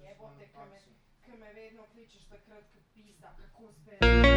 Jebote, ko me vedno kličeš takrat, ko pizda, kako zbere.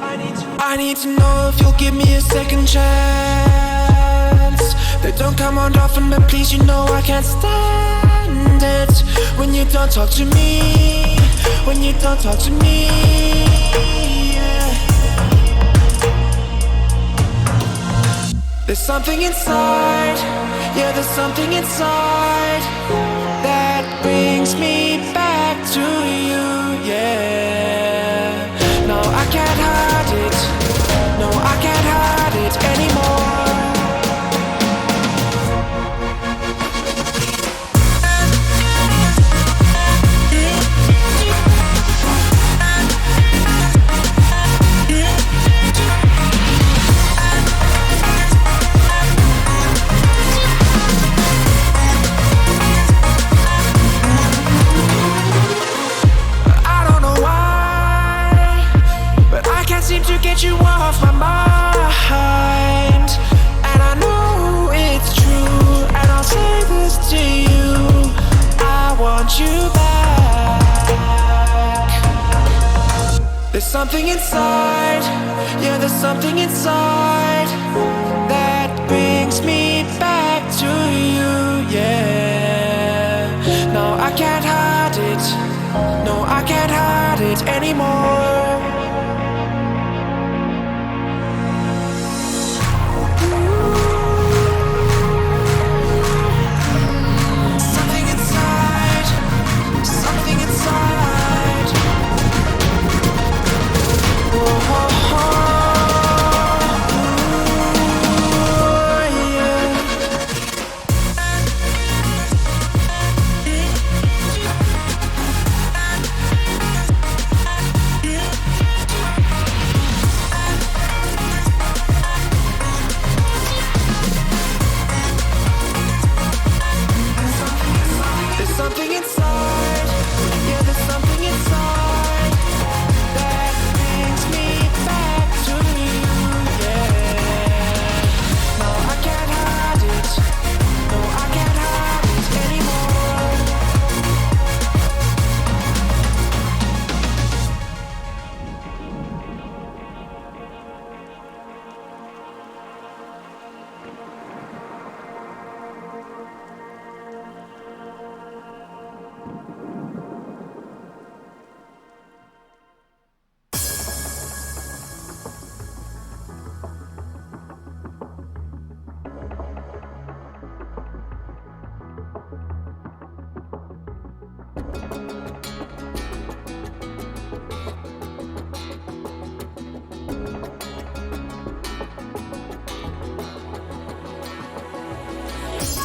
I need to know if you'll give me a second chance. They don't come around often, but please, you know I can't stand it when you don't talk to me, when you don't talk to me, yeah. There's something inside, yeah, there's something inside that brings me back to you, yeah. No, I can't hide it, no, I can't hide it anymore. Seem to get you off my mind, and I know it's true, and I'll say this to you, I want you back. There's something inside, yeah, there's something inside that brings me back to you, yeah. No, I can't hide it, no, I can't hide it anymore.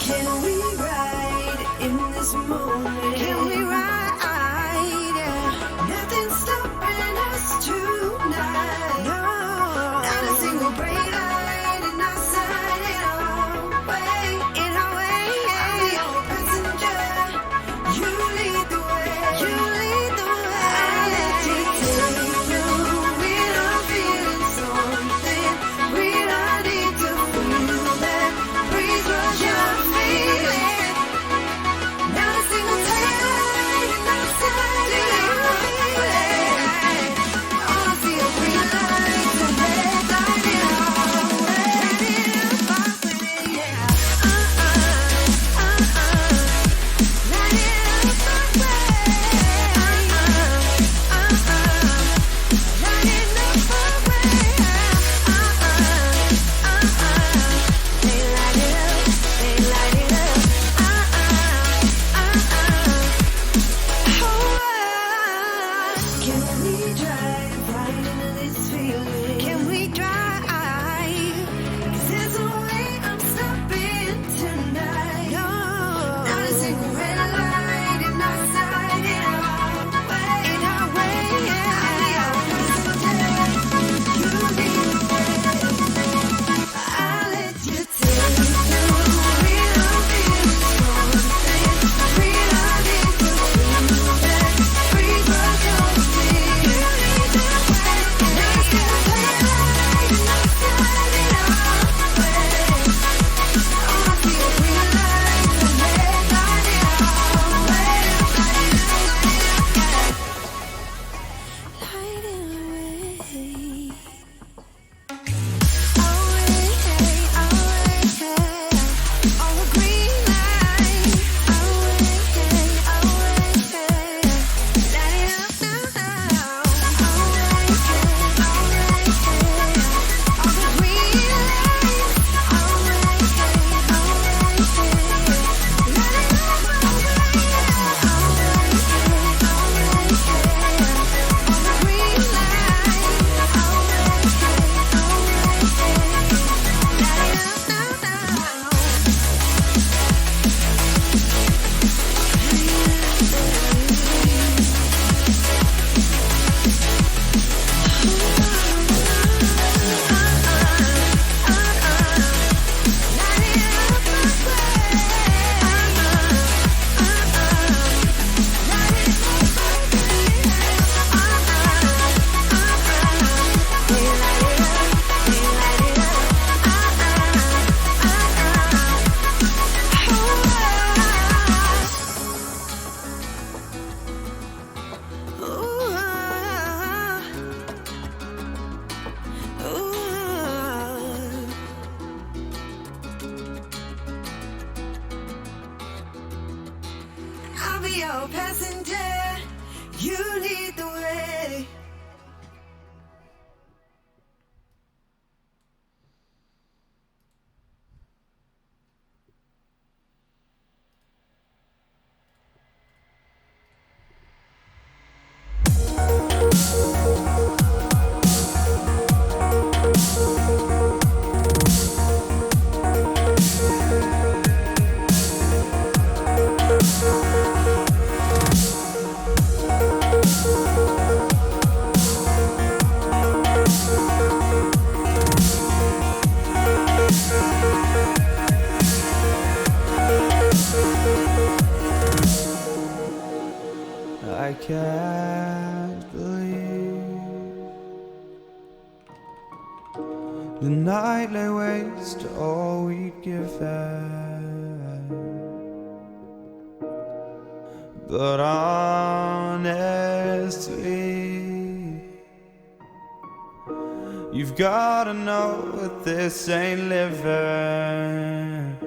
Can we ride in this moment? Can we ride? Yeah. Nothing's stopping us tonight. No. Not a single bright light in our sight, in our way, in our way. I'm the only passenger. You lead the way. You lead the way. I'll let you take you. When I'm feeling something, when I need to feel that breeze rush your feeling. Not a single time. be your passenger. You lead the way. I can't believe the night lay waste to all we'd given. But honestly, you've gotta know that this ain't living.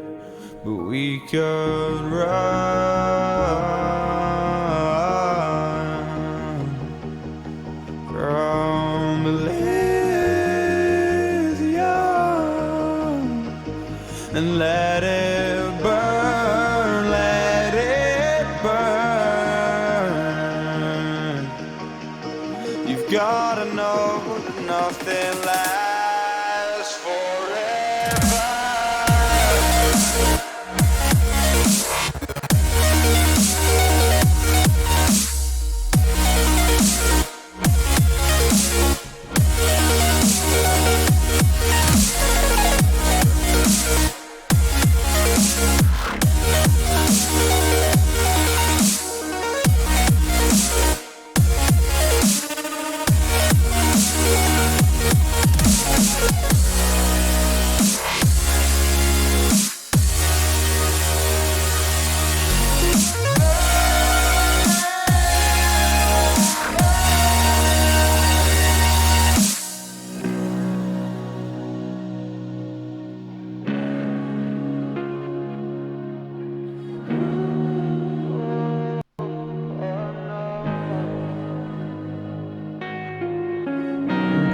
But we could run from Elysium and let it burn, let it burn. You've gotta know that nothing lasts forever.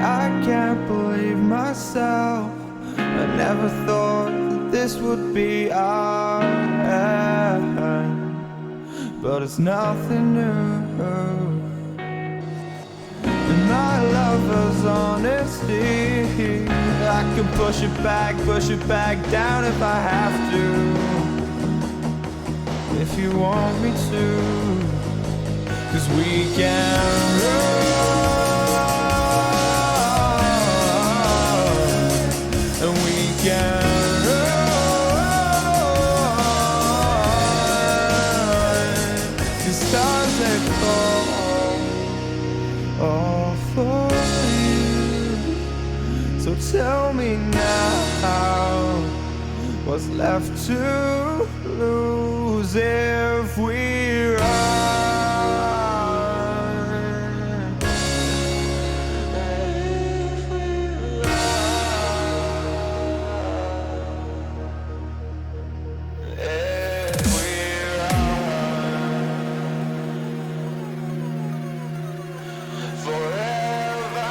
I can't believe myself. I never thought that this would be our end, but it's nothing new. And my lover's honesty, I can push it back down if I have to. If you want me to, 'cause we can run. All for you. So tell me now, what's left to lose if we run? If we run. If we run forever.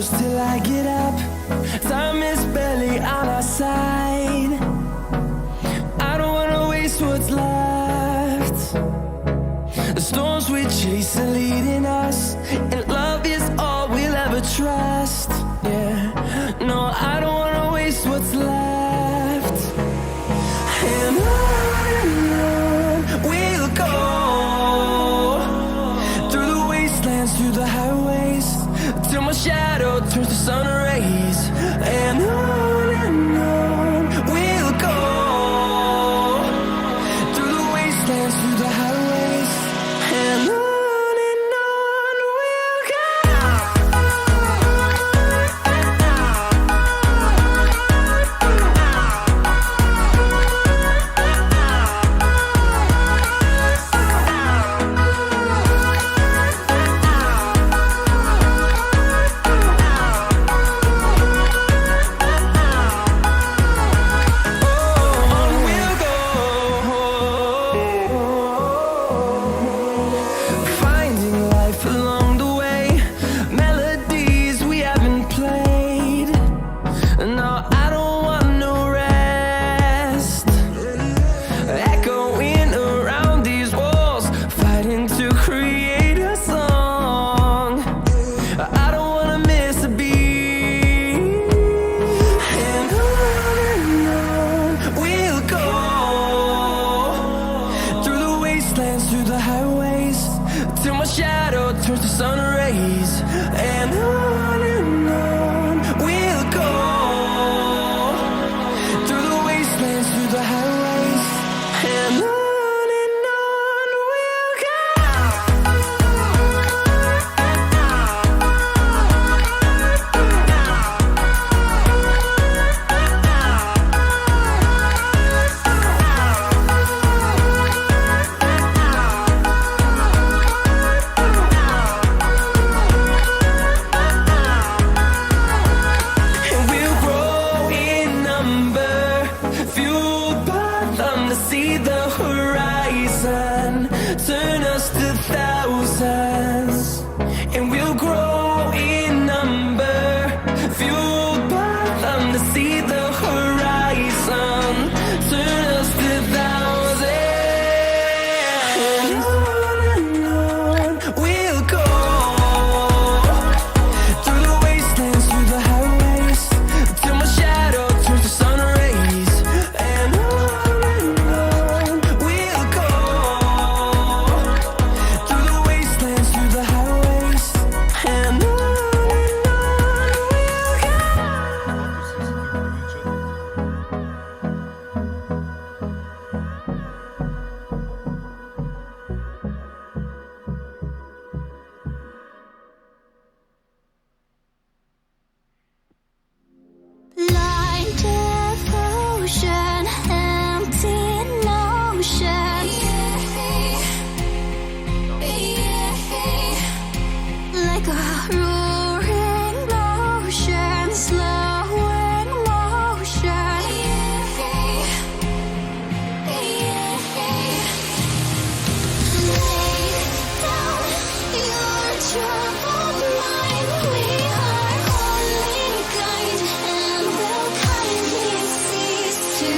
till I get up. Time is barely on our side. I don't wanna waste what's left. The storms we chase are leading us, and love is all we'll ever trust. Yeah, no, I don't wanna waste what's left. And on we'll go, through the wastelands, through the highways, till my shadow turns to sun rays. And on we'll go, through the wastelands, through the highways, and on we'll go. Through the highways, till my shadow turns to sun rays. And on we'll go, like a roaring ocean, slowing motion. Lay down your troubled mind. We are only kind and will kindly cease to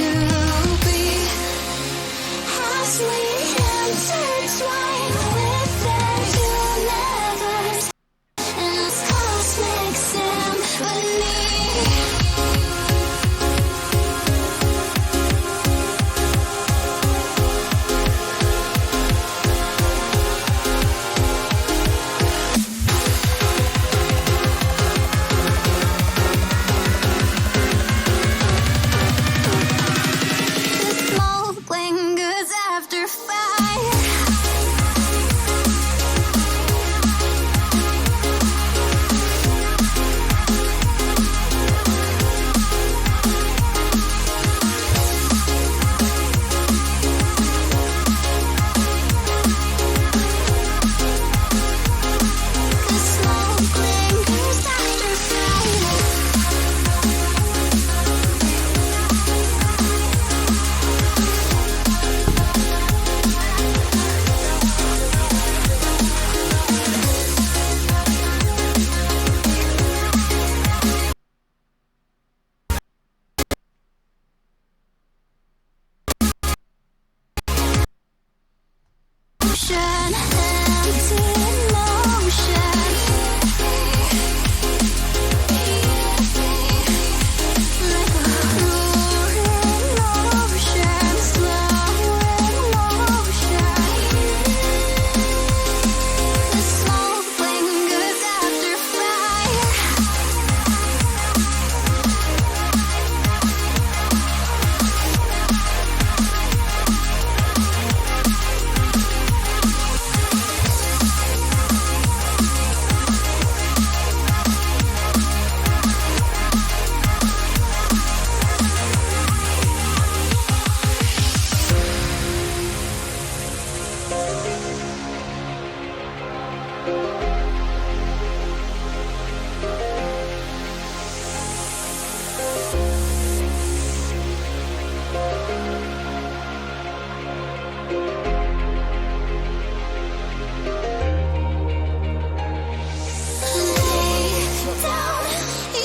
be as we intertwine with the universe and cosmic symphony. The smoke lingers after fire. The smoke lingers after fire. Motion, empty motion. Like a roaring ocean, slowing motion. The smoke lingers after fire. Lay down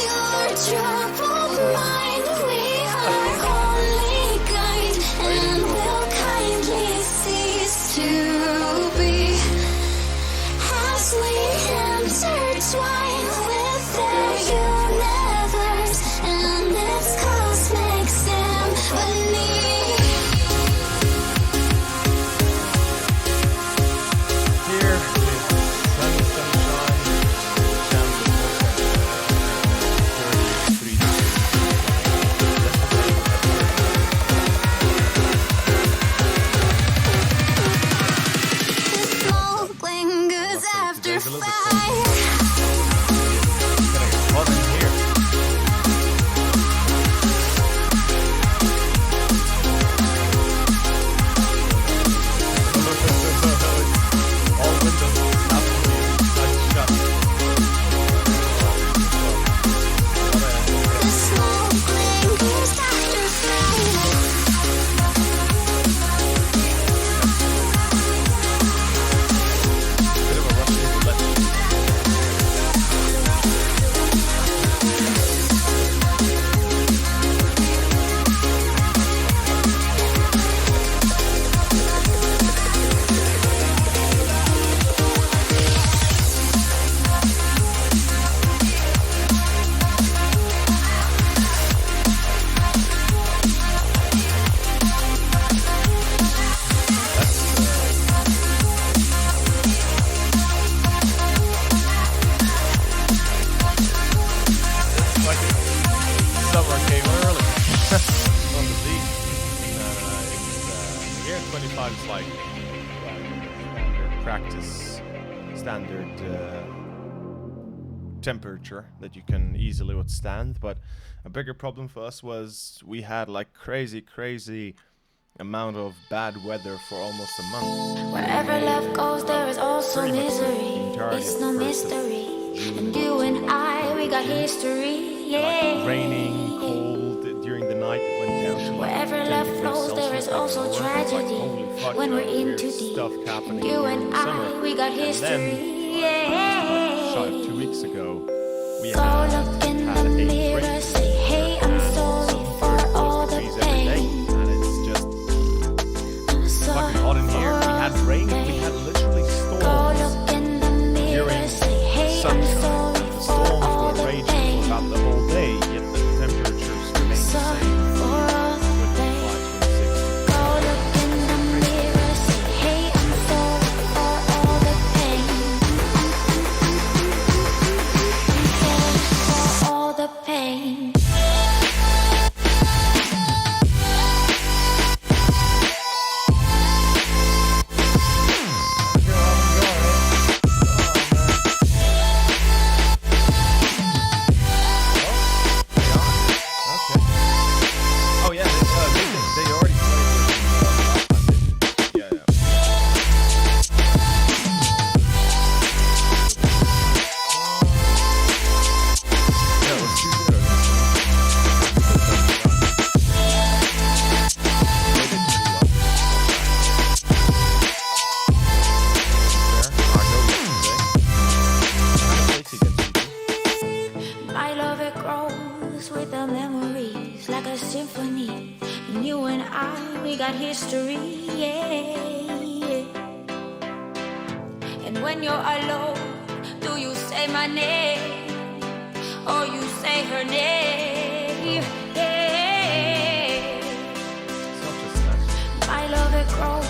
your troubled mind. We are only kind and will kindly cease to be as we intertwine with the universe and its cosmic symphony. Here is Sun Sunshine, Sounds of Motion, 33 The smoke lingers after Today's a little bit fire. It's gonna get hot in here. All windows have to be shut. The smoke lingers after fire. Bit of a Russian roulette. It's like summer came early on the beach. Here at 25 is like standard practice, standard temperature that you can easily withstand. But a bigger problem for us was we had like crazy amount of bad weather for almost a month. Wherever love goes, there is also misery. Entirely It's at no first of mystery. And you and I, we got history, yeah. Like raining, cold during the night, it went down to like Wherever 10 love degrees flows, there is Celsius also next door. tragedy. Like, holy fuck, When you we're know, in weird too stuff deep. happening You during and the summer. I, we got And history, then, yeah. shy of 2 weeks ago, we Go had look in had the a mirror, rain say, hey, I'm sorry for all the degrees every day, pain. and it's just I'm sorry fucking hot in here. for We had all rain, the we pain. had literally Go storms look in the mirror, during say, hey, I'm sunshine. sorry The for storms all were the raging pain. for about the whole day, yet the temperatures remained the Sorry same. for all the 25, pain. 26. Go look in the mirror, say, hey, I'm sorry for all the pain. For all the pain. Okay. Oh yeah, they already played this. Yeah, yeah. Yeah, it was 2-0 against them. They did pretty well. Fair. Argo yesterday. Kind of against you. My love, it grows with the memories like a symphony. And you and I, we got history, yeah. And when you're alone, do you say my name or you say her name? Yeah. It's not just that. My love, it grows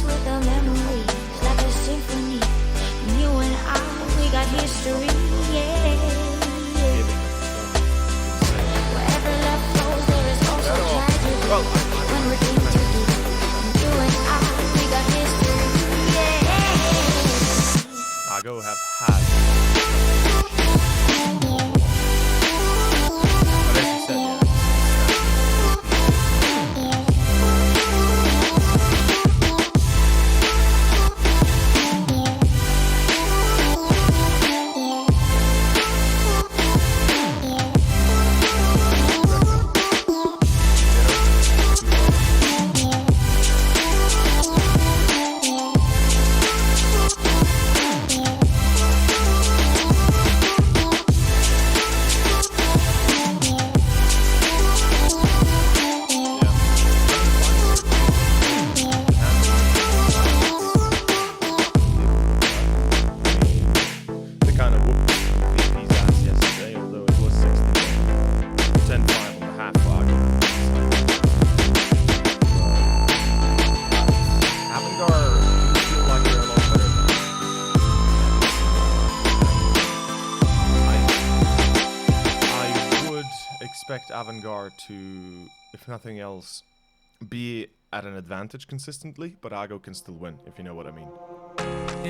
with the memories like a symphony. And you and I, we got history, yeah. Giving it insane. Wherever love flows, there is also tragedy. Well, When we're in too deep, you and I, we got history, yeah. Argo have had. But as you said, yeah. They kind of whooped VP's ass yesterday, although it was 10-5 on the half flag. Avangard feel like they're a lot better than I would expect Avangard to, if nothing else, be at an advantage consistently, but Argo can still win, if you know what I mean.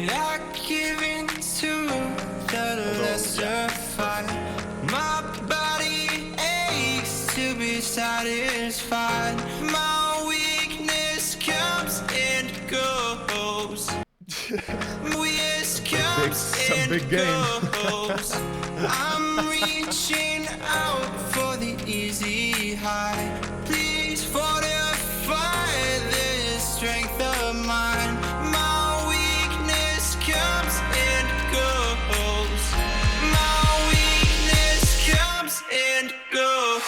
I give in to the lesser fight. My body aches to be satisfied. My weakness comes and goes. Weakness comes some and big game. goes. I'm reaching out for the easy high. Please fortify this strength of mine. My weakness comes and goes. My weakness comes and goes.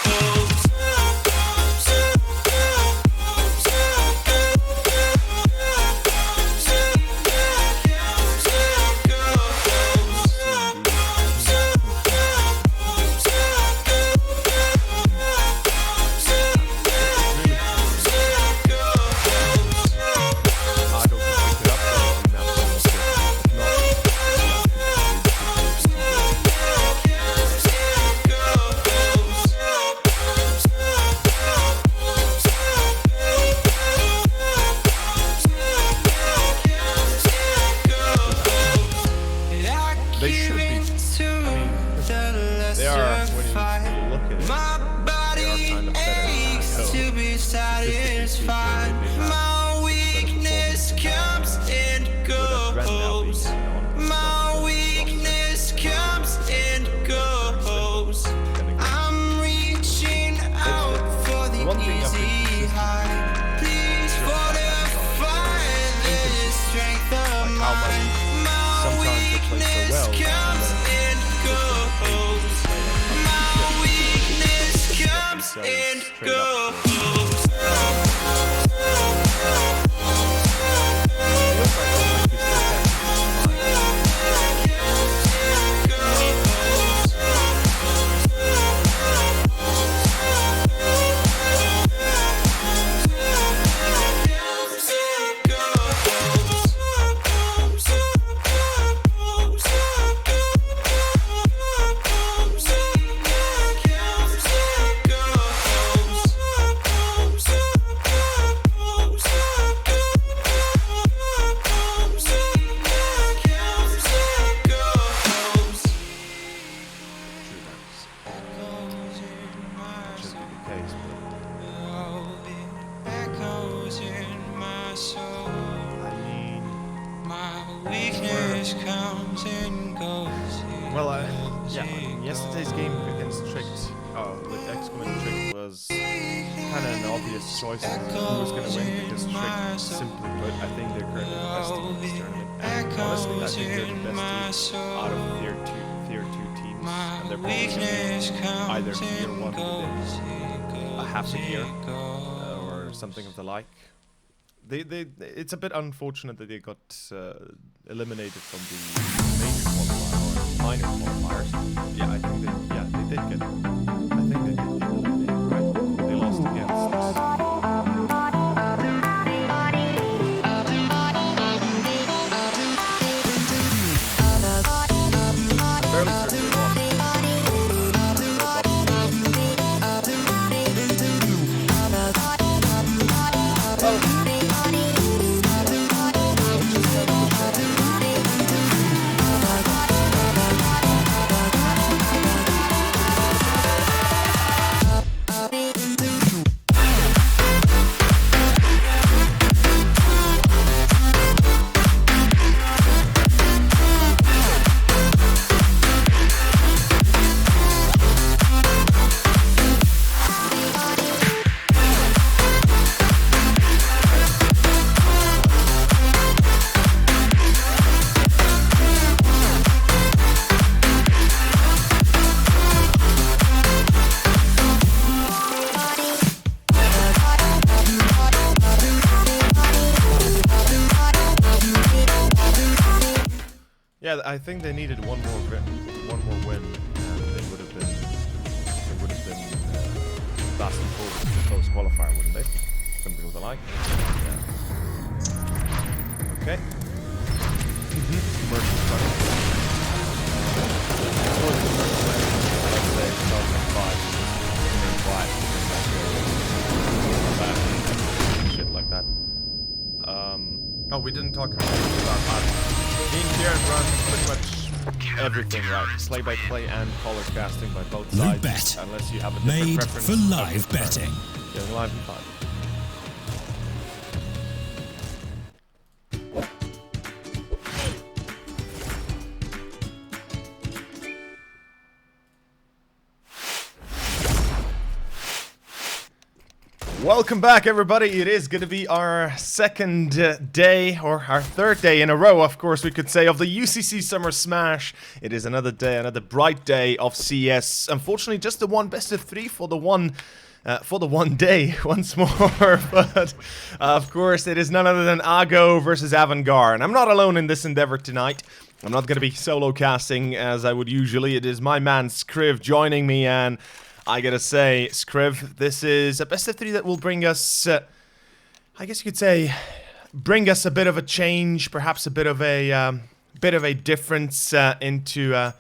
Argo can pick it up, but now they should be. They are, when you look at it, My they are kind of body better than aches Argo. to be Statistically speaking, satisfied. they have My weakness comes and with a Ren now being goes. on, it's My not weakness comes Please fortify this strength of how much mine. sometimes they play so well, Comes and goes. My weakness comes and goes. Yesterday's game against Tricked, with Excrement Tricked, was kind of an obvious choice of who was going to win, because Tricked, simply put, I think they're currently the best team in this tournament. And honestly, I think they're the best team out of tier 2 teams, and they're probably going to be either tier 1 within a half a year, or something of the like. It's a bit unfortunate that they got eliminated from the major qualifier or minor qualifiers. Yeah, I think they did get. I think they did get eliminated. Right? They lost against. I'm fairly certain they lost. Yeah, I think they needed one more win, and they would have been fast and forward to the close qualifier, wouldn't they? Something of the like. Yeah. Okay. Merchant running. Before the first win, let's say 2005, shit like that. Oh, we didn't talk about that. Being here and run pretty much everything right. Play by play and color casting by both sides. Bet. Unless you have a different Made preference. for live betting. Yeah, live and fun. Welcome back, everybody. It is going to be our second day, or our third day in a row, of course, we could say, of the UCC Summer Smash. It is another day, another bright day of CS. Unfortunately, just the one best of 3 for the one day once more. But of course, it is none other than Ago versus Avangar, and I'm not alone in this endeavor tonight. I'm not going to be solo casting as I would usually. It is my man Skriv joining me, and I gotta say, Skriv, this is a best of 3 that will bring us, I guess you could say, bring us a bit of a change, perhaps a bit of a difference into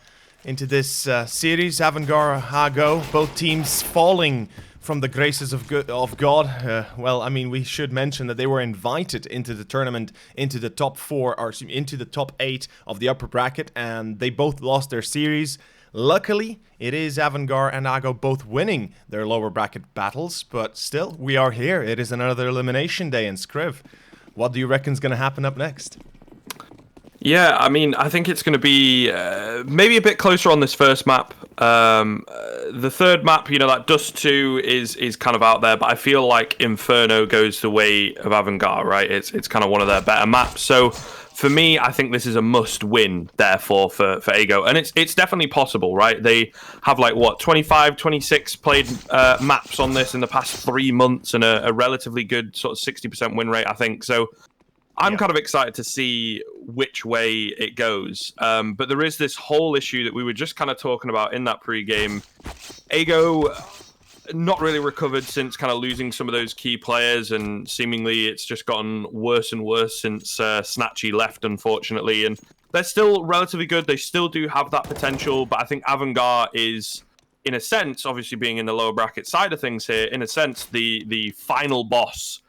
this series. Avangar, Ago, both teams falling from the graces of God. Well, I mean, we should mention that they were invited into the tournament, into the top 4, or into the top 8 of the upper bracket, and they both lost their series. Luckily, it is Avangar and Ago both winning their lower bracket battles, but still, we are here. It is another elimination day in Skriv. What do you reckon is going to happen up next? Yeah, I mean, I think it's going to be maybe a bit closer on this first map. the third map, that Dust 2 is kind of out there, but I feel like Inferno goes the way of Avangard, right? It's kind of one of their better maps. So for me, I think this is a must-win, therefore, for Ago. And it's definitely possible, right? They have, 25, 26 played maps on this in the past 3 months and a relatively good sort of 60% win rate, I think. So I'm kind of excited to see which way it goes. But there is this whole issue that we were just kind of talking about in that pre-game. Ago not really recovered since kind of losing some of those key players, and seemingly it's just gotten worse and worse since Snatchy left, unfortunately. And they're still relatively good. They still do have that potential, but I think Avangard is, in a sense, obviously being in the lower bracket side of things here, in a sense, the final boss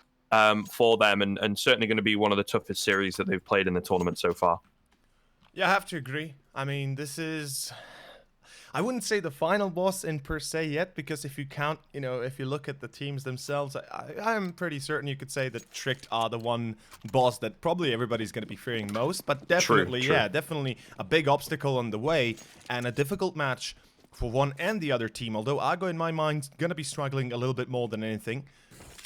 for them, and certainly going to be one of the toughest series that they've played in the tournament so far. Yeah, I have to agree. I mean, this is... I wouldn't say the final boss in per se yet, because if you count, if you look at the teams themselves, I'm pretty certain you could say that Tricked are the one boss that probably everybody's going to be fearing most, but definitely, True. Yeah, definitely a big obstacle on the way, and a difficult match for one and the other team, although Ago, in my mind, going to be struggling a little bit more than anything.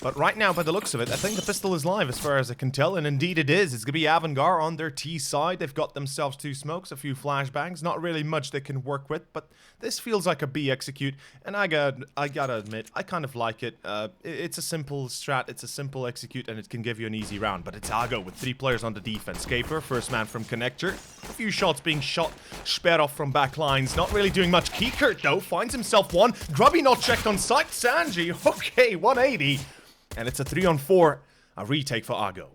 But right now, by the looks of it, I think the pistol is live as far as I can tell, and indeed it is. It's going to be Avangard on their T side. They've got themselves 2 smokes, a few flashbangs, not really much they can work with, but this feels like a B execute, and I gotta admit, I kind of like it. It's a simple strat, it's a simple execute, and it can give you an easy round, but it's Ago with 3 players on the defense. Caper, first man from Connector, a few shots being shot, sped off from back lines, not really doing much. Keykert, though, finds himself one. Grubby not checked on sight. Sanji, okay, 180. And it's a 3-on-4, a retake for Ago.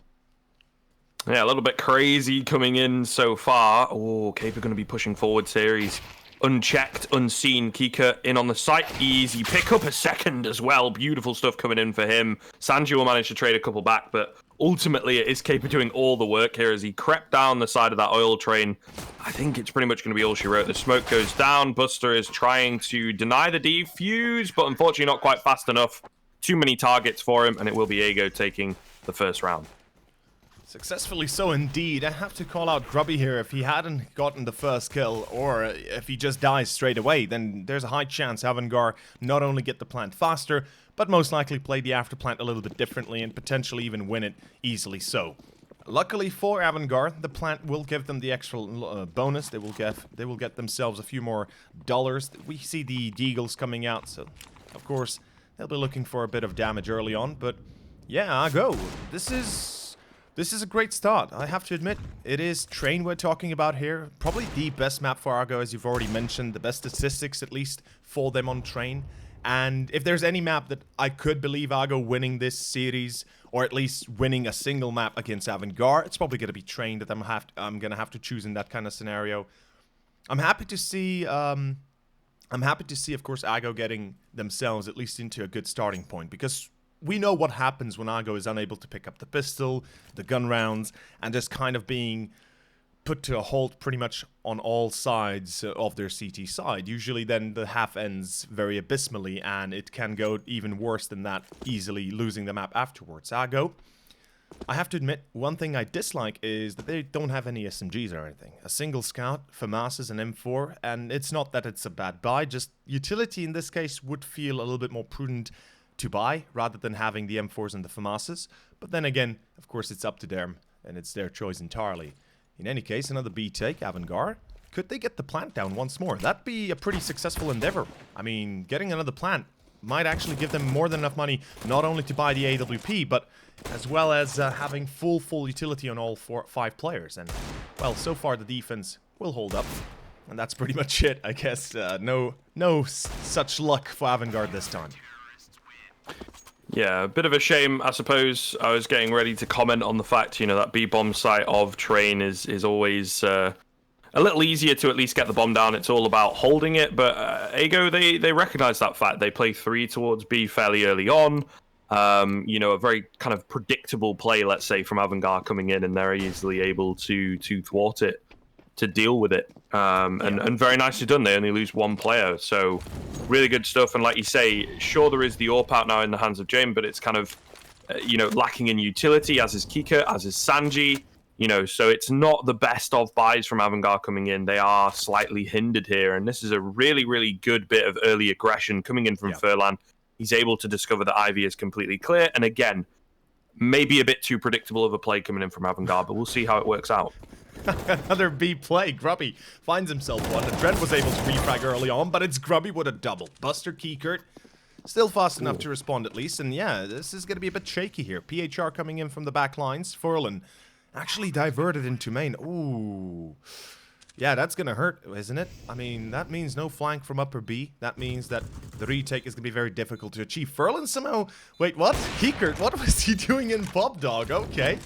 Yeah, a little bit crazy coming in so far. Oh, Caper going to be pushing forward series. Unchecked, unseen. Kika in on the site. Easy pick up a second as well. Beautiful stuff coming in for him. Sanji will manage to trade a couple back, but ultimately it is Caper doing all the work here as he crept down the side of that oil train. I think it's pretty much going to be all she wrote. The smoke goes down. Buster is trying to deny the defuse, but unfortunately not quite fast enough. Too many targets for him, and it will be Ago taking the first round. Successfully so indeed. I have to call out Grubby here. If he hadn't gotten the first kill, or if he just dies straight away, then there's a high chance Avangard not only get the plant faster, but most likely play the after plant a little bit differently and potentially even win it easily so. Luckily for Avangard, the plant will give them the extra bonus. They will get themselves a few more dollars. We see the Deagles coming out, so of course they'll be looking for a bit of damage early on, but yeah, Ago. This is a great start. I have to admit, it is Train we're talking about here. Probably the best map for Ago, as you've already mentioned. The best statistics, at least, for them on Train. And if there's any map that I could believe Ago winning this series, or at least winning a single map against Avangard, it's probably going to be Train that I'm going to have to choose in that kind of scenario. I'm happy to see, of course, Ago getting themselves at least into a good starting point, because we know what happens when Ago is unable to pick up the pistol, the gun rounds, and just kind of being put to a halt pretty much on all sides of their CT side. Usually then the half ends very abysmally, and it can go even worse than that, easily losing the map afterwards. Ago, I have to admit, one thing I dislike is that they don't have any SMGs or anything. A single scout, FAMAS's, and M4, and it's not that it's a bad buy, just utility in this case would feel a little bit more prudent to buy, rather than having the M4s and the FAMAS's. But then again, of course, it's up to them, and it's their choice entirely. In any case, another B take, Avangard. Could they get the plant down once more? That'd be a pretty successful endeavor. I mean, getting another plant might actually give them more than enough money, not only to buy the AWP, but as well as having full utility on all 5 players. And, well, so far the defense will hold up. And that's pretty much it, I guess. No such luck for Avangard this time. Yeah, a bit of a shame, I suppose. I was getting ready to comment on the fact, that B-bomb site of Train is always a little easier to at least get the bomb down. It's all about holding it, but Ago, they recognize that fact. They play 3 towards B fairly early on. A very kind of predictable play, let's say, from Avangard coming in, and they're easily able to thwart it, to deal with it. And very nicely done. They only lose 1 player, so really good stuff. And like you say, sure, there is the AWP out now in the hands of Jame, but it's kind of, lacking in utility, as is Kika, as is Sanji. You know, so it's not the best of buys from Avangard coming in. They are slightly hindered here, and this is a really, really good bit of early aggression coming in from Furlan. He's able to discover that Ivy is completely clear, and again, maybe a bit too predictable of a play coming in from Avangard, but we'll see how it works out. Another B play. Grubby finds himself one. The Dread was able to refrag early on, but it's Grubby with a double. Buster Keykert still fast enough to respond at least, and yeah, this is going to be a bit shaky here. PHR coming in from the back lines. Furlan actually diverted into main. Ooh. Yeah, that's going to hurt, isn't it? I mean, that means no flank from upper B. That means that the retake is going to be very difficult to achieve. Furlan somehow... Wait, what? Keykert, what was he doing in Pop Dog? Okay.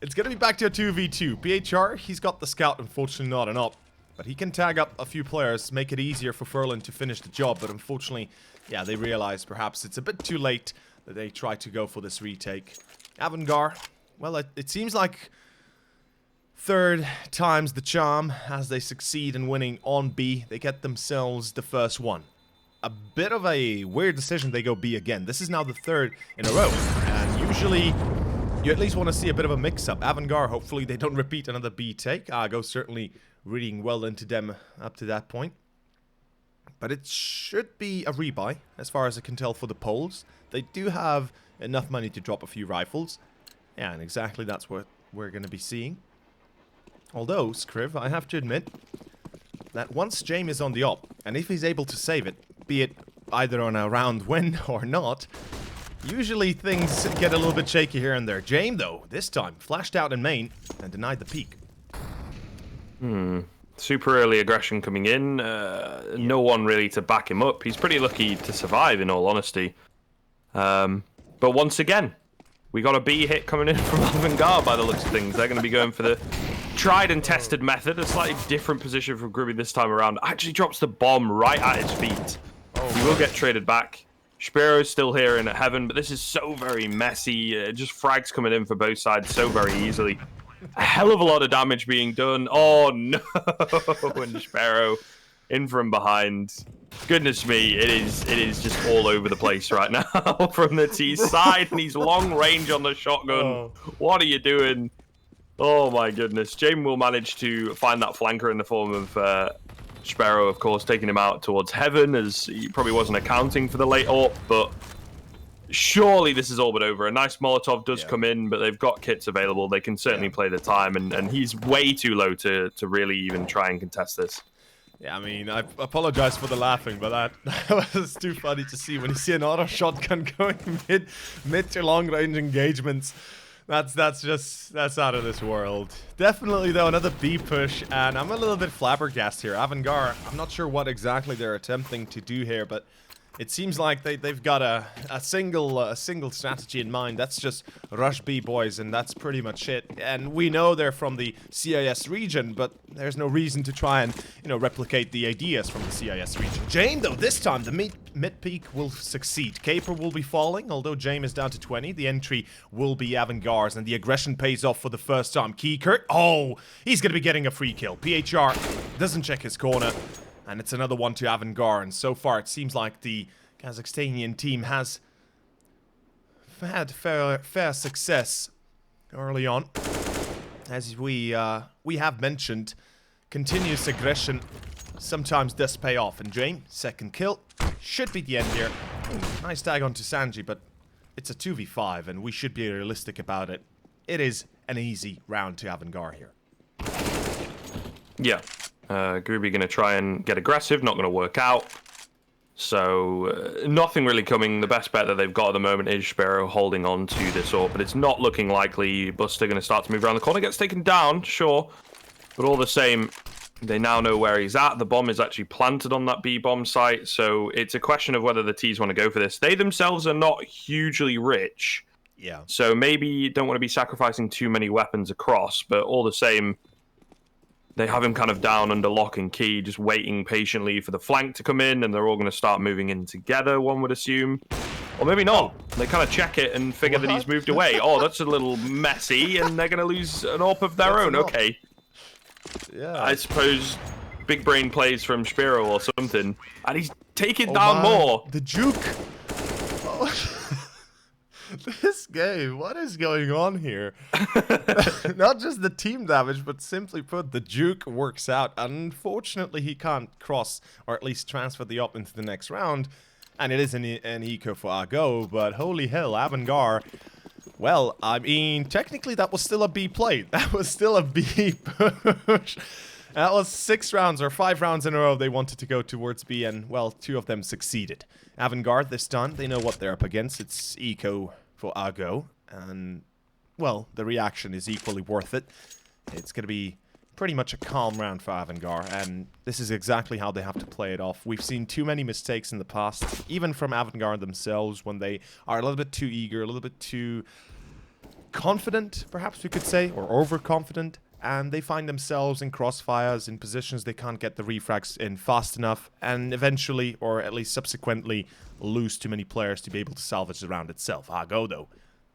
It's going to be back to a 2v2. PHR, he's got the scout, unfortunately not an op. But he can tag up a few players, make it easier for Furlan to finish the job. But unfortunately, yeah, they realize perhaps it's a bit too late that they try to go for this retake. Avangard, well, it seems like... third time's the charm as they succeed in winning on B. They get themselves the first one. A bit of a weird decision, they go B again. This is now the third in a row. And usually, you at least want to see a bit of a mix-up. Avangard, hopefully they don't repeat another B take. Go certainly reading well into them up to that point. But it should be a rebuy, as far as I can tell for the Poles. They do have enough money to drop a few rifles. Yeah, and exactly that's what we're going to be seeing. Although, Skriv, I have to admit that once James is on the op, and if he's able to save it, be it either on a round win or not, usually things get a little bit shaky here and there. James, though, this time, flashed out in main and denied the peek. Super early aggression coming in. No one really to back him up. He's pretty lucky to survive, in all honesty. But once again, we got a B hit coming in from Avangard by the looks of things. They're going to be going for the tried and tested method, a slightly different position from Grubby this time around. Actually drops the bomb right at his feet. He will get traded back. Spiro's still here in Heaven, but this is so very messy. Just frags coming in for both sides so very easily. A hell of a lot of damage being done. Oh no! And Spiro in from behind. Goodness me, it is just all over the place right now from the T side, and he's long range on the shotgun. What are you doing? Oh my goodness. James will manage to find that flanker in the form of Sparrow, of course, taking him out towards Heaven, as he probably wasn't accounting for the late AWP, but surely this is all but over. A nice Molotov does come in, but they've got kits available. They can certainly play the time, and he's way too low to really even try and contest this. Yeah, I mean, I apologize for the laughing, but that was too funny to see when you see an auto shotgun going mid to long range engagements. That's out of this world. Definitely, though, another B push, and I'm a little bit flabbergasted here. Avangard, I'm not sure what exactly they're attempting to do here, but it seems like they've got a single strategy in mind. That's just rush B, boys, and that's pretty much it. And we know they're from the CIS region, but there's no reason to try and, replicate the ideas from the CIS region. James, though, this time the mid peak will succeed. Caper will be falling, although James is down to 20. The entry will be Avangard's, and the aggression pays off for the first time. Keykert, oh, he's going to be getting a free kill. PHR doesn't check his corner. And it's another one to Avangard, and so far it seems like the Kazakhstanian team has had fair success early on. As we have mentioned, continuous aggression sometimes does pay off. And James, second kill, should be the end here. Ooh, nice tag onto Sanji, but it's a 2v5, and we should be realistic about it. It is an easy round to Avangard here. Yeah. Groovy going to try and get aggressive, not going to work out. So, nothing really coming. The best bet that they've got at the moment is Sparrow holding on to this AWP, but it's not looking likely. Buster going to start to move around the corner, gets taken down, sure. But all the same, they now know where he's at. The bomb is actually planted on that B-bomb site, so it's a question of whether the T's want to go for this. They themselves are not hugely rich. Yeah. So maybe you don't want to be sacrificing too many weapons across, but all the same, they have him kind of down under lock and key, just waiting patiently for the flank to come in, and they're all going to start moving in together, one would assume. Or maybe not. They kind of check it and figure that he's moved away. Oh, that's a little messy, and they're going to lose an AWP of their own. Okay. Yeah. I suppose big brain plays from Spiro or something. And he's taken down more. The juke. Oh. This game? What is going on here? Not just the team damage, but simply put, the juke works out. Unfortunately, he can't cross, or at least transfer the op into the next round. And it is an eco for Argo, but holy hell, Avangar. Well, I mean, technically that was still a B play. That was still a B push. That was 6 rounds or 5 rounds in a row they wanted to go towards B, and, well, 2 of them succeeded. Avantgarde this time, they know what they're up against. It's eco for Argo, and, well, the reaction is equally worth it. It's going to be pretty much a calm round for Avantgarde, and this is exactly how they have to play it off. We've seen too many mistakes in the past, even from Avantgarde themselves, when they are a little bit too eager, a little bit too confident, perhaps we could say, or overconfident. And they find themselves in crossfires, in positions they can't get the refrags in fast enough, and eventually, or at least subsequently, lose too many players to be able to salvage the round itself. Argo, though,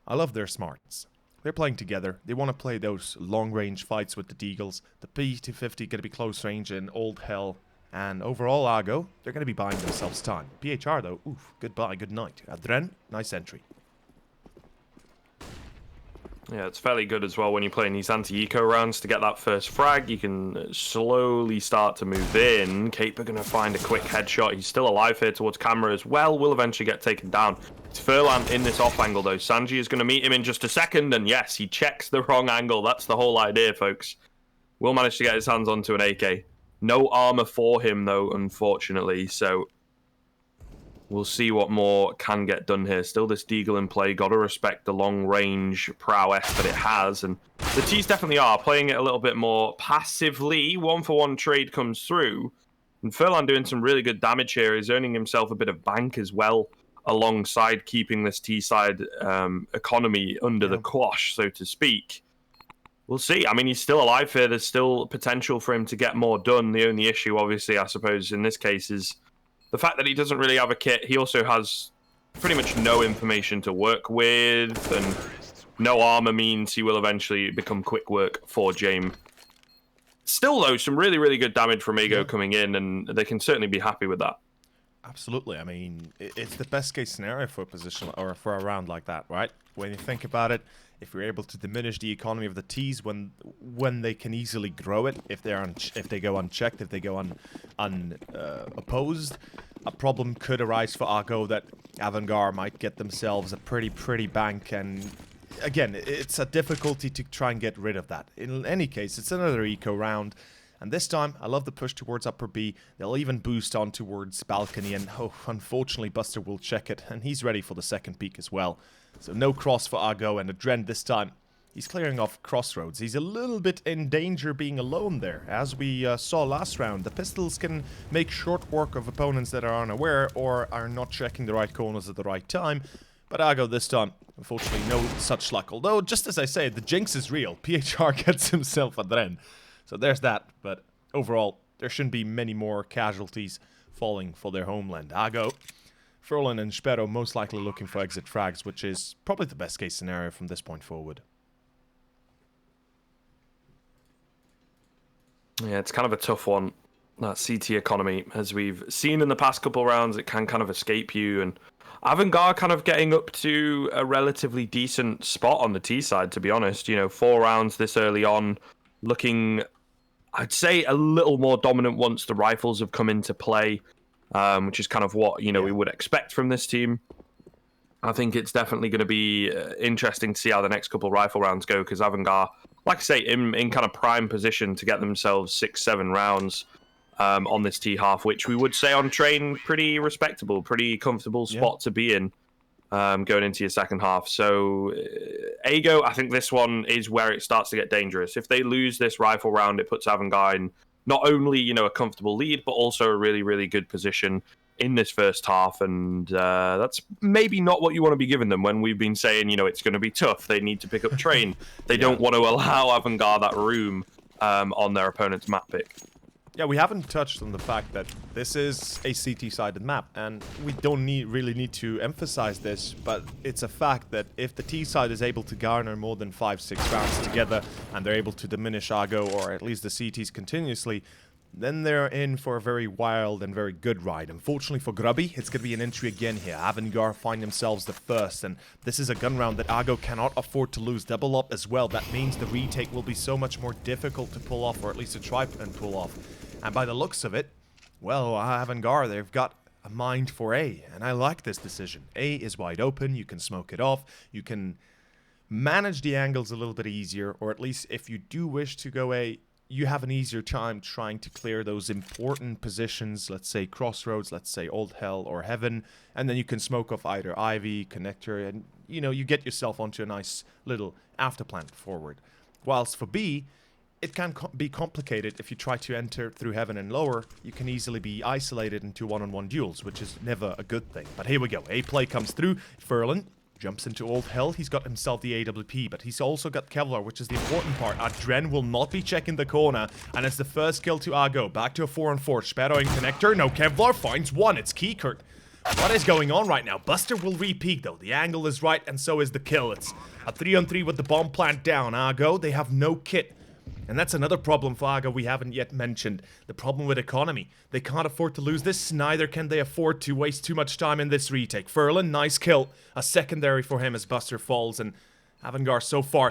I love their smarts. They're playing together. They want to play those long-range fights with the Deagles. The P250 going to be close range in old hell. And overall, Argo, they're going to be buying themselves time. PHR, though, oof, goodbye, good night. Adren, nice entry. Yeah, it's fairly good as well when you're playing these anti-eco rounds to get that first frag. You can slowly start to move in. Cape are going to find a quick headshot. He's still alive here towards camera as well. Will eventually get taken down. It's Furlan in this off angle though. Sanji is going to meet him in just a second. And yes, he checks the wrong angle. That's the whole idea, folks. Will manage to get his hands onto an AK. No armor for him though, unfortunately. So we'll see what more can get done here. Still this Deagle in play. Got to respect the long-range prowess that it has. And the T's definitely are playing it a little bit more passively. 1-for-1 trade comes through. And Furlan doing some really good damage here. He's earning himself a bit of bank as well, alongside keeping this T-side economy under the quash, so to speak. We'll see. I mean, he's still alive here. There's still potential for him to get more done. The only issue, obviously, I suppose, in this case is the fact that he doesn't really have a kit. He also has pretty much no information to work with, and no armor means he will eventually become quick work for James. Still, though, some really, really good damage from Ego coming in, and they can certainly be happy with that. Absolutely. I mean, it's the best case scenario for a position or for a round like that, right? When you think about it, if you're able to diminish the economy of the T's when they can easily grow it, if they go unchecked, if they go unopposed, a problem could arise for Argo that Avantgarde might get themselves a pretty bank, and again, it's a difficulty to try and get rid of that. In any case, it's another eco round. And this time, I love the push towards upper B. They'll even boost on towards balcony, and unfortunately, Buster will check it, and he's ready for the second peak as well. So no cross for Argo, and Adren this time, he's clearing off crossroads. He's a little bit in danger being alone there. As we saw last round, the pistols can make short work of opponents that are unaware or are not checking the right corners at the right time. But Argo this time, unfortunately, no such luck. Although, just as I say, the jinx is real. PHR gets himself Adren. So there's that, but overall, there shouldn't be many more casualties falling for their homeland. Argo, Furlan and Sparrow most likely looking for exit frags, which is probably the best case scenario from this point forward. Yeah, it's kind of a tough one, that CT economy. As we've seen in the past couple rounds, it can kind of escape you, and Avantgarde kind of getting up to a relatively decent spot on the T side, to be honest. You know, 4 rounds this early on, looking, I'd say, a little more dominant once the rifles have come into play, which is kind of what, you know, we would expect from this team. I think it's definitely going to be interesting to see how the next couple rifle rounds go, because Avantgarde, like I say, in kind of prime position to get themselves 6-7 rounds on this T half, which we would say on train, pretty respectable, pretty comfortable spot to be in going into your second half. So Ego, I think this one is where it starts to get dangerous. If they lose this rifle round, it puts Avantgarde in not only, you know, a comfortable lead, but also a really, really good position in this first half. And that's maybe not what you want to be giving them when we've been saying, you know, it's going to be tough. They need to pick up train. They don't want to allow Avantgarde that room on their opponent's map pick. Yeah, we haven't touched on the fact that this is a CT-sided map, and we don't really need to emphasize this, but it's a fact that if the T side is able to garner more than 5-6 rounds together, and they're able to diminish Argo, or at least the CTs continuously, then they're in for a very wild and very good ride. Unfortunately for Grubby, it's going to be an entry again here. Avangar find themselves the first, and this is a gun round that Ago cannot afford to lose. Double up as well. That means the retake will be so much more difficult to pull off, or at least to try and pull off. And by the looks of it, well, Avangar, they've got a mind for A, and I like this decision. A is wide open, you can smoke it off, you can manage the angles a little bit easier, or at least if you do wish to go A, you have an easier time trying to clear those important positions, let's say Crossroads, let's say Old Hell or Heaven, and then you can smoke off either Ivy, Connector, and, you know, you get yourself onto a nice little afterplant forward. Whilst for B, it can be complicated if you try to enter through Heaven and lower. You can easily be isolated into one-on-one duels, which is never a good thing. But here we go, A play comes through, Furlan jumps into Old Hell. He's got himself the AWP, but he's also got Kevlar, which is the important part. Adren will not be checking the corner, and it's the first kill to Ago. Back to a 4-on-4. Sparrow and Connector. No, Kevlar finds one. It's Kiekert. What is going on right now? Buster will re-peek, though. The angle is right, and so is the kill. It's a 3-on-3 with the bomb plant down. Ago, they have no kit. And that's another problem for Ago we haven't yet mentioned. The problem with economy. They can't afford to lose this, neither can they afford to waste too much time in this retake. Furlan, nice kill. A secondary for him as Buster falls, and Avangar so far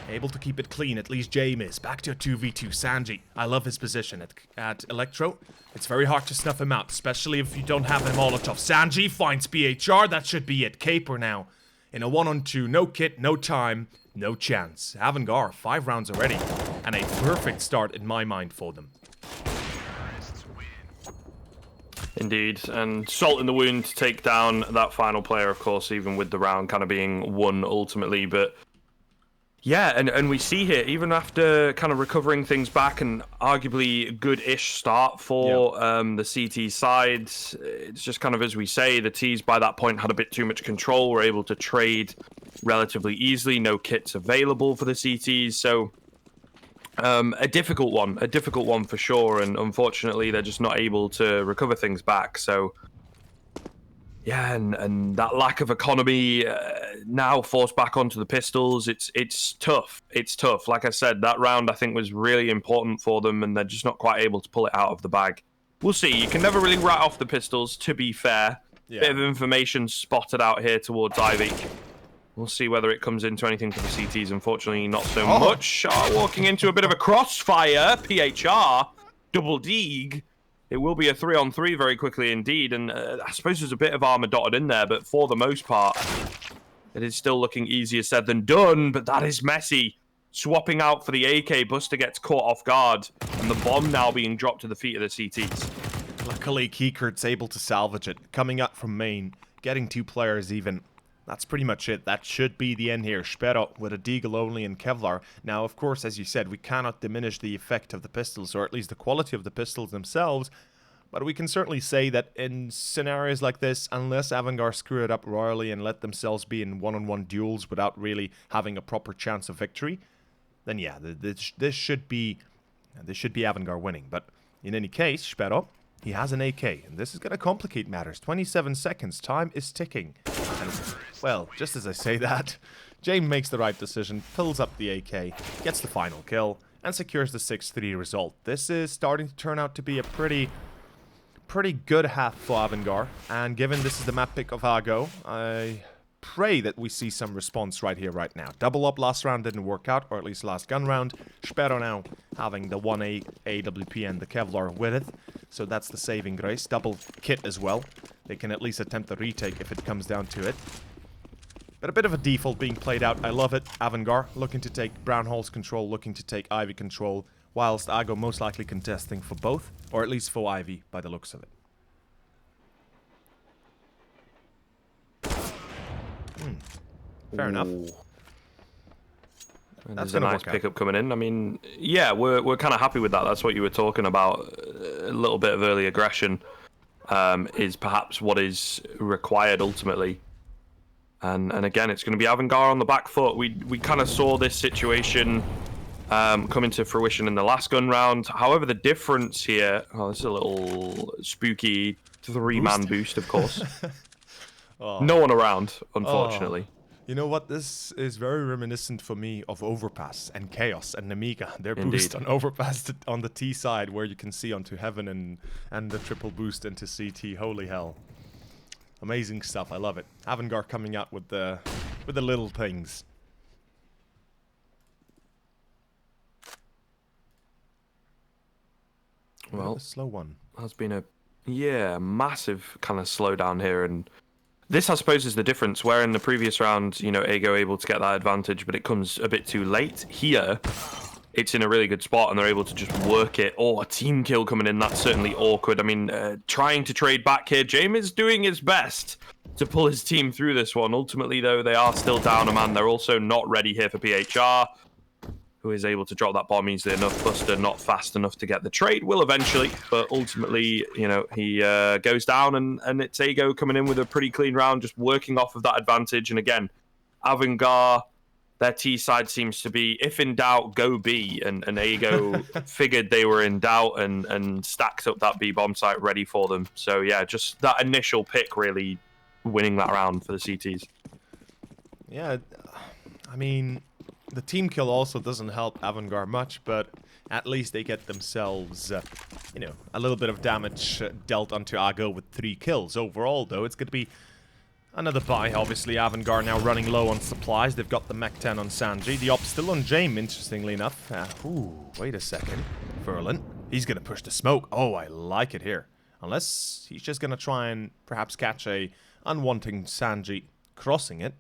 able to keep it clean, at least Jaime is. Back to a 2v2. Sanji, I love his position at Electro. It's very hard to snuff him out, especially if you don't have a Molotov. Sanji finds PHR, that should be it. Caper now. In a 1-on-2, no kit, no time, no chance. Avangar, 5 rounds already, and a perfect start in my mind for them. Indeed, and salt in the wound to take down that final player, of course, even with the round kind of being won ultimately. But yeah, and we see here, even after kind of recovering things back and arguably a good-ish start for the CT side, it's just kind of as we say, the T's by that point had a bit too much control, were able to trade relatively easily, no kits available for the CTs, so a difficult one for sure, and unfortunately they're just not able to recover things back. So yeah, and that lack of economy now forced back onto the pistols. It's tough. It's tough. Like I said, that round I think was really important for them, and they're just not quite able to pull it out of the bag. We'll see. You can never really write off the pistols, to be fair. Yeah. Bit of information spotted out here towards Ivy. We'll see whether it comes into anything for the CTs. Unfortunately, not so much. Walking into a bit of a crossfire. PHR. Double Deeg. It will be a 3-on-3 very quickly indeed. And I suppose there's a bit of armor dotted in there. But for the most part, it is still looking easier said than done. But that is messy. Swapping out for the AK. Buster gets caught off guard. And the bomb now being dropped to the feet of the CTs. Luckily, Kiekert's able to salvage it. Coming up from main. Getting 2 players even. That's pretty much it. That should be the end here. Sperot with a Deagle only and Kevlar. Now, of course, as you said, we cannot diminish the effect of the pistols, or at least the quality of the pistols themselves. But we can certainly say that in scenarios like this, unless Avangar screw it up royally and let themselves be in one-on-one duels without really having a proper chance of victory, then yeah, this should be Avangar winning. But in any case, Sperot, he has an AK, and this is going to complicate matters. 27 seconds. Time is ticking. And, well, just as I say that, James makes the right decision, fills up the AK, gets the final kill, and secures the 6-3 result. This is starting to turn out to be a pretty good half for Avangar, and given this is the map pick of Ago, I pray that we see some response right here, right now. Double up last round didn't work out, or at least last gun round. Sperro now having the 1A AWP and the Kevlar with it, so that's the saving grace. Double kit as well. They can at least attempt the retake if it comes down to it. But a bit of a default being played out. I love it. Avangar looking to take Brown Hole's control, looking to take Ivy control, whilst Ago most likely contesting for both, or at least for Ivy by the looks of it. Fair enough. That's a nice pickup coming in. I mean, yeah, we're kind of happy with that. That's what you were talking about. A little bit of early aggression is perhaps what is required ultimately. And again, it's going to be Avangar on the back foot. We kind of saw this situation come into fruition in the last gun round. However, the difference here... Oh, this is a little spooky 3-man boost, of course. No one around, unfortunately. You know what? This is very reminiscent for me of Overpass and Chaos and Namiga. Their boost on Overpass on the T side, where you can see onto Heaven and the triple boost into CT. Holy hell. Amazing stuff. I love it. Avangar coming out with the little things. Well, a slow one. Has been a massive kind of slowdown here, and this I suppose is the difference. Where in the previous round, you know, Ago able to get that advantage, but it comes a bit too late. Here, it's in a really good spot, and they're able to just work it. Oh, a team kill coming in. That's certainly awkward. I mean, trying to trade back here. James is doing his best to pull his team through this one. Ultimately, though, they are still down a man. They're also not ready here for PHR, who is able to drop that bomb easily enough. Buster not fast enough to get the trade. Will eventually, but ultimately, you know, he goes down, and it's Ago coming in with a pretty clean round, just working off of that advantage. And again, Avangar, their T side seems to be, if in doubt, go B. And Ago figured they were in doubt and stacked up that B bomb site ready for them. So yeah, just that initial pick really winning that round for the CTs. Yeah, I mean, the team kill also doesn't help Avangar much, but at least they get themselves, you know, a little bit of damage dealt onto Ago with 3 kills. Overall, though, it's going to be another buy. Obviously, Avangar now running low on supplies. They've got the Mech 10 on Sanji. The op still on Jame, interestingly enough. Ooh, wait a second. Furlan, he's going to push the smoke. Oh, I like it here. Unless he's just going to try and perhaps catch a unwanting Sanji crossing it.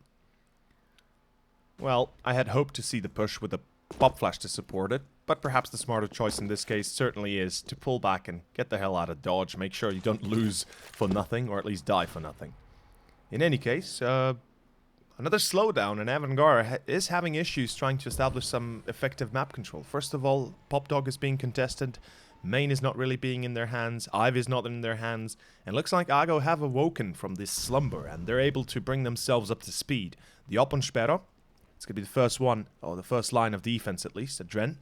Well, I had hoped to see the push with a pop flash to support it, but perhaps the smarter choice in this case certainly is to pull back and get the hell out of dodge. Make sure you don't lose for nothing, or at least die for nothing. In any case, another slowdown, and Avangar is having issues trying to establish some effective map control. First of all, Pop Dog is being contested, Main is not really being in their hands, Ive is not in their hands, and looks like Ago have awoken from this slumber, and they're able to bring themselves up to speed. The op on Sperro, it's going to be the first one, or the first line of defense at least, Adren.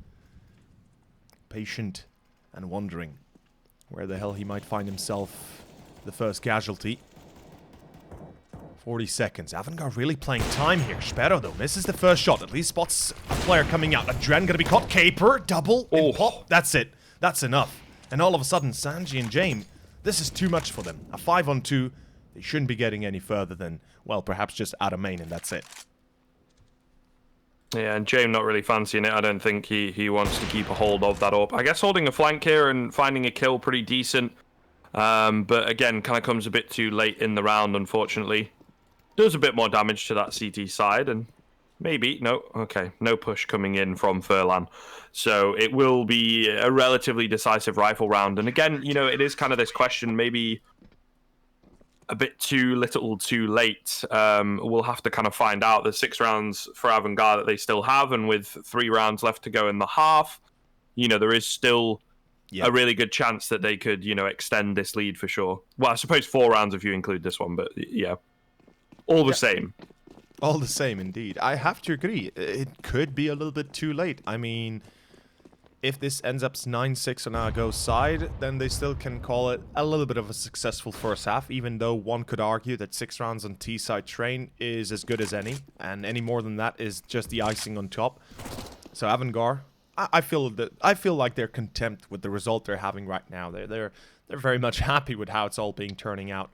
Patient and wondering where the hell he might find himself the first casualty. 40 seconds. Avangar really playing time here. Sperro, though, misses the first shot. At least spots a player coming out. Adren going to be caught. Caper, double, in pop. That's it. That's enough. And all of a sudden, Sanji and Jame, this is too much for them. A 5-on-2. They shouldn't be getting any further than, well, perhaps just out of main, and that's it. Yeah, and Jame not really fancying it. I don't think he wants to keep a hold of that up. I guess holding a flank here and finding a kill pretty decent. But again, kind of comes a bit too late in the round, unfortunately. Does a bit more damage to that CT side, and maybe, no push coming in from Furlan. So it will be a relatively decisive rifle round. And again, you know, it is kind of this question, maybe a bit too little too late. We'll have to kind of find out. There's 6 rounds for Avangar that they still have, and with 3 rounds left to go in the half, you know, there is still a really good chance that they could, you know, extend this lead for sure. Well, I suppose 4 rounds if you include this one, but yeah. All the same. All the same, indeed. I have to agree. It could be a little bit too late. I mean, if this ends up 9-6 on Ago's side, then they still can call it a little bit of a successful first half, even though one could argue that 6 rounds on T-side train is as good as any, and any more than that is just the icing on top. So Avangar, I feel like they're content with the result they're having right now. They're very much happy with how it's all being turning out.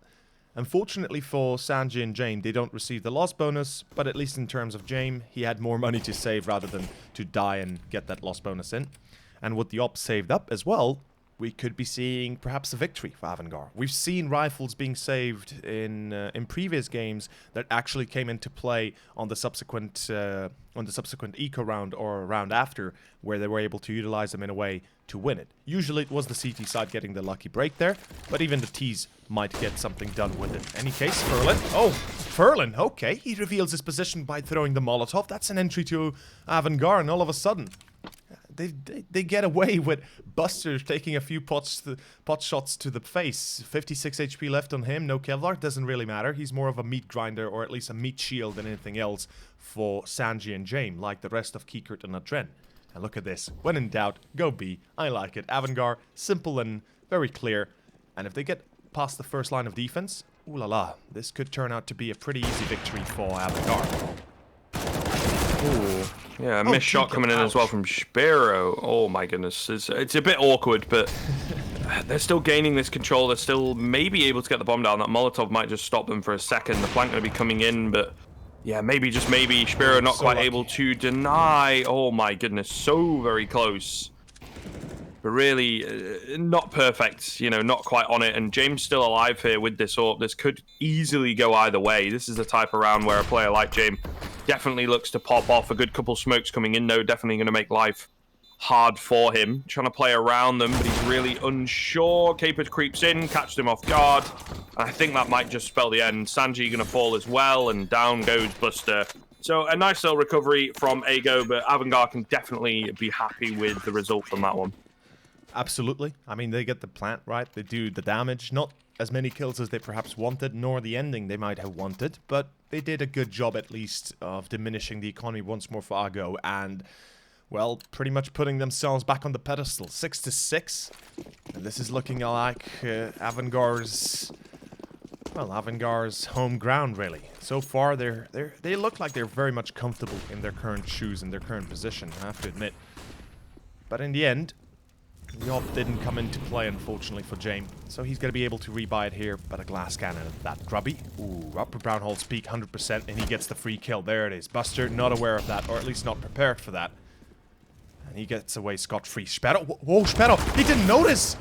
Unfortunately for Sanji and Jame, they don't receive the loss bonus, but at least in terms of Jame, he had more money to save rather than to die and get that loss bonus in. And with the op saved up as well, we could be seeing perhaps a victory for Avangar. We've seen rifles being saved in previous games that actually came into play on the subsequent eco round or round after, where they were able to utilize them in a way to win it. Usually it was the CT side getting the lucky break there, but even the Ts might get something done with it. Any case, Furlan. Oh, Furlan, okay. He reveals his position by throwing the Molotov. That's an entry to Avangar, and all of a sudden, they get away with Buster taking a few pot shots to the face. 56 HP left on him, no Kevlar, doesn't really matter. He's more of a meat grinder, or at least a meat shield than anything else for Sanji and Jame, like the rest of Kikert and Adren. And look at this. When in doubt, go B. I like it. Avangar, simple and very clear. And if they get past the first line of defense, Ooh la la. This could turn out to be a pretty easy victory for AVG. Ooh. Yeah, a missed shot coming in as well from Spiro. Oh my goodness. It's a bit awkward, but they're still gaining this control. They're still maybe able to get the bomb down. That Molotov might just stop them for a second. The flank going to be coming in, but yeah, maybe, just maybe, Spiro not quite able to deny. Oh my goodness, so very close. But really, not perfect, you know, not quite on it. And James still alive here with this AWP. This could easily go either way. This is the type of round where a player like James definitely looks to pop off. A good couple smokes coming in, though, definitely going to make life hard for him. Trying to play around them, but he's really unsure. Caper creeps in, catches him off guard. And I think that might just spell the end. Sanji going to fall as well, and down goes Buster. So a nice little recovery from Ago, but AVG can definitely be happy with the result from that one. Absolutely. I mean, they get the plant right. They do the damage. Not as many kills as they perhaps wanted, nor the ending they might have wanted, but they did a good job at least of diminishing the economy once more for Ago and, well, pretty much putting themselves back on the pedestal. 6-6. And this is looking like AVG's home ground, really. So far, they look like they're very much comfortable in their current shoes, in their current position, I have to admit. But in the end, the AWP didn't come into play, unfortunately, for James. So he's going to be able to rebuy it here, but a glass cannon at that. Grubby. Ooh, upper brown holes peak 100%, and he gets the free kill. There it is. Buster, not aware of that, or at least not prepared for that. And he gets away scot-free. Spero. Whoa, Spero. He didn't notice.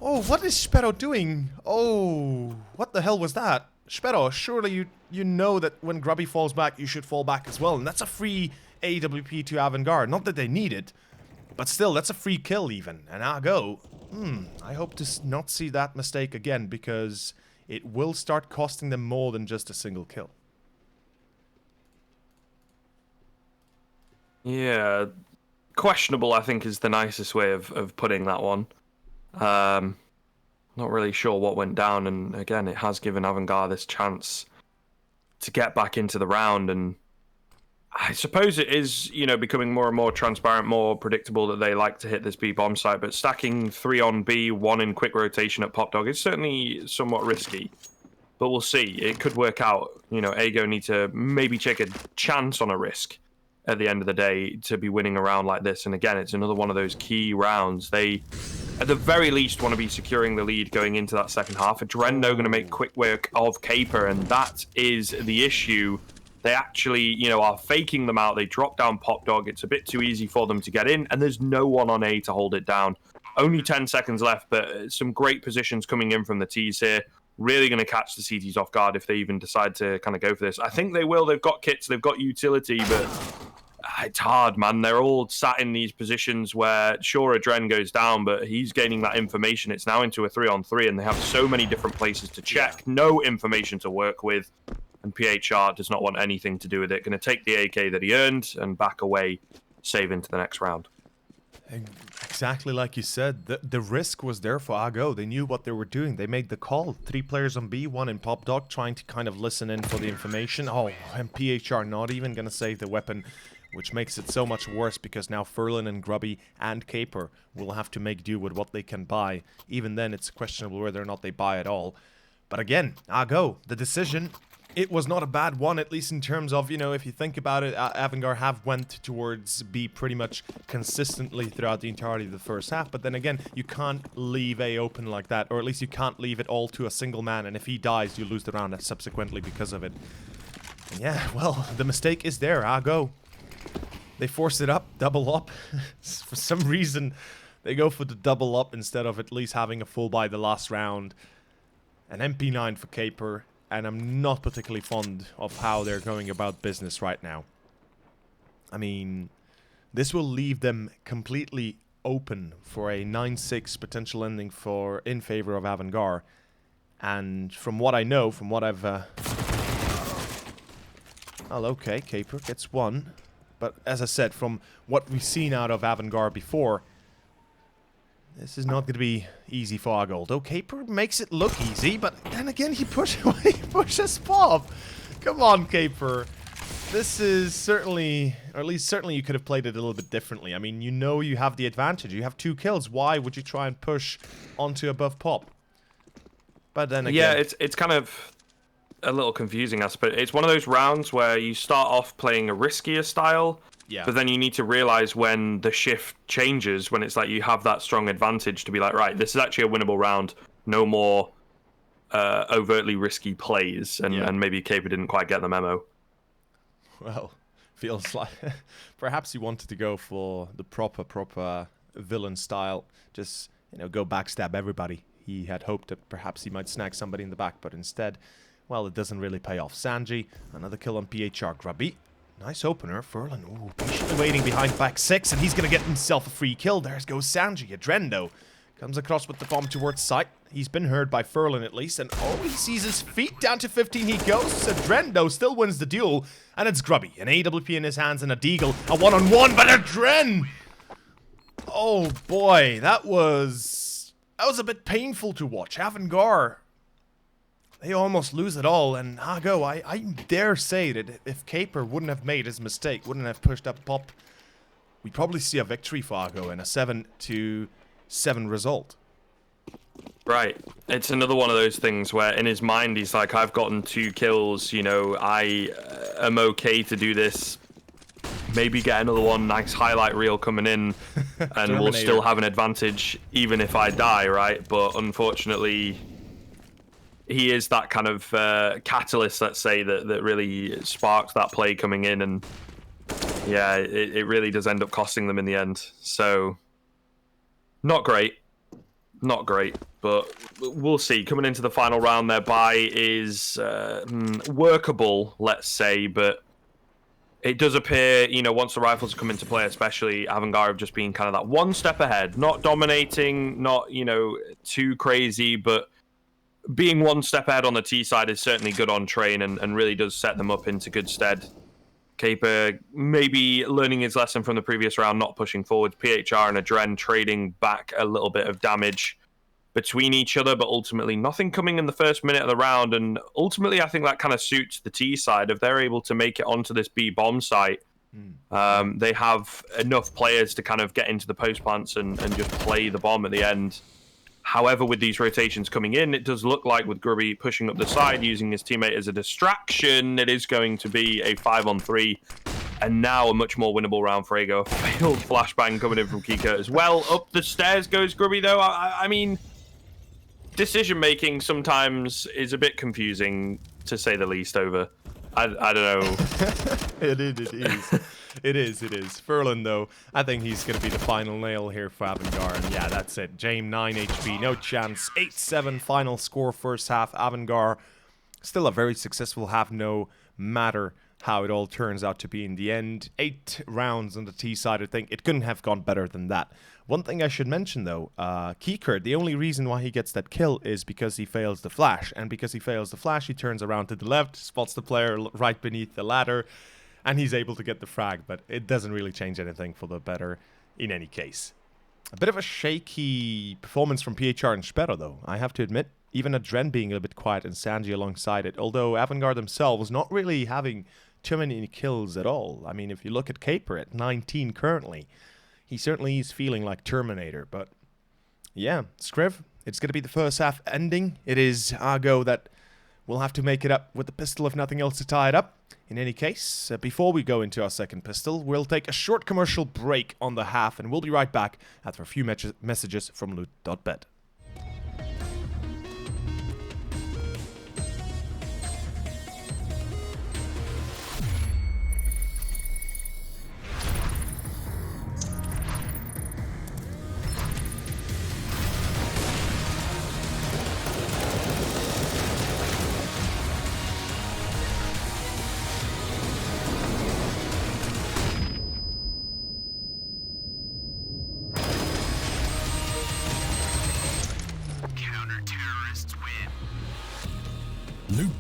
Oh, what is Spero doing? Oh, what the hell was that? Spero, surely you know that when Grubby falls back, you should fall back as well. And that's a free AWP to AVG. Not that they need it. But still, that's a free kill even. And Ago, I hope to not see that mistake again, because it will start costing them more than just a single kill. Yeah, questionable, I think, is the nicest way of putting that one. Not really sure what went down, and again, it has given AVG this chance to get back into the round, and I suppose it is, you know, becoming more and more transparent, more predictable that they like to hit this B bomb site, but stacking 3 on B, 1 in quick rotation at Pop Dog is certainly somewhat risky. But we'll see. It could work out. You know, Ago need to maybe take a chance on a risk at the end of the day to be winning a round like this. And again, it's another one of those key rounds. They, at the very least, want to be securing the lead going into that second half. Adreno going to make quick work of Caper, and that is the issue. They actually, you know, are faking them out. They drop down Pop Dog. It's a bit too easy for them to get in, and there's no one on A to hold it down. Only 10 seconds left, but some great positions coming in from the T's here. Really going to catch the CTs off guard if they even decide to kind of go for this. I think they will. They've got kits, they've got utility, but it's hard, man. They're all sat in these positions where, sure, Adren goes down, but he's gaining that information. It's now into a 3-on-3, and they have so many different places to check. No information to work with. And PHR does not want anything to do with it. Going to take the AK that he earned and back away, save into the next round. Exactly like you said, the risk was there for Ago. They knew what they were doing. They made the call. 3 players on B, 1 in Pop Dog, trying to kind of listen in for the information. Oh, and PHR not even going to save the weapon, which makes it so much worse because now Furlan and Grubby and Caper will have to make do with what they can buy. Even then, it's questionable whether or not they buy at all. But again, Ago, the decision... It was not a bad one, at least in terms of, you know, if you think about it, AVG have went towards B pretty much consistently throughout the entirety of the first half. But then again, you can't leave A open like that, or at least you can't leave it all to a single man. And if he dies, you lose the round subsequently because of it. And yeah, well, the mistake is there. Ago. They force it up, double up. For some reason, they go for the double up instead of at least having a full buy the last round. An MP9 for Caper. And I'm not particularly fond of how they're going about business right now. I mean, this will leave them completely open for a 9-6 potential ending in favor of AVG. And from what I know, from what I've... Well, okay, Caper gets 1. But as I said, from what we've seen out of AVG before... This is not going to be easy for Ago. Though Caper makes it look easy, but then again he pushes Pop. Come on, Caper. This is certainly, or at least certainly you could have played it a little bit differently. I mean, you know you have the advantage. You have 2 kills. Why would you try and push onto above Pop? But then again... Yeah, it's kind of a little confusing, I suppose. It's one of those rounds where you start off playing a riskier style, but then you need to realize when the shift changes, when it's like you have that strong advantage to be like, right, this is actually a winnable round. No more overtly risky plays, and maybe Caper didn't quite get the memo. Well, feels like perhaps he wanted to go for the proper villain style. Just, go backstab everybody. He had hoped that perhaps he might snag somebody in the back, but instead, well, it doesn't really pay off. Sanji, another kill on PHR. Grubby, nice opener. Furlan, ooh, patiently waiting behind back 6, and he's going to get himself a free kill. There goes Sanji. Adrendo comes across with the bomb towards site. He's been heard by Furlan at least, and he sees his feet. Down to 15 he goes. Adrendo still wins the duel, and it's Grubby. An AWP in his hands and a deagle. A one-on-one, but Adren! Oh boy, that was a bit painful to watch. Avangar, they almost lose it all, and Hago, I dare say that if Caper wouldn't have made his mistake, wouldn't have pushed up Pop, we'd probably see a victory for Hago and a 7-7 result. Right. It's another one of those things where in his mind he's like, I've gotten 2 kills, I am okay to do this. Maybe get another one, nice highlight reel coming in, and we'll still have an advantage even if I die, right? But unfortunately, he is that kind of catalyst, let's say, that really sparks that play coming in, and yeah, it really does end up costing them in the end. So, not great. Not great, but we'll see. Coming into the final round, their bye is workable, let's say, but it does appear, once the rifles come into play, especially, Avangar have just been kind of that one step ahead. Not dominating, not, too crazy, but being one step ahead on the T side is certainly good on train and really does set them up into good stead. Caper maybe learning his lesson from the previous round, not pushing forward. PHR and Adren trading back a little bit of damage between each other, but ultimately nothing coming in the first minute of the round. And ultimately, I think that kind of suits the T side. If they're able to make it onto this B bomb site, they have enough players to kind of get into the post plants and just play the bomb at the end. However, with these rotations coming in, it does look like with Grubby pushing up the side, using his teammate as a distraction, it is going to be a 5-on-3. And now a much more winnable round for Ego. Failed flashbang coming in from Kika as well. Up the stairs goes Grubby, though. I mean, decision-making sometimes is a bit confusing, to say the least, over. I don't know. It is. It is. Furlan, though, I think he's going to be the final nail here for Avangar. And yeah, that's it. Jame, 9 HP, no chance. 8-7 final score first half. Avangar, still a very successful half, no matter how it all turns out to be in the end. 8 rounds on the T side, I think. It couldn't have gone better than that. One thing I should mention, though, Kieker, the only reason why he gets that kill is because he fails the flash. And because he fails the flash, he turns around to the left, spots the player right beneath the ladder, and he's able to get the frag. But it doesn't really change anything for the better in any case. A bit of a shaky performance from PHR and Sperro, though, I have to admit. Even Adren being a bit quiet and Sanji alongside it. Although Avangar themselves not really having too many kills at all. I mean, if you look at Caper at 19 currently, he certainly is feeling like Terminator. But yeah, Skriv, it's going to be the first half ending. It is Argo that will have to make it up with the pistol if nothing else to tie it up. In any case, before we go into our second pistol, we'll take a short commercial break on the half, and we'll be right back after a few messages from loot.bet.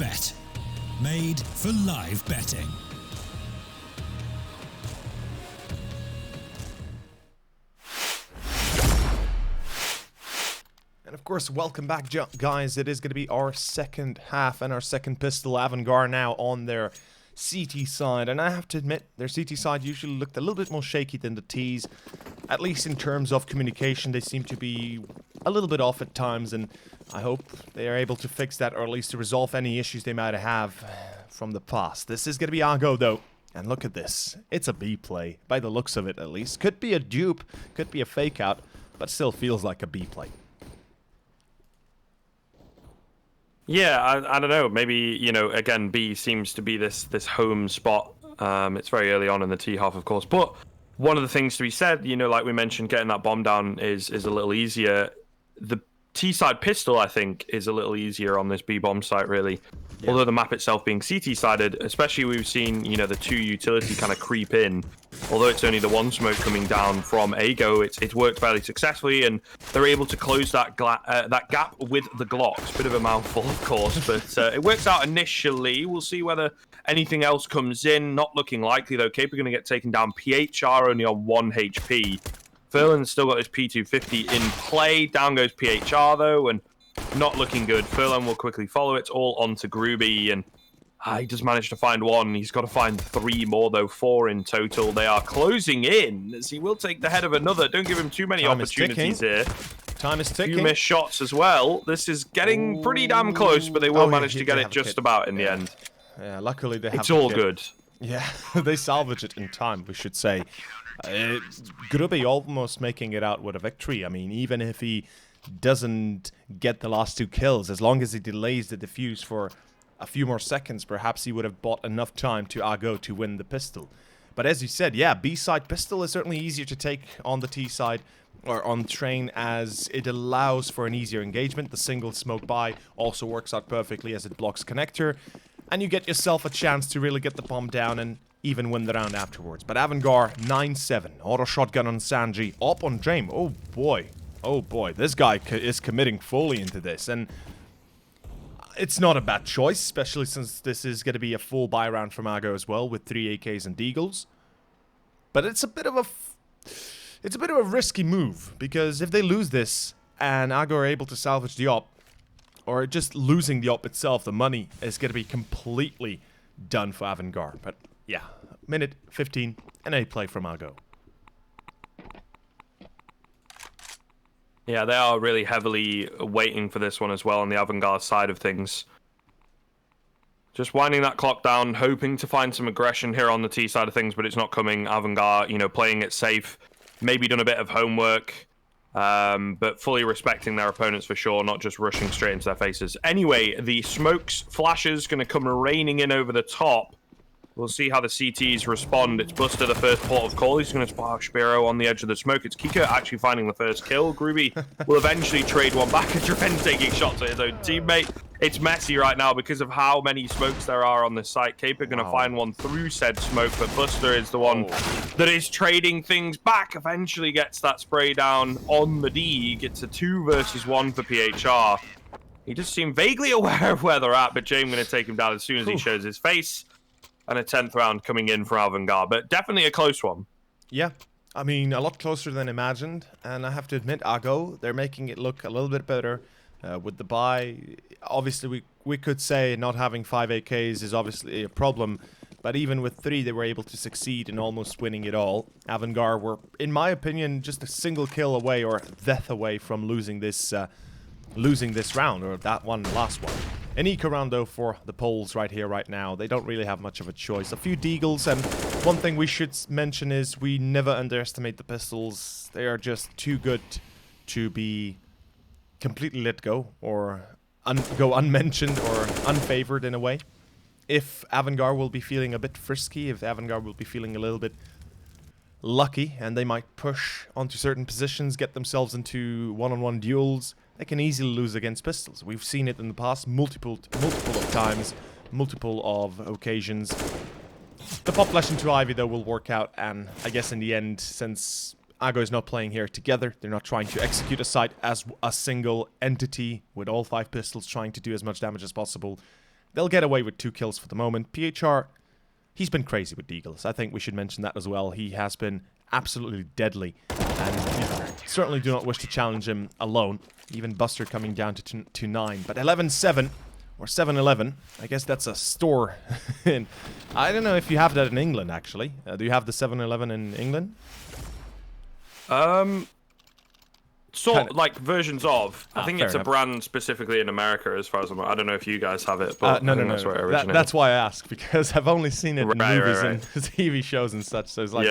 GG.BET, made for live betting. And of course, welcome back, guys. It is going to be our second half and our second pistol. Avangar now on their CT side, and I have to admit, their CT side usually looked a little bit more shaky than the T's. At least in terms of communication, they seem to be a little bit off at times, and I hope they are able to fix that, or at least to resolve any issues they might have from the past. This is going to be Argo, though. And look at this. It's a B play, by the looks of it at least. Could be a dupe, could be a fake out, but still feels like a B play. Yeah, I don't know. Maybe, you know, again, B seems to be this home spot. It's very early on in the T half, of course. But one of the things to be said, you know, like we mentioned, getting that bomb down is a little easier. The T side pistol, I think, is a little easier on this B bomb site, really. Yeah. Although the map itself being CT sided, especially we've seen, you know, the 2 utility kind of creep in. Although it's only the 1 smoke coming down from Ago, it's worked fairly successfully, and they're able to close that gap with the Glocks. Bit of a mouthful, of course, but it works out initially. We'll see whether anything else comes in. Not looking likely, though. Cape are going to get taken down. PHR only on 1 HP. Furlan's still got his P250 in play. Down goes PHR, though, and not looking good. Furlan will quickly follow it all onto Groovy, and he does manage to find 1. He's got to find 3 more, though, 4 in total. They are closing in, as he will take the head of another. Don't give him too many opportunities here. Time is ticking. Few missed shots as well. This is getting pretty damn close, but they will manage to get it just about in the end. Yeah, luckily they have. It's all good. Yeah, they salvage it in time, we should say. Grubby almost making it out with a victory. I mean, even if he doesn't get the last 2 kills, as long as he delays the defuse for a few more seconds, perhaps he would have bought enough time to Argo to win the pistol. But as you said, yeah, B-side pistol is certainly easier to take on the T-side, or on train, as it allows for an easier engagement. The single smoke buy also works out perfectly as it blocks connector, and you get yourself a chance to really get the bomb down and even win the round afterwards. But AVG 9-7, auto shotgun on Sanji, up on Jame. Oh boy, this guy is committing fully into this, and it's not a bad choice, especially since this is going to be a full buy round from Argo as well, with 3 AKs and Deagles. But it's a bit of a risky move, because if they lose this and Argo are able to salvage the op, or just losing the op itself, the money is going to be completely done for AVG. But yeah, minute 15 and a play from Argo. Yeah, they are really heavily waiting for this one as well on the AVG side of things. Just winding that clock down, hoping to find some aggression here on the T side of things, but it's not coming. AVG, you know, playing it safe, maybe done a bit of homework, but fully respecting their opponents for sure, not just rushing straight into their faces. Anyway, the smokes, flashes, going to come raining in over the top. We'll see how the CTs respond. It's Buster, the first port of call. He's going to spark Spiro on the edge of the smoke. It's Kika actually finding the first kill. Groovy will eventually trade one back and Dren taking shots at his own teammate. It's messy right now because of how many smokes there are on this site. Cape are going to find one through said smoke, but Buster is the one that is trading things back. Eventually gets that spray down on the D. Gets a 2 versus 1 for PHR. He does seem vaguely aware of where they're at, but James going to take him down as soon as he shows his face. And a 10th round coming in for AVG, but definitely a close one. Yeah, I mean, a lot closer than imagined, and I have to admit, Argo, they're making it look a little bit better with the buy. Obviously, we could say not having 5 AKs is obviously a problem, but even with 3, they were able to succeed in almost winning it all. AVG were, in my opinion, just a single kill away, or death away from losing this round, or that one, last one. An eco round, though, for the Poles right here, right now. They don't really have much of a choice. A few Deagles, and one thing we should mention is we never underestimate the pistols. They are just too good to be completely let go, or go unmentioned, or unfavored in a way. If AVG will be feeling a bit frisky, if AVG will be feeling a little bit lucky, and they might push onto certain positions, get themselves into one-on-one duels, they can easily lose against pistols. We've seen it in the past multiple of times, multiple of occasions. The pop flash into Ivy, though, will work out, and I guess in the end, since Argo is not playing here together, they're not trying to execute a site as a single entity with all 5 pistols trying to do as much damage as possible, they'll get away with 2 kills for the moment. PHR, he's been crazy with Deagles. I think we should mention that as well. He has been absolutely deadly, and certainly do not wish to challenge him alone. Even Buster coming down to 9, but 11-7 or 7-11. I guess that's a store. I don't know if you have that in England, actually. Do you have the 7-11 in England? like versions of. I think it's a enough. brand specifically in America, as far as I don't know if you guys have it, but no. that's where it originated. That's why I ask, because I've only seen it in movies right. and TV shows and such. So it's like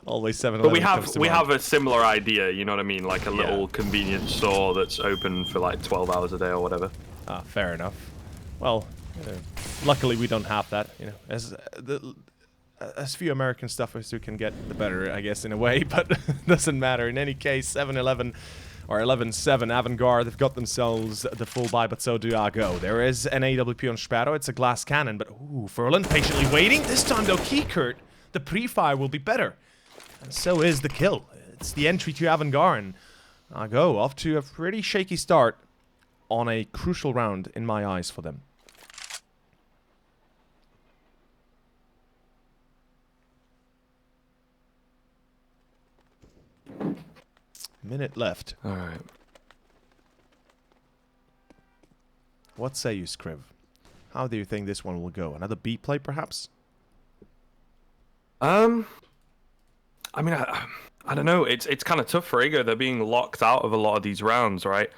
always 7-Eleven. But we have a similar idea. You know what I mean? Like a little convenience store that's open for like 12 hours a day or whatever. Fair enough. Well, luckily we don't have that. You know, as few American stuff as you can get, the better, I guess, in a way. But doesn't matter. In any case, 7-11 or 11-7 Avantgarde, they've got themselves the full buy, but so do Argo. There is an AWP on Sparrow. It's a glass cannon, but Furlan patiently waiting. This time though, Keycurt, the pre-fire will be better, and so is the kill. It's the entry to Avantgarde, and Argo off to a pretty shaky start on a crucial round in my eyes for them. Minute left. All right. What say you, Scriv? How do you think this one will go? Another B play, perhaps? I mean, I don't know. It's kind of tough for Ego. They're being locked out of a lot of these rounds, right?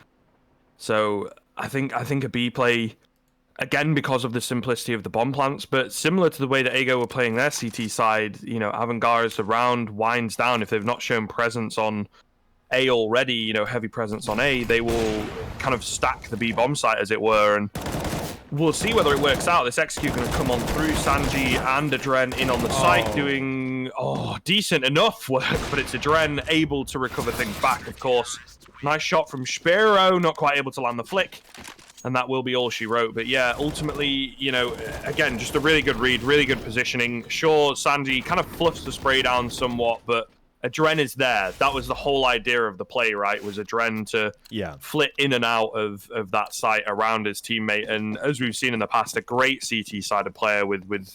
So I think a B play, again, because of the simplicity of the bomb plants, but similar to the way that Ego were playing their CT side, you know, Avantgarde, as the round winds down, if they've not shown presence on A already, you know, heavy presence on A, they will kind of stack the B bomb site, as it were, and we'll see whether it works out. This execute going to come on through. Sanji and Adren in on the site doing decent enough work, but it's Adren able to recover things back, of course. Nice shot from Sparrow, not quite able to land the flick, and that will be all she wrote. But yeah, ultimately, you know, again, just a really good read, really good positioning. Sure, Sanji kind of fluffs the spray down somewhat, but Adren is there. That was the whole idea of the play, right? Was Adren to flit in and out of that site around his teammate. And as we've seen in the past, a great CT-sided player with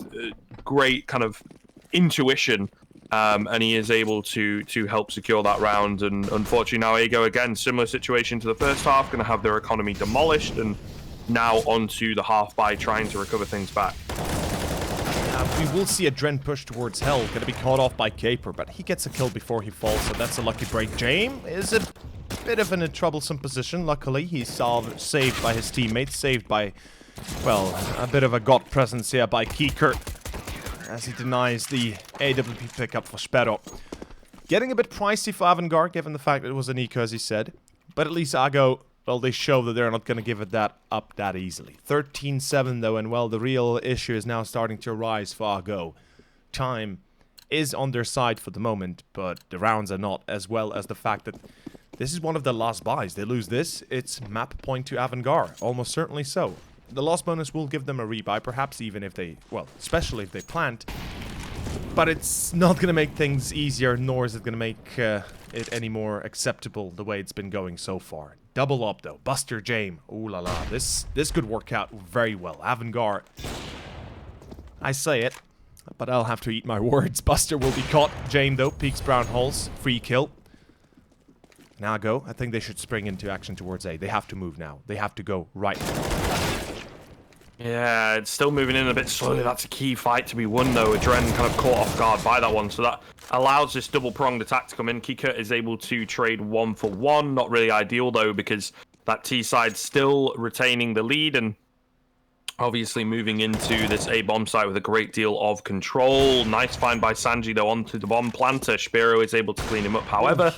great kind of intuition. And he is able to help secure that round. And unfortunately now Ego, again, similar situation to the first half, going to have their economy demolished. And now onto the half by trying to recover things back. We will see Adren push towards Hell, gonna be caught off by Caper, but he gets a kill before he falls, so that's a lucky break. James is a bit of in a troublesome position. Luckily, he's saved by his teammates, saved by, well, a bit of a god presence here by Keycurt, as he denies the AWP pickup for Sparrow. Getting a bit pricey for Avantgarde, given the fact that it was an eco, as he said, but at least Argo, well, they show that they're not going to give it up that easily. 13-7 though, and well, the real issue is now starting to arise for Argo. Time is on their side for the moment, but the rounds are not, as well as the fact that this is one of the last buys. They lose this, it's map point to Avantgarde, almost certainly so. The loss bonus will give them a rebuy, perhaps even if they, well, especially if they plant. But it's not going to make things easier, nor is it going to make it any more acceptable the way it's been going so far. Double up though, Buster James. Ooh la la, this could work out very well. Avantgarde, I say it, but I'll have to eat my words. Buster will be caught. James though, peeks brown holes, free kill. Now go. I think they should spring into action towards A. They have to move now. They have to go right now. Yeah, it's still moving in a bit slowly. That's a key fight to be won, though. Adren kind of caught off guard by that one, so that allows this double-pronged attack to come in. Keycurt is able to trade 1-for-1. Not really ideal, though, because that T side still retaining the lead and obviously moving into this A bomb site with a great deal of control. Nice find by Sanji, though, onto the bomb planter. Sparrow is able to clean him up, however.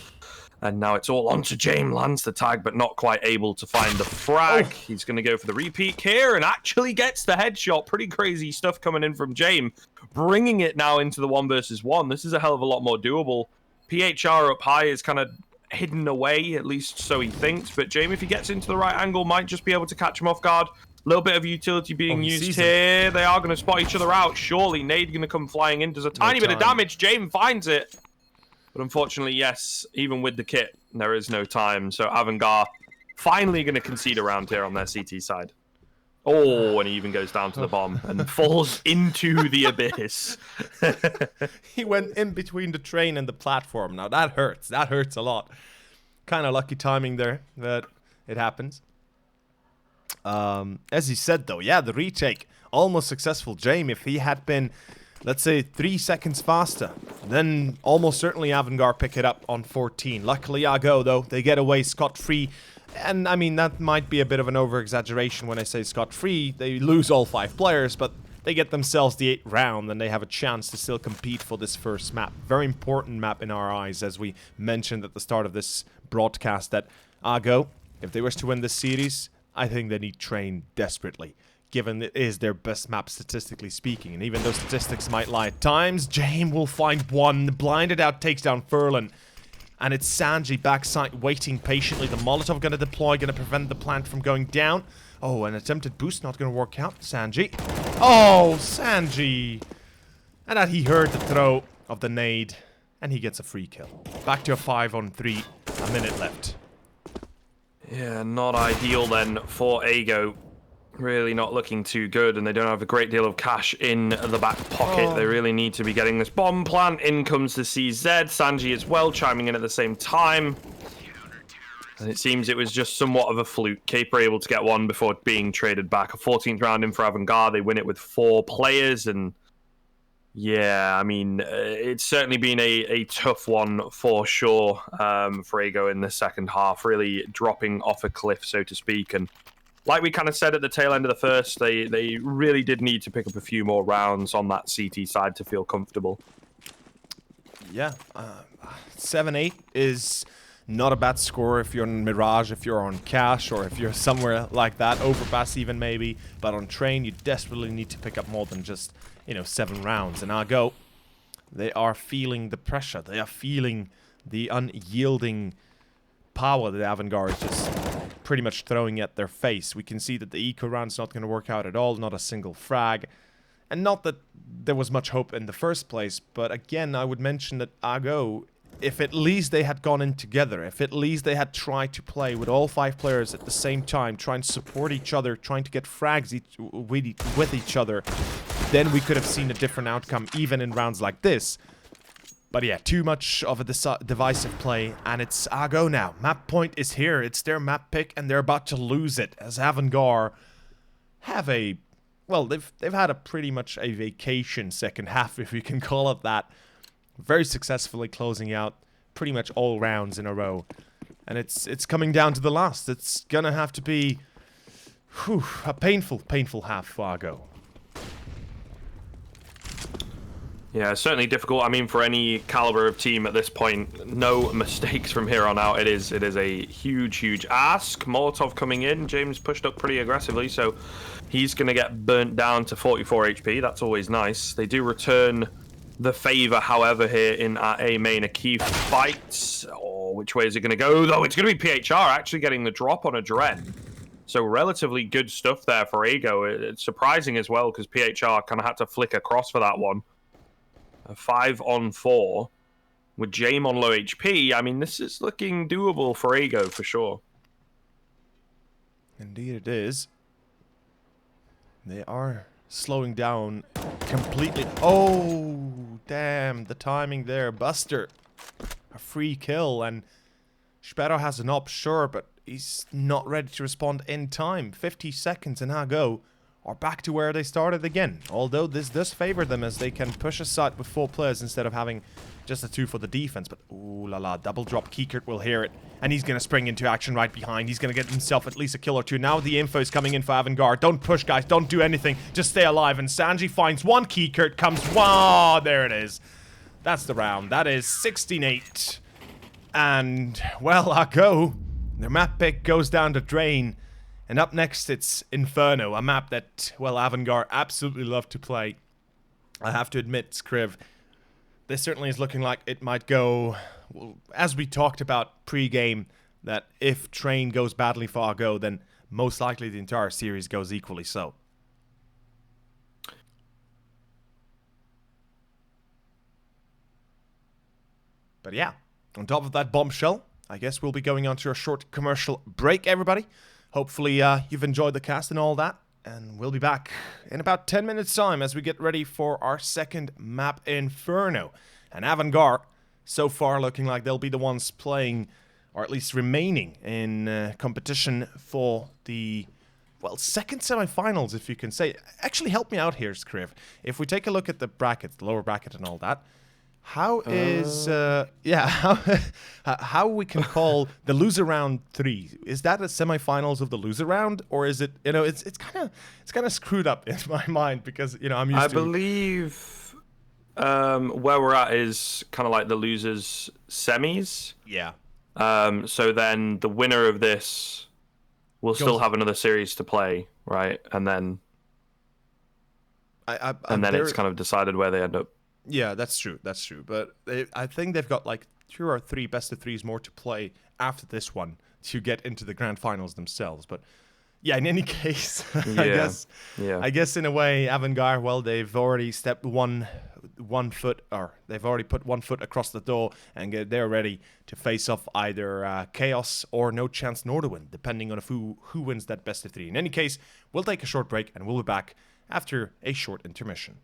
And now it's all onto James, lands the tag, but not quite able to find the frag. He's going to go for the repeat here and actually gets the headshot. Pretty crazy stuff coming in from James, bringing it now into the 1 versus 1. This is a hell of a lot more doable. PHR up high is kind of hidden away, at least so he thinks. But James, if he gets into the right angle, might just be able to catch him off guard. A little bit of utility being used here. They are going to spot each other out. Surely Nade going to come flying in. Does a tiny bit of damage. James finds it. But unfortunately, yes, even with the kit, there is no time. So Avantgarde finally going to concede around here on their CT side. Oh, and he even goes down to the bomb and falls into the abyss. He went in between the train and the platform. Now that hurts. That hurts a lot. Kind of lucky timing there, but it happens. As he said, though, yeah, the retake, almost successful. James, if he had been let's say 3 seconds faster, then almost certainly Avangar pick it up on 14. Luckily, Ago, though, they get away scot-free. And, I mean, that might be a bit of an over-exaggeration when I say scot-free. They lose all 5 players, but they get themselves the 8th round, and they have a chance to still compete for this first map. Very important map in our eyes, as we mentioned at the start of this broadcast, that Ago, if they wish to win this series, I think they need Train desperately, given it is their best map statistically speaking. And even though statistics might lie at times, James will find one. Blinded out takes down Furlan. And it's Sanji backside waiting patiently. The Molotov going to deploy, going to prevent the plant from going down. Oh, an attempted boost not going to work out. Sanji. Oh, Sanji. And that he heard the throw of the nade. And he gets a free kill. Back to a 5-on-3. A minute left. Yeah, not ideal then for Ago. Really not looking too good, and they don't have a great deal of cash in the back pocket. They really need to be getting this bomb plant. In comes the CZ. Sanji as well, chiming in at the same time. And it seems it was just somewhat of a fluke. Caper able to get one before being traded back. A 14th round in for Avangar. They win it with 4 players, and yeah, I mean, it's certainly been a tough one for sure for Ago in the second half. Really dropping off a cliff, so to speak, and like we kind of said at the tail end of the first, they really did need to pick up a few more rounds on that CT side to feel comfortable. Yeah, 7-8 is not a bad score if you're on Mirage, if you're on Cash, or if you're somewhere like that, Overpass even maybe. But on Train, you desperately need to pick up more than just, 7 rounds. And Ago, they are feeling the pressure. They are feeling the unyielding power that Avangar is just pretty much throwing at their face. We can see that the eco round's not going to work out at all, not a single frag. And not that there was much hope in the first place, but again, I would mention that Ago, if at least they had gone in together, if at least they had tried to play with all 5 players at the same time, trying to support each other, trying to get frags with each other, then we could have seen a different outcome, even in rounds like this. But yeah, too much of a divisive play, and it's Ago now. Map point is here. It's their map pick, and they're about to lose it, as Avangar have a... Well, they've had a pretty much a vacation second half, if you can call it that. Very successfully closing out pretty much all rounds in a row. And it's coming down to the last. It's gonna have to be a painful half for Ago. Yeah, certainly difficult. I mean, for any caliber of team at this point, no mistakes from here on out. It is a huge ask. Molotov coming in. James pushed up pretty aggressively, so he's going to get burnt down to 44 HP. That's always nice. They do return the favor, however, here in our A main. A key fight. Oh, which way is it going to go? Though it's going to be PHR actually getting the drop on a Dren. So relatively good stuff there for Ago. It's surprising as well, because PHR kind of had to flick across for that one. A 5-on-4 with James on low HP. I mean, this is looking doable for Ago for sure. Indeed it is. They are slowing down completely. Oh, damn. The timing there. Buster. A free kill. And Sparrow has an op, sure, but he's not ready to respond in time. 50 seconds and Ago are back to where they started again. Although this does favor them, as they can push aside with 4 players instead of having just a 2 for the defense. But ooh la la, double drop. Kiekert will hear it, and he's gonna spring into action right behind. He's gonna get himself at least a kill or 2. Now the info is coming in for Avangar. Don't push, guys. Don't do anything. Just stay alive. And Sanji finds one. Kiekert comes. Wow, there it is. That's the round. That is 16-8. And well, Ago, their map pick goes down to Drain. And up next, it's Inferno, a map that, well, Avangar absolutely love to play. I have to admit, Skriv, this certainly is looking like it might go, well, as we talked about pre-game, that if Train goes badly for Ago, then most likely the entire series goes equally so. But yeah, on top of that bombshell, I guess we'll be going on to a short commercial break, everybody. Hopefully you've enjoyed the cast and all that, and we'll be back in about 10 minutes time as we get ready for our second map, Inferno. And Avangar, so far looking like they'll be the ones playing, or at least remaining in competition for the well, second semifinals, if you can say. Actually, help me out here, Skriv. If we take a look at the brackets, the lower bracket and all that, how is how we can call the loser round 3? Is that a semifinals of the loser round, or is it, you know, it's kind of screwed up in my mind because, you know, I'm used to. I believe where we're at is kind of like the losers semis. Yeah. So then the winner of this will still have another series to play, right? And then it's kind of decided where they end up. Yeah, that's true. That's true. But I think they've got like 2 or 3 best of 3s more to play after this one to get into the grand finals themselves. But yeah, in any case, I guess in a way, Avangar, well, they've already stepped one foot, or they've already put 1 foot across the door, and they're ready to face off either Chaos or No Chance Nor to Win, depending on who wins that best of 3. In any case, we'll take a short break, and we'll be back after a short intermission.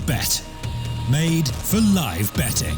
GG.BET. Made for live betting.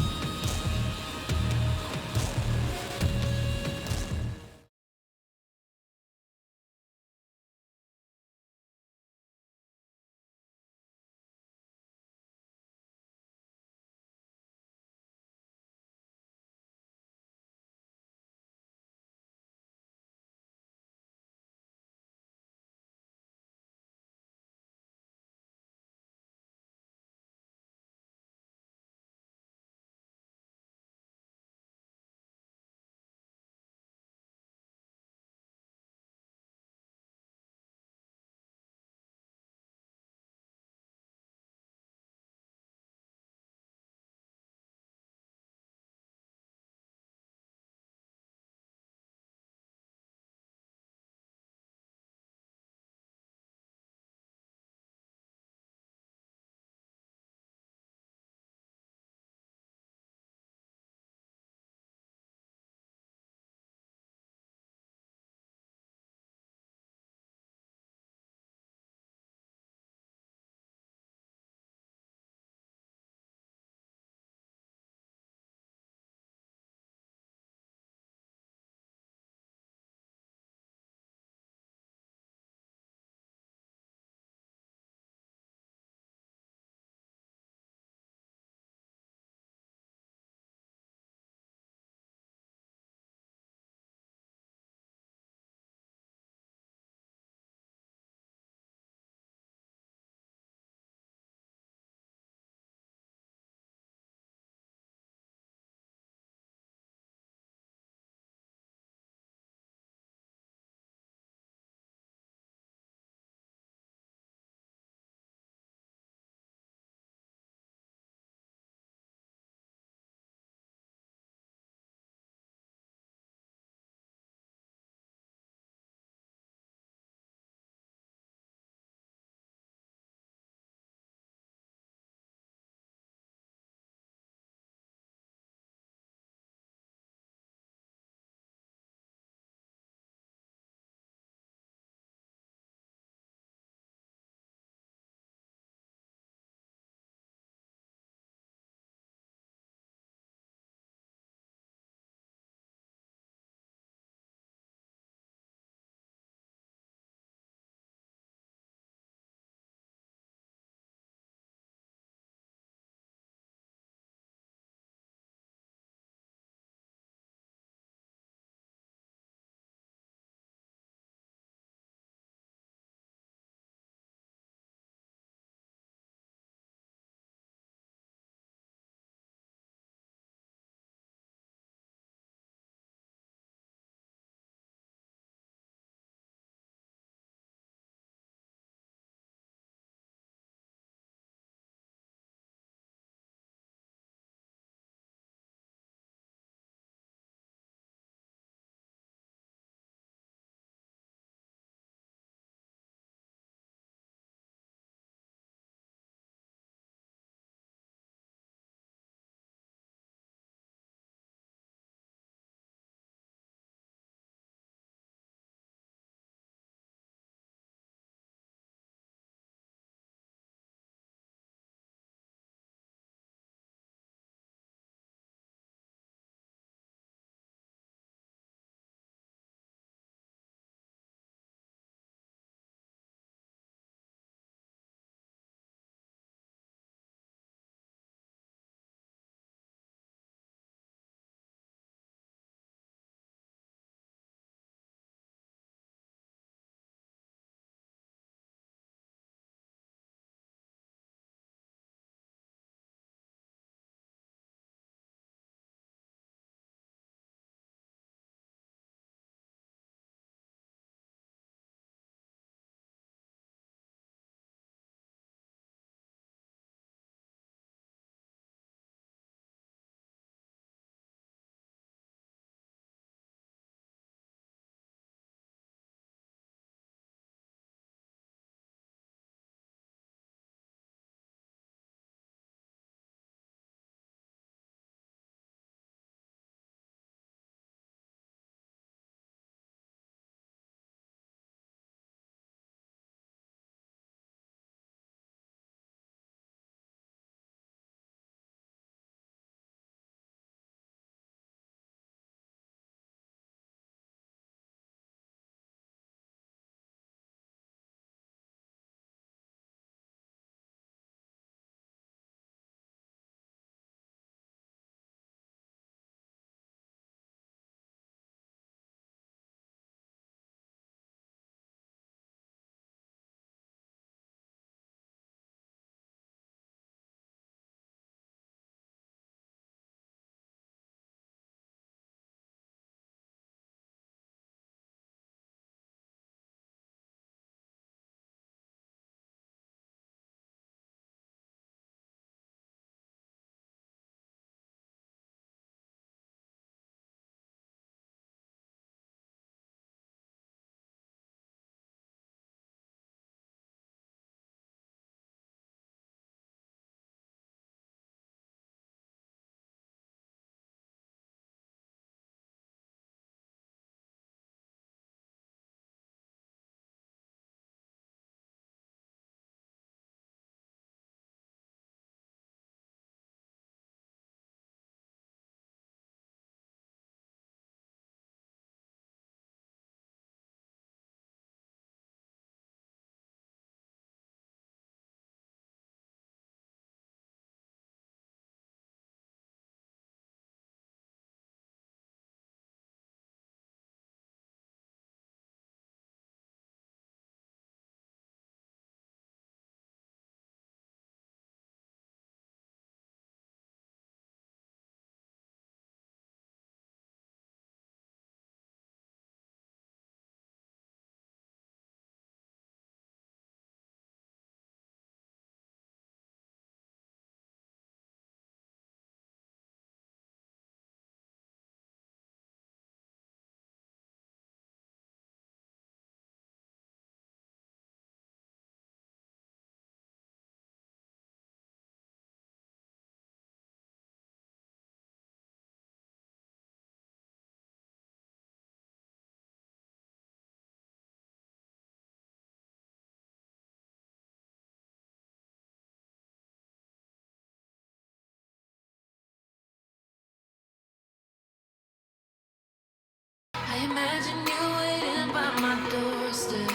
imagine you waiting by my doorstep.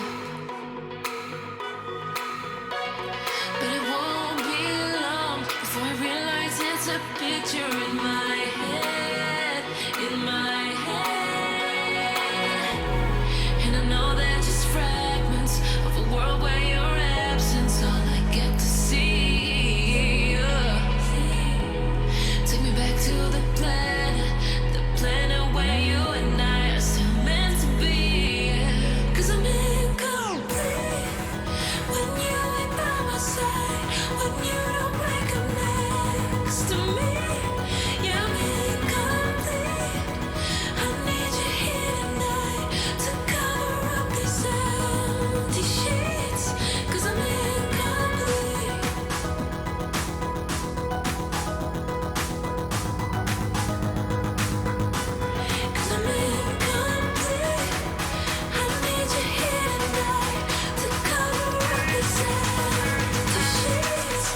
But it won't be long before I realize it's a picture in my head, in my head. And I know they're just fragments of a world where your absence all I get to see. Take me back to the planet where you and I are still meant to be. 'Cause I'm incomplete when you ain't by my side, when you don't wake up next to me. Yeah, I'm incomplete. I need you here tonight to cover up these empty sheets. 'Cause I'm incomplete. 'Cause I'm incomplete. I need you here tonight to cover up these empty sheets.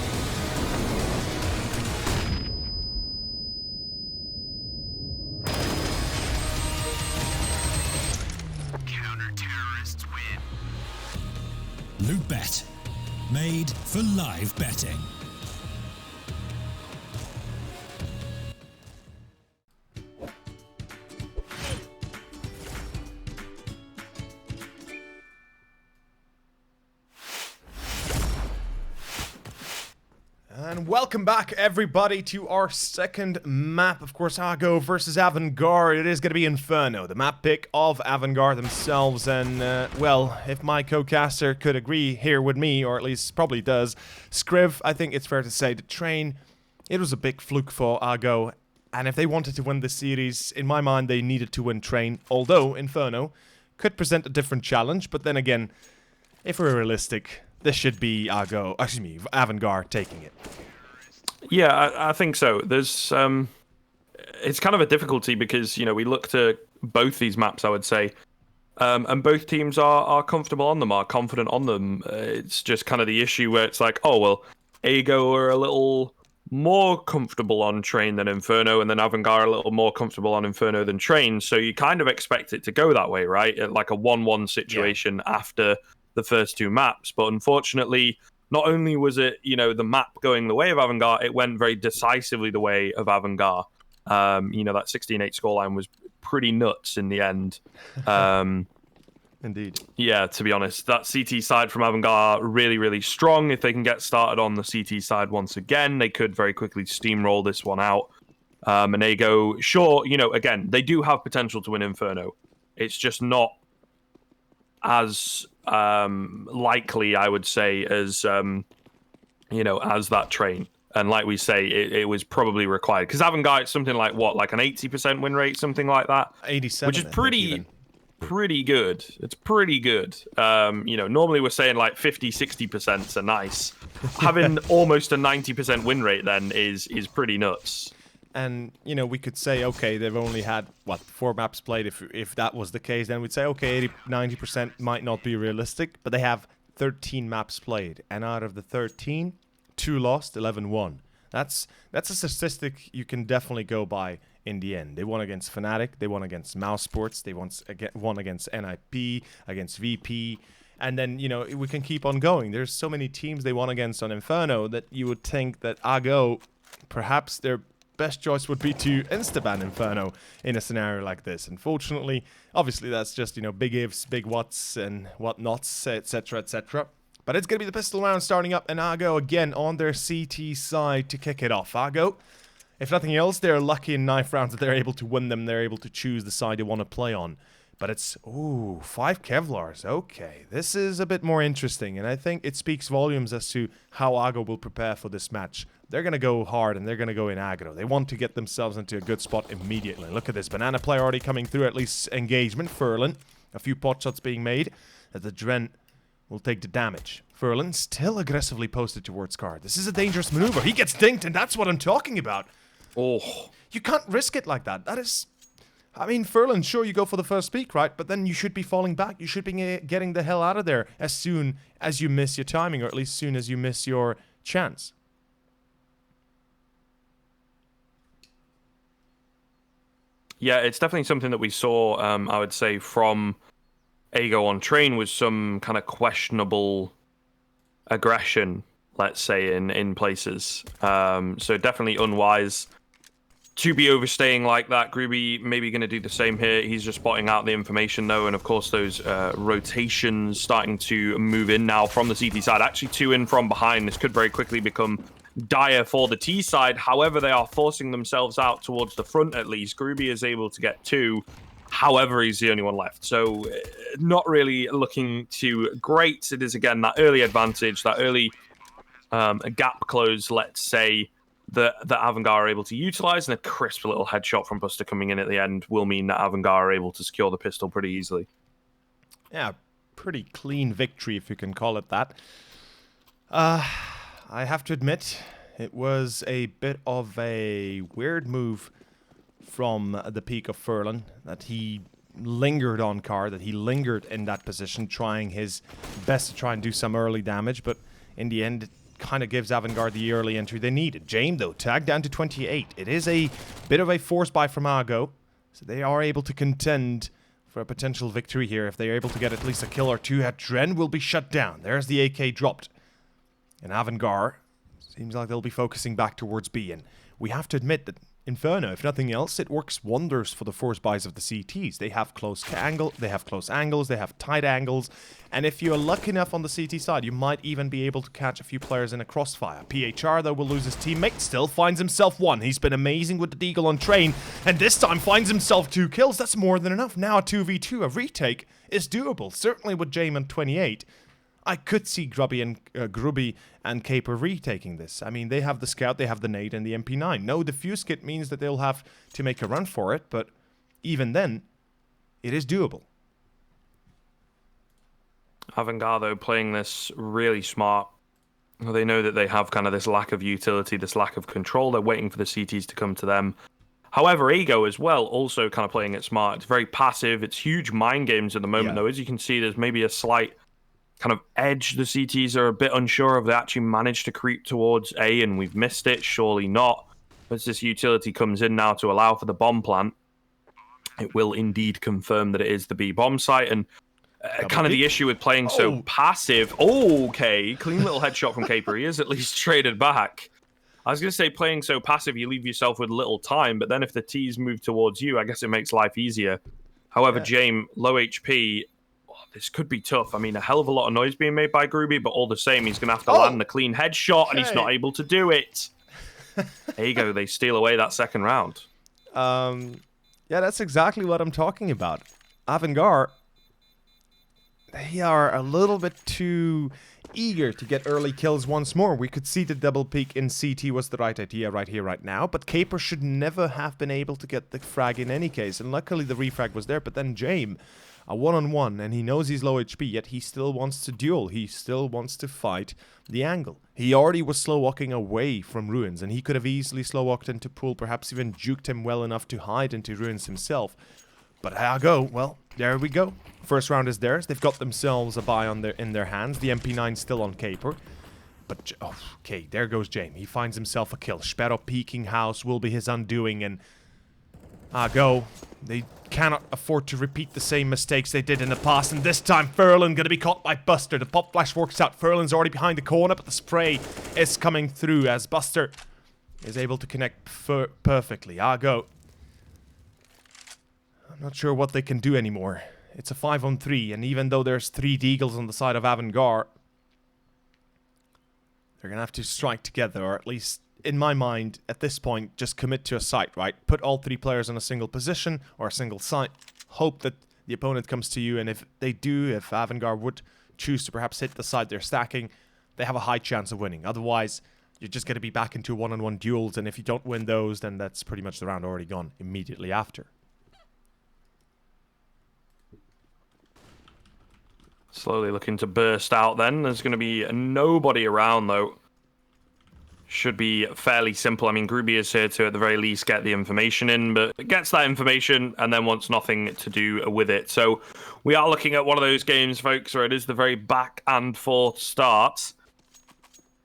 Yeah, I'm incomplete. Loot.bet. Made for live betting. And welcome back, everybody, to our second map. Of course, Argo versus Avant-Garde. It is going to be Inferno, the map pick of Avant-Garde themselves. And, well, if my co-caster could agree here with me, or at least probably does, Scriv, I think it's fair to say the train, it was a big fluke for Argo. And if they wanted to win the series, in my mind, they needed to win train. Although Inferno could present a different challenge. But then again, if we're realistic, this should be Avant-Garde taking it. Yeah, I think so. There's it's kind of a difficulty because, you know, we looked at both these maps, I would say, and both teams are comfortable on them, are confident on them. It's just kind of the issue where it's like, oh, well, Ago are a little more comfortable on Train than Inferno, and then Avant-Garde are a little more comfortable on Inferno than Train, so you kind of expect it to go that way, right? Like a 1-1 situation after the first two maps, but unfortunately, not only was it, you know, the map going the way of Avant-Garde, it went very decisively the way of Avant-Garde. You know, that 16-8 scoreline was pretty nuts in the end. Indeed. Yeah, to be honest, that CT side from Avant-Garde really, really strong. If they can get started on the CT side once again, they could very quickly steamroll this one out. And they go, sure, you know, again, they do have potential to win Inferno. It's just not as likely, I would say, as you know, as that Train. And like we say, it was probably required because Avant-Garde is something like what, like an 80% win rate, something like that, 87, which is pretty good. It's pretty good. You know, normally we're saying like 50-60% are nice. Having almost a 90% win rate then is pretty nuts. And, you know, we could say, okay, they've only had, what, 4 maps played. If that was the case, then we'd say, okay, 90% might not be realistic. But they have 13 maps played. And out of the 13, 2 lost, 11 won. That's a statistic you can definitely go by in the end. They won against Fnatic, they won against Mouse Sports, they won against NIP, against VP, and then, you know, we can keep on going. There's so many teams they won against on Inferno that you would think that Ago, perhaps their best choice would be to insta-ban Inferno in a scenario like this. Unfortunately, obviously that's just, you know, big ifs, big whats and whatnots, etc, etc. But it's going to be the pistol round starting up, and Ago again on their CT side to kick it off. Ago, if nothing else, they're lucky in knife rounds that they're able to win them. They're able to choose the side they want to play on. But it's, ooh, 5 Kevlars. Okay, this is a bit more interesting, and I think it speaks volumes as to how Ago will prepare for this match. They're going to go hard, and they're going to go in aggro. They want to get themselves into a good spot immediately. Look at this. Banana play already coming through, at least engagement. Furlan, a few pot shots being made, as the Dren will take the damage. Furlan still aggressively posted towards Card. This is a dangerous maneuver. He gets dinked, and that's what I'm talking about. Oh. You can't risk it like that. That is... I mean, Furlan, sure, you go for the first peak, right? But then you should be falling back. You should be getting the hell out of there as soon as you miss your timing, or at least soon as you miss your chance. Yeah, it's definitely something that we saw, I would say, from Ago on train, was some kind of questionable aggression, let's say, in places. So definitely unwise to be overstaying like that. Groovy maybe going to do the same here. He's just spotting out the information, though, and of course those rotations starting to move in now from the CT side. Actually, 2 in from behind. This could very quickly become dire for the T side. However, they are forcing themselves out towards the front at least. Groovy is able to get 2. However, he's the only one left. So not really looking too great. It is, again, that early advantage, that early gap close, let's say, that Avangar are able to utilize, and a crisp little headshot from Buster coming in at the end will mean that Avangar are able to secure the pistol pretty easily. Yeah, pretty clean victory, if you can call it that. I have to admit, it was a bit of a weird move from the peak of Furlan, that he lingered on Card, that he lingered in that position, trying his best to try and do some early damage, but in the end, it kind of gives Avangar the early entry they needed. Jame, though, tagged down to 28. It is a bit of a force buy from Ago, so they are able to contend for a potential victory here. If they're able to get at least a kill or 2, Dren will be shut down. There's the AK dropped. And Avangar, seems like they'll be focusing back towards B, and we have to admit that Inferno, if nothing else, it works wonders for the force buys of the CTs. They have close angles, they have tight angles, and if you're lucky enough on the CT side, you might even be able to catch a few players in a crossfire. PHR, though, will lose his teammate, still finds himself 1. He's been amazing with the Deagle on train, and this time finds himself 2 kills. That's more than enough. Now a 2v2, a retake is doable, certainly with Jame 28. I could see Grubby and Caper retaking this. I mean, they have the Scout, they have the Nade, and the MP9. No defuse kit means that they'll have to make a run for it, but even then, it is doable. Avangar, though, playing this really smart. They know that they have kind of this lack of utility, this lack of control. They're waiting for the CTs to come to them. However, Ego as well, also kind of playing it smart. It's very passive. It's huge mind games at the moment, though. As you can see, there's maybe a slight kind of edge the CTs are a bit unsure of. They actually managed to creep towards A, and we've missed it. Surely not. As this utility comes in now to allow for the bomb plant, it will indeed confirm that it is the B bomb site. And kind of the issue with playing so passive. Oh, okay. Clean little headshot from Caper. He is at least traded back. I was going to say, playing so passive, you leave yourself with little time. But then if the T's move towards you, I guess it makes life easier. However, Jame, low HP. This could be tough. I mean, a hell of a lot of noise being made by Groovy, but all the same, he's going to have to land the clean headshot, and he's not able to do it. There you go. They steal away that second round. Yeah, that's exactly what I'm talking about. Avangar, they are a little bit too eager to get early kills once more. We could see the double peek in CT was the right idea right here, right now, but Caper should never have been able to get the frag in any case, and luckily the refrag was there, but then Jame, a one-on-one, and he knows he's low HP, yet he still wants to duel. He still wants to fight the angle. He already was slow-walking away from Ruins, and he could have easily slow-walked into Pool, perhaps even juked him well enough to hide into Ruins himself. But Ago, well, there we go. First round is theirs. They've got themselves a buy in their hands. The MP9 still on Caper. But, okay, there goes James. He finds himself a kill. Sparrow peeking house will be his undoing, and go. They cannot afford to repeat the same mistakes they did in the past, and this time Furlan gonna be caught by Buster. The pop flash works out. Furlan's already behind the corner, but the spray is coming through as Buster is able to connect perfectly. Go. I'm not sure what they can do anymore. It's a 5-on-3, and even though there's 3 Deagles on the side of AVG, they're gonna have to strike together, or at least, in my mind, at this point, just commit to a site, right? Put all 3 players on a single position, or a single site. Hope that the opponent comes to you, and if they do, if AVG would choose to perhaps hit the side they're stacking, they have a high chance of winning. Otherwise, you're just gonna be back into one-on-one duels, and if you don't win those, then that's pretty much the round already gone immediately after. Slowly looking to burst out then. There's going to be nobody around, though. Should be fairly simple. I mean, Gruby is here to, at the very least, get the information in, but gets that information and then wants nothing to do with it. So we are looking at one of those games, folks, where it is the very back and forth starts.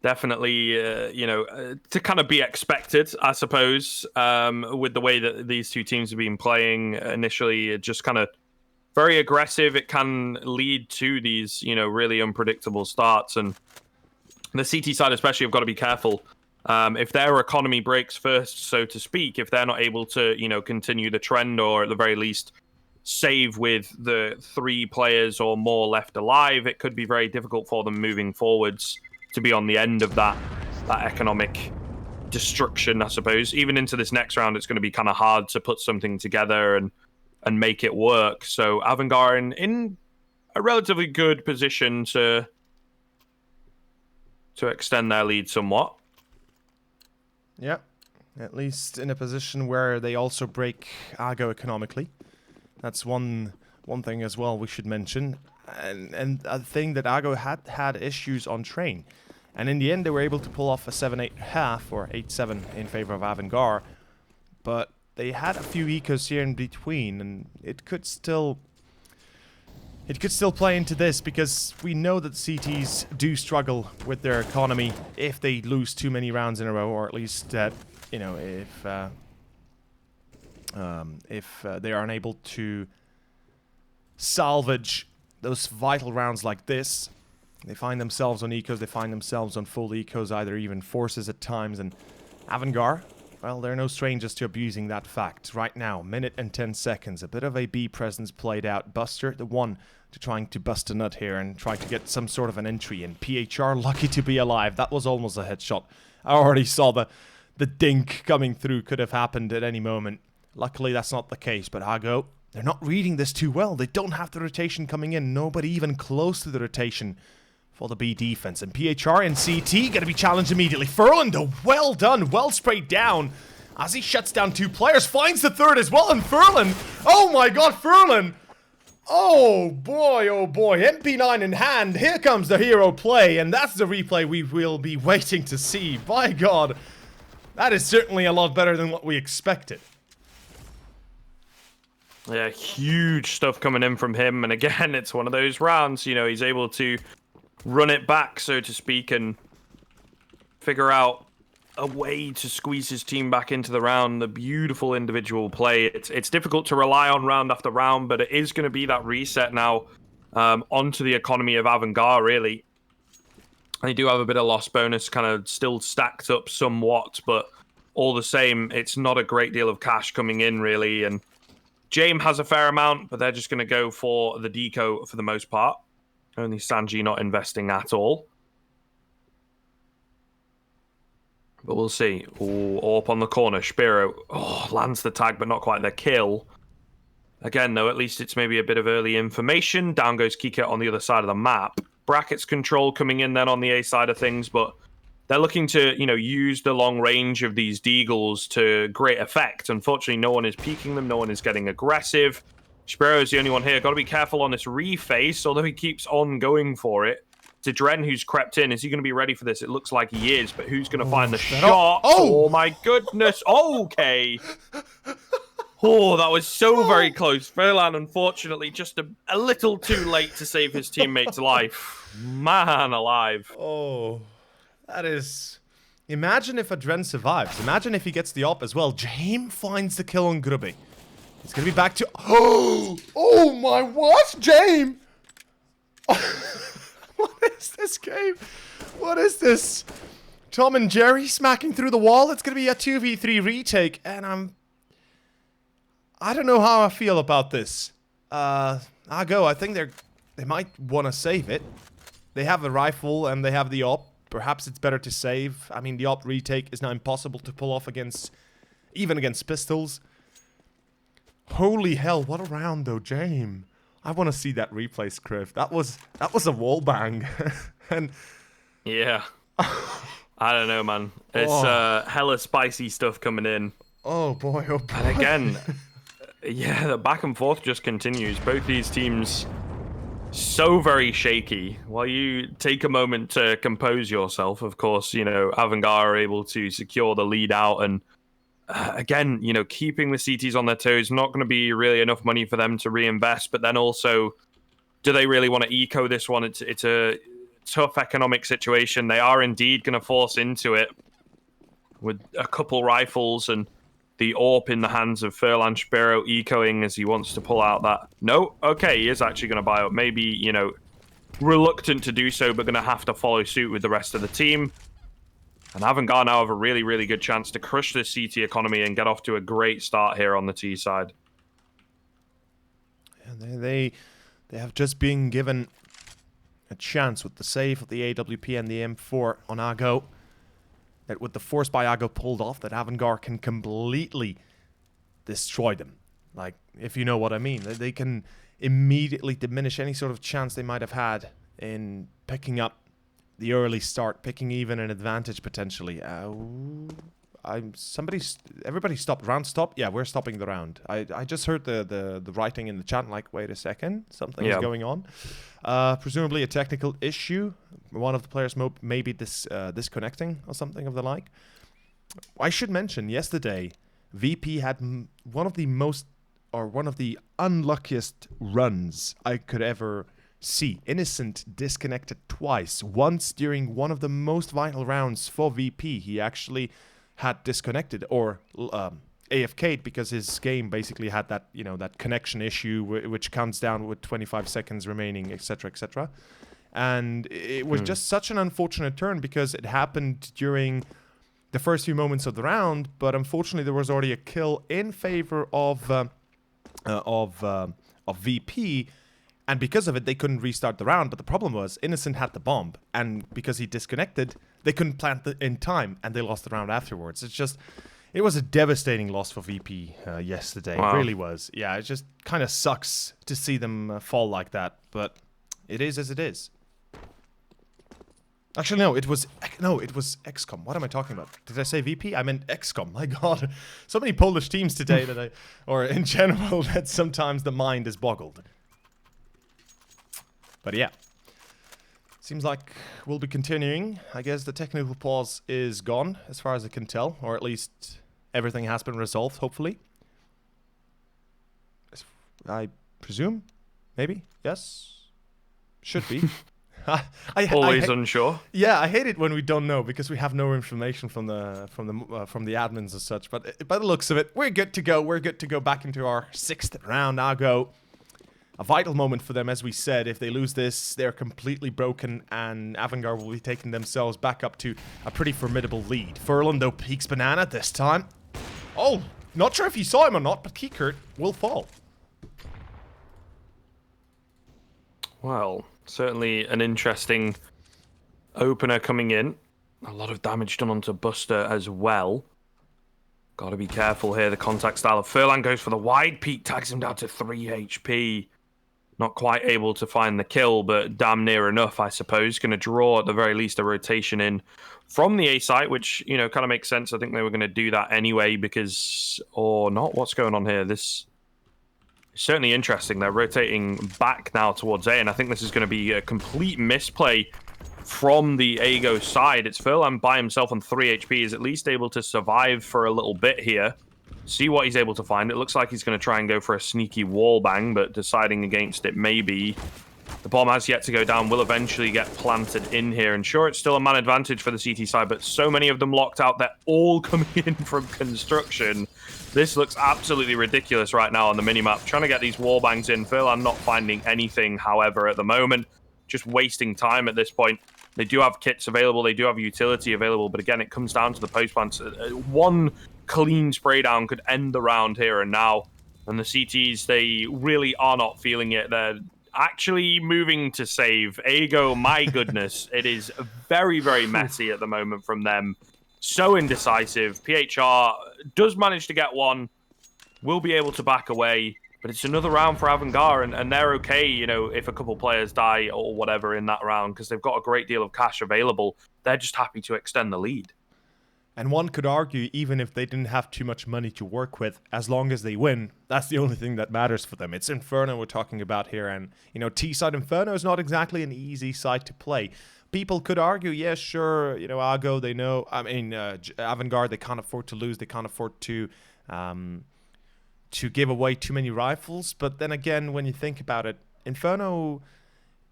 Definitely, to kind of be expected, I suppose, with the way that these two teams have been playing initially. It just kind of very aggressive. It can lead to these, really unpredictable starts. And the CT side especially have got to be careful. If their economy breaks first, so to speak, if they're not able to, continue the trend, or at the very least save with the 3 players or more left alive, it could be very difficult for them moving forwards to be on the end of that economic destruction, I suppose. Even into this next round, it's going to be kind of hard to put something together and make it work. So AVG in a relatively good position to extend their lead somewhat. Yeah, at least in a position where they also break Argo economically. That's one thing as well we should mention. And a thing that Argo had issues on train. And in the end, they were able to pull off a 7-8.5 or 8-7 in favor of AVG. But they had a few ecos here in between, and it could still play into this, because we know that CTs do struggle with their economy if they lose too many rounds in a row, or at least if they are unable to salvage those vital rounds like this. They find themselves on ecos, they find themselves on full ecos, either even forces at times, and AVG, well, they're no strangers to abusing that fact. Right now, minute and 10 seconds, a bit of a B presence played out. Buster, the one to trying to bust a nut here and try to get some sort of an entry in. PHR, lucky to be alive. That was almost a headshot. I already saw the dink coming through. Could have happened at any moment. Luckily, that's not the case, but Hago, they're not reading this too well. They don't have the rotation coming in. Nobody even close to the rotation for the B defense. And PHR and CT going to be challenged immediately. Furlan, though, well done, well sprayed down. As he shuts down 2 players, finds the 3rd as well, and Furlan, oh my god, Furlan. Oh boy, MP9 in hand, here comes the hero play, and that's the replay we will be waiting to see. By god, that is certainly a lot better than what we expected. Yeah, huge stuff coming in from him, and again, it's one of those rounds, he's able to run it back, so to speak, and figure out a way to squeeze his team back into the round. The beautiful individual play. It's difficult to rely on round after round, but it is going to be that reset now onto the economy of AVG, really. They do have a bit of loss bonus kind of still stacked up somewhat, but all the same, it's not a great deal of cash coming in, really. And James has a fair amount, but they're just going to go for the deco for the most part. Only Sanji not investing at all. But we'll see. Oh, up on the corner. Spiro lands the tag, but not quite the kill. Again, though, at least it's maybe a bit of early information. Down goes Kika on the other side of the map. Brackets control coming in then on the A side of things, but they're looking to, use the long range of these Deagles to great effect. Unfortunately, no one is peeking them. No one is getting aggressive. Spiro is the only one here. Got to be careful on this reface, although he keeps on going for it. To Dren, who's crept in. Is he going to be ready for this? It looks like he is, but who's going to find the shot? Oh, my goodness. Okay. Oh, that was so very close. Furlan, unfortunately, just a little too late to save his teammate's life. Man alive. Oh, That is... Imagine if Adren survives. Imagine if he gets the op as well. James finds the kill on Grubby. He's gonna be back to... Oh my, what? James! What is this game? What is this? Tom and Jerry smacking through the wall? It's gonna be a 2v3 retake, and I don't know how I feel about this. I think they might want to save it. They have the rifle and they have the op. Perhaps it's better to save. I mean, the op retake is now impossible to pull off even against pistols. Holy hell, what a round though, James. I want to see that replay script. That was a wall bang. And yeah. I don't know, man. It's hella spicy stuff coming in. Oh boy, oh boy. And again, yeah, the back and forth just continues. Both these teams so very shaky. While you take a moment to compose yourself, of course, you know, AVG are able to secure the lead out. And again, you know, keeping the CTs on their toes, not going to be really enough money for them to reinvest. But then also, do they really want to eco this one? It's a tough economic situation. They are indeed going to force into it with a couple rifles and the AWP in the hands of Furlan Spiro ecoing as he wants to pull out that. No, okay, he is actually going to buy up. Maybe, you know, reluctant to do so, but going to have to follow suit with the rest of the team. And AVG now have a really, really good chance to crush this CT economy and get off to a great start here on the T side. And they have just been given a chance with the save of the AWP and the M4 on Ago. That with the force by Ago pulled off, that AVG can completely destroy them. Like, if you know what I mean. They can immediately diminish any sort of chance they might have had in picking up the early start, picking even an advantage potentially. Everybody stopped. Round stop? Yeah, we're stopping the round. I just heard the writing in the chat, like, wait a second, something is going on. Presumably a technical issue. One of the players may be disconnecting or something of the like. I should mention, yesterday, VP had one of the unluckiest runs I could ever see. Innocent disconnected twice. Once during one of the most vital rounds for VP, he actually had disconnected or AFK'd because his game basically had that, you know, that connection issue which counts down with 25 seconds remaining, etc., etc. And it was just such an unfortunate turn because it happened during the first few moments of the round, but unfortunately there was already a kill in favor of VP, and because of it they couldn't restart the round. But the problem was Innocent had the bomb, and because he disconnected, they couldn't plant it in time, and they lost the round afterwards. It was a devastating loss for VP yesterday. Wow. It really was. Yeah, it just kind of sucks to see them fall like that, but it is as it is. Actually, no, it was XCOM. What am I talking about? Did I say VP? I meant XCOM. My God, so many Polish teams today or in general, that sometimes the mind is boggled. But yeah, seems like we'll be continuing. I guess the technical pause is gone, as far as I can tell, or at least everything has been resolved, hopefully. I presume? Maybe? Yes? Should be. Always unsure. Yeah, I hate it when we don't know because we have no information from the admins as such. But by the looks of it, we're good to go. We're good to go back into our 6th round. I'll go. A vital moment for them, as we said. If they lose this, they're completely broken, and AVG will be taking themselves back up to a pretty formidable lead. Furlan, though, peeks banana this time. Oh, not sure if you saw him or not, but Kikert will fall. Well, certainly an interesting opener coming in. A lot of damage done onto Buster as well. Got to be careful here. The contact style of Furlan goes for the wide peak, tags him down to 3 HP. Not quite able to find the kill, but damn near enough, I suppose. Going to draw, at the very least, a rotation in from the A site, which, you know, kind of makes sense. I think they were going to do that anyway because... Or not. What's going on here? This is certainly interesting. They're rotating back now towards A, and I think this is going to be a complete misplay from the Ago side. It's Furlan by himself on 3 HP. Is at least able to survive for a little bit here. See what he's able to find. It looks like he's going to try and go for a sneaky wall bang, but deciding against it maybe. The bomb has yet to go down, will eventually get planted in here. And sure, it's still a man advantage for the CT side, but so many of them locked out. They're all coming in from construction. This looks absolutely ridiculous right now on the minimap. Trying to get these wallbangs in. Furlan not finding anything, however, at the moment. Just wasting time at this point. They do have kits available. They do have utility available. But again, it comes down to the post plants. One clean spray down could end the round here and now. And the CTs, they really are not feeling it. They're actually moving to save. Ago, my goodness, it is very, very messy at the moment from them. So indecisive. PHR does manage to get one, will be able to back away, but it's another round for Avangar, and they're okay, you know, if a couple players die or whatever in that round, because they've got a great deal of cash available. They're just happy to extend the lead. And one could argue, even if they didn't have too much money to work with, as long as they win, that's the only thing that matters for them. It's Inferno we're talking about here, and, you know, T-side Inferno is not exactly an easy side to play. People could argue, yeah, sure, you know, Ago, they know, Avangard, they can't afford to lose, they can't afford to give away too many rifles, but then again, when you think about it, Inferno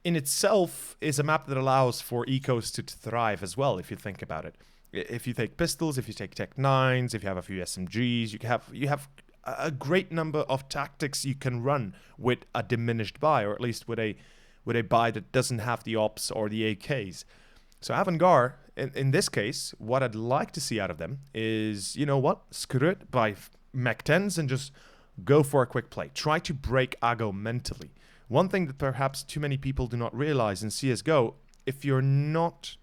in itself is a map that allows for ecos to thrive as well, if you think about it. If you take pistols, if you take Tech 9s, if you have a few SMGs, you have a great number of tactics you can run with a diminished buy, or at least with a buy that doesn't have the ops or the AKs. So Avangar, in this case, what I'd like to see out of them is, you know what, screw it, buy Mech 10s and just go for a quick play. Try to break Ago mentally. One thing that perhaps too many people do not realize in CSGO, if you're not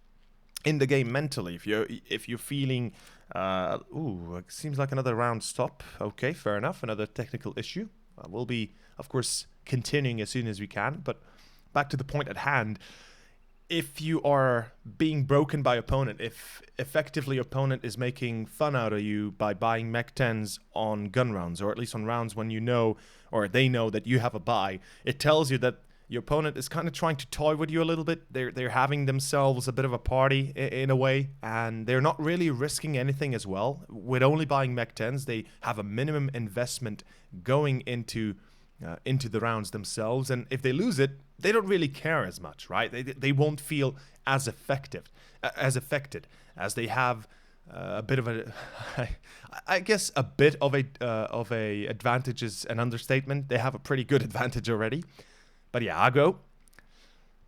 in the game mentally, if you're feeling, it seems like another round stop. Okay, fair enough. Another technical issue. We'll be, of course, continuing as soon as we can. But back to the point at hand. If you are being broken by opponent, if effectively opponent is making fun out of you by buying Mech 10s on gun rounds, or at least on rounds when you know, or they know that you have a buy, it tells you that your opponent is kind of trying to toy with you a little bit. They're having themselves a bit of a party in a way, and they're not really risking anything as well. With only buying Mech 10s, they have a minimum investment going into the rounds themselves, and if they lose it, they don't really care as much, right? They won't feel as affected as they have a bit of a, I guess a bit of a advantage is an understatement. They have a pretty good advantage already. But yeah, Ago,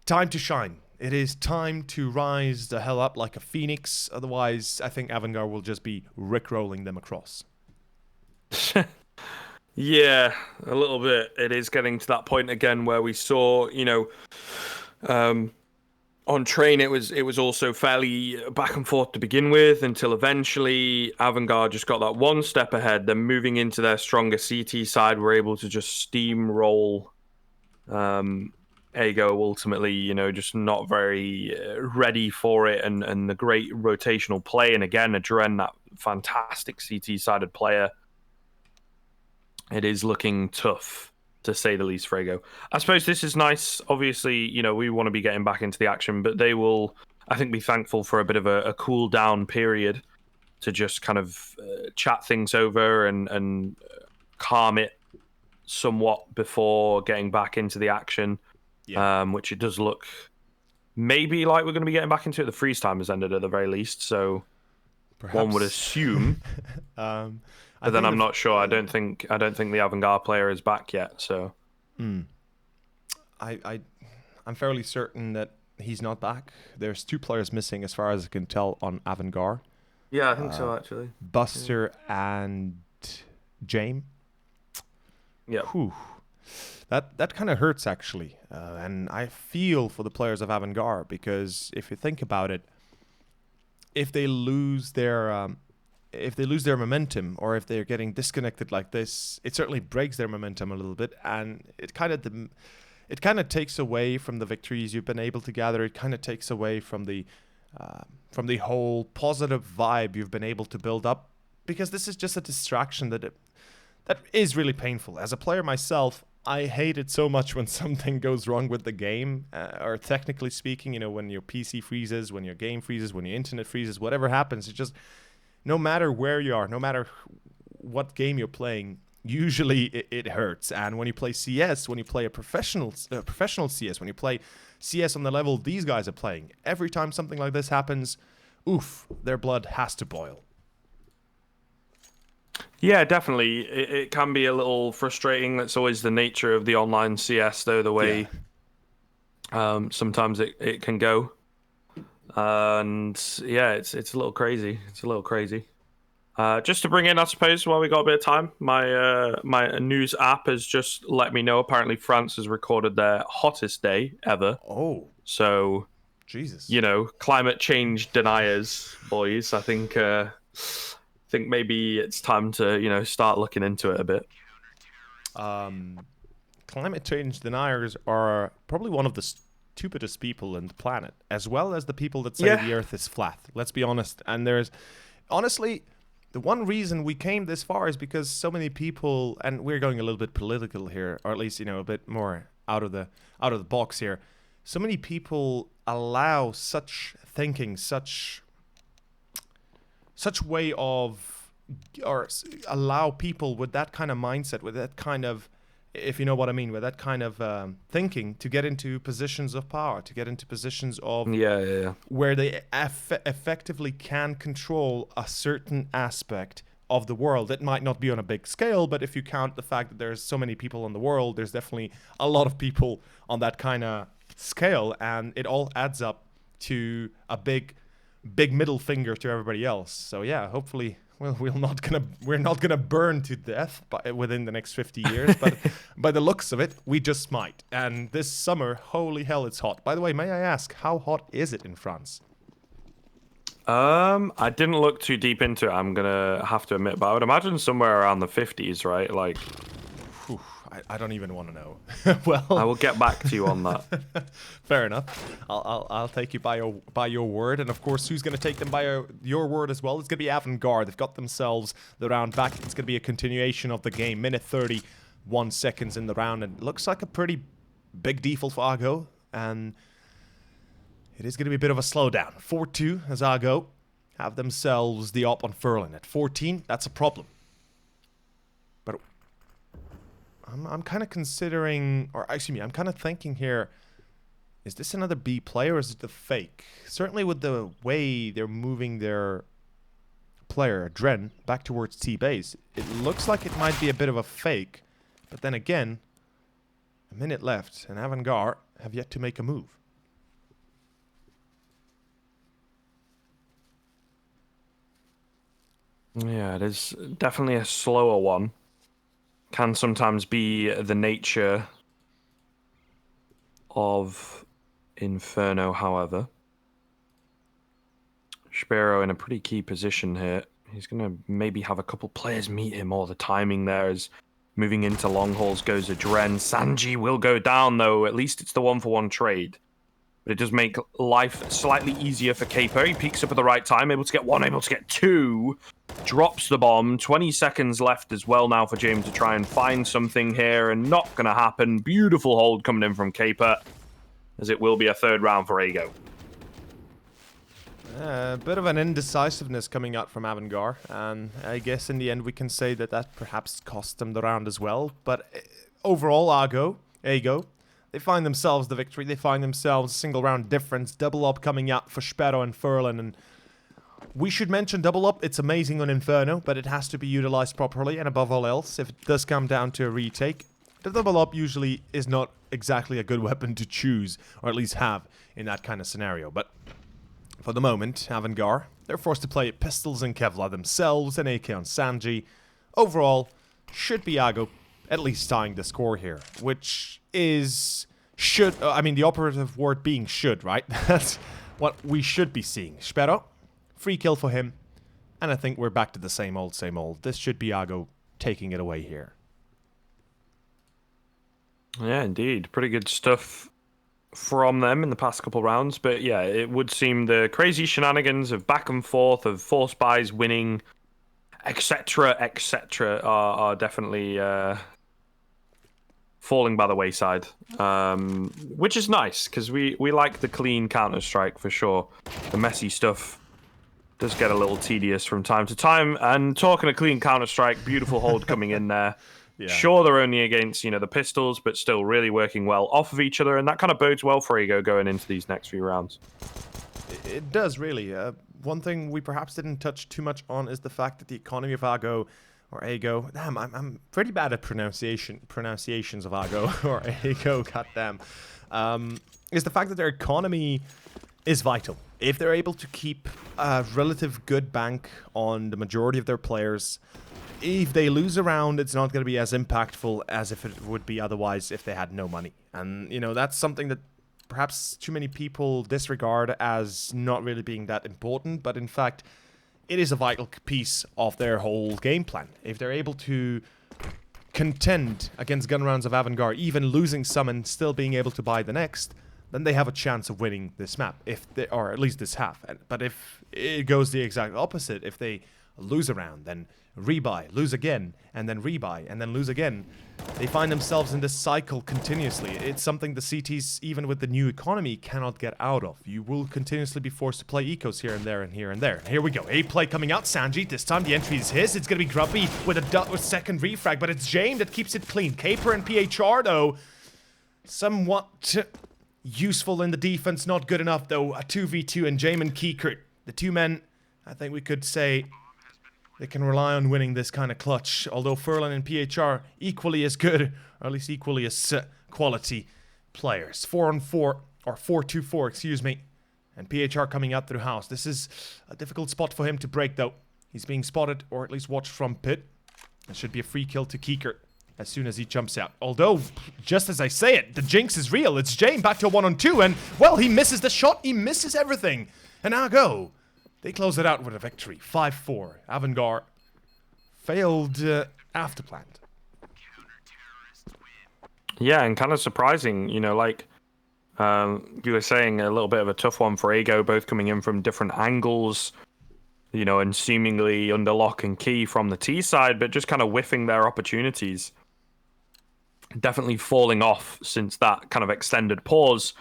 time to shine. It is time to rise the hell up like a phoenix. Otherwise, I think Avangar will just be rickrolling them across. Yeah, a little bit. It is getting to that point again where we saw, you know, on train it was also fairly back and forth to begin with until eventually Avangar just got that one step ahead. Then moving into their stronger CT side, we're able to just steamroll Ago ultimately, you know, just not very ready for it, and the great rotational play, and again, Adren, that fantastic CT-sided player. It is looking tough, to say the least, for Ago. I suppose this is nice. Obviously, you know, we want to be getting back into the action, but they will, I think, be thankful for a bit of a cool down period to just kind of chat things over and calm it somewhat before getting back into the action. Yeah. Which it does look maybe like we're going to be getting back into it. The freeze time has ended at the very least, so perhaps one would assume. But then I'm not sure. I don't think the Avangar player is back yet. So, I'm fairly certain that he's not back. There's 2 players missing, as far as I can tell, on Avangar. Yeah, I think so actually. Buster and James. Yeah. Whew. That kind of hurts actually, and I feel for the players of Avangar, because if you think about it, if they lose their momentum, or if they're getting disconnected like this, it certainly breaks their momentum a little bit, and it kind of takes away from the victories you've been able to gather. It kind of takes away from the whole positive vibe you've been able to build up, because this is just a distraction that is really painful. As a player myself, I hate it so much when something goes wrong with the game, or technically speaking, you know, when your PC freezes, when your game freezes, when your internet freezes, whatever happens, it's just, no matter where you are, no matter what game you're playing, usually it hurts. And when you play CS, when you play a professional CS, when you play CS on the level these guys are playing, every time something like this happens, oof, their blood has to boil. Yeah, definitely. It can be a little frustrating. That's always the nature of the online CS, though, the way sometimes it can go. And yeah, it's a little crazy. It's a little crazy. Just to bring in, I suppose, while we got a bit of time, my news app has just let me know. Apparently, France has recorded their hottest day ever. Oh, so Jesus! You know, climate change deniers, boys. I think maybe it's time to start looking into it a bit. Climate change deniers are probably one of the stupidest people on the planet, as well as the people that say the Earth is flat. Let's be honest. And honestly. The one reason we came this far is because so many people, and we're going a little bit political here, or at least, a bit more out of the box here. So many people allow such thinking, such way of, or allow people with that kind of mindset, with that kind of, if you know what I mean, with that kind of thinking to get into positions of power, to get into positions of where they effectively can control a certain aspect of the world. It might not be on a big scale, but if you count the fact that there's so many people in the world, there's definitely a lot of people on that kind of scale, and it all adds up to a big middle finger to everybody else. So yeah, hopefully. Well, we're not gonna burn to death within the next 50 years, but by the looks of it, we just might. And this summer, holy hell, it's hot. By the way, may I ask, how hot is it in France? I didn't look too deep into it, I'm gonna have to admit, but I would imagine somewhere around the 50s, right? Like, I don't even want to know. Well, I will get back to you on that. Fair enough. I'll take you by your word, and of course, who's going to take them by your word as well? It's going to be AVG. They've got themselves the round back. It's going to be a continuation of the game. Minute 31 seconds in the round, and it looks like a pretty big default for Argo, and it is going to be a bit of a slowdown. 4-2 as Argo have themselves the op on Furlan. At 14, that's a problem. But I'm kind of considering, or excuse me, I'm kind of thinking here, is this another B player or is it the fake? Certainly with the way they're moving their player, Dren, back towards T-base, it looks like it might be a bit of a fake. But then again, a minute left, and AVG have yet to make a move. Yeah, it is definitely a slower one. Can sometimes be the nature of Inferno, however. Sparrow in a pretty key position here. He's going to maybe have a couple players meet him, or the timing there is moving into long hauls goes a Dren. Sanji will go down, though. At least it's the 1-for-1 trade. But it does make life slightly easier for Caper. He peeks up at the right time, able to get one, able to get two. Drops the bomb. 20 seconds left as well now for James to try and find something here, and not going to happen. Beautiful hold coming in from Caper, as it will be a third round for Ago. A bit of an indecisiveness coming out from AVG, and I guess in the end we can say that perhaps cost them the round as well. But overall, Ago, they find themselves the victory. They find themselves a single round difference. Double up coming out for Sparrow and Furlan. And we should mention double up. It's amazing on Inferno, but it has to be utilized properly. And above all else, if it does come down to a retake, the double up usually is not exactly a good weapon to choose, or at least have in that kind of scenario. But for the moment, AVG, they're forced to play pistols and Kevlar themselves, and AK on Sanji. Overall, should be Ago at least tying the score here, which is the operative word being should, right? That's what we should be seeing. Sparrow, free kill for him, and I think we're back to the same old, same old. This should be Ago taking it away here. Yeah, indeed. Pretty good stuff from them in the past couple rounds, but yeah, it would seem the crazy shenanigans of back and forth, of force buys winning, etc., are definitely falling by the wayside, which is nice, because we like the clean Counter-Strike for sure. The messy stuff does get a little tedious from time to time. And talking a clean Counter-Strike, beautiful hold coming in there. Yeah. Sure, they're only against, the pistols, but still really working well off of each other, and that kind of bodes well for Ego going into these next few rounds. It does, really. One thing we perhaps didn't touch too much on is the fact that the economy of Ago, or Ego, damn, I'm pretty bad at pronunciations of Ago, or Ego, goddamn, is the fact that their economy is vital. If they're able to keep a relative good bank on the majority of their players, if they lose a round, it's not going to be as impactful as if it would be otherwise if they had no money. And, that's something that perhaps too many people disregard as not really being that important, but in fact, it is a vital piece of their whole game plan. If they're able to contend against gun rounds of Avangard, even losing some and still being able to buy the next, then they have a chance of winning this map, or at least this half. But if it goes the exact opposite, if they lose a round, then rebuy, lose again, and then rebuy, and then lose again, they find themselves in this cycle continuously. It's something the CTs, even with the new economy, cannot get out of. You will continuously be forced to play ecos here and there and here and there. And here we go. A play coming out. Sanji, this time the entry is his. It's going to be Grubby with a second refrag, but it's Jame that keeps it clean. Caper and PHR, though, somewhat useful in the defense. Not good enough, though. A 2v2 and Jame and Kiekert. The two men, I think we could say, they can rely on winning this kind of clutch, although Furlan and PHR equally as good, or at least equally as quality players. 4-on-4, or 4-2-4, excuse me. And PHR coming out through house. This is a difficult spot for him to break, though. He's being spotted, or at least watched from pit. It should be a free kill to Kiekert as soon as he jumps out. Although, just as I say it, the jinx is real. It's Jame back to a 1-on-2, and, well, he misses the shot. He misses everything. And now go. They close it out with a victory. 5-4. Avangard failed afterplant. Yeah, and kind of surprising, you were saying, a little bit of a tough one for Ego, both coming in from different angles, and seemingly under lock and key from the T side, but just kind of whiffing their opportunities. Definitely falling off since that kind of extended pause.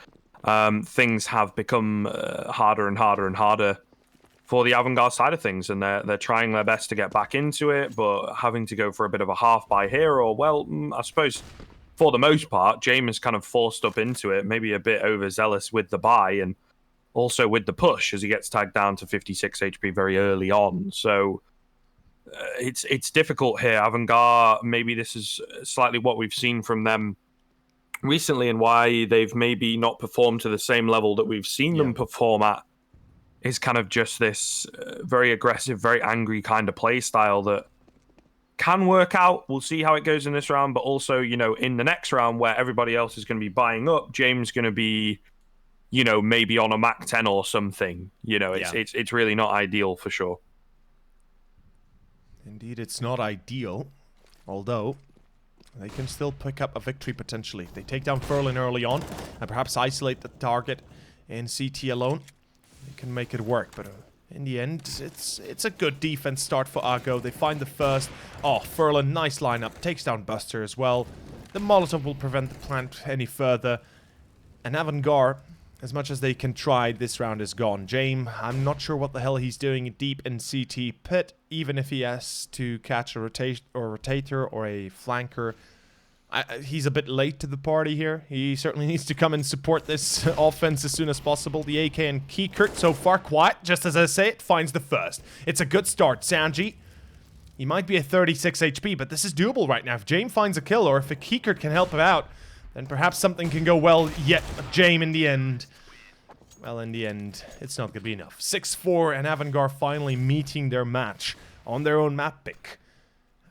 Things have become harder and harder and harder for the Avangard side of things, and they're trying their best to get back into it, but having to go for a bit of a half buy here, or, well, I suppose for the most part, Jame is kind of forced up into it, maybe a bit overzealous with the buy, and also with the push, as he gets tagged down to 56 HP very early on. So it's difficult here. Avangard, maybe this is slightly what we've seen from them recently, and why they've maybe not performed to the same level that we've seen them perform at, is kind of just this very aggressive, very angry kind of play style that can work out. We'll see how it goes in this round, but also, in the next round where everybody else is going to be buying up, James going to be, maybe on a Mac 10 or something. It's really not ideal for sure. Indeed, it's not ideal, although they can still pick up a victory potentially. They take down Furlan early on and perhaps isolate the target in CT alone. They can make it work, but in the end, it's a good defense start for Ago. They find the first. Oh, Furlan, nice lineup. Takes down Buster as well. The Molotov will prevent the plant any further. And Avangard, as much as they can try, this round is gone. Jame, I'm not sure what the hell he's doing deep in CT pit, even if he has to catch a rotator or a flanker. He's a bit late to the party here. He certainly needs to come and support this offense as soon as possible. The AK and Kiekert so far quiet, just as I say it, finds the first. It's a good start. Sanji, he might be at 36 HP, but this is doable right now. If Jame finds a kill, or if a Kiekert can help him out, then perhaps something can go well yet. But Jame in the end, well, in the end, it's not going to be enough. 6-4 and Avangard finally meeting their match on their own map pick.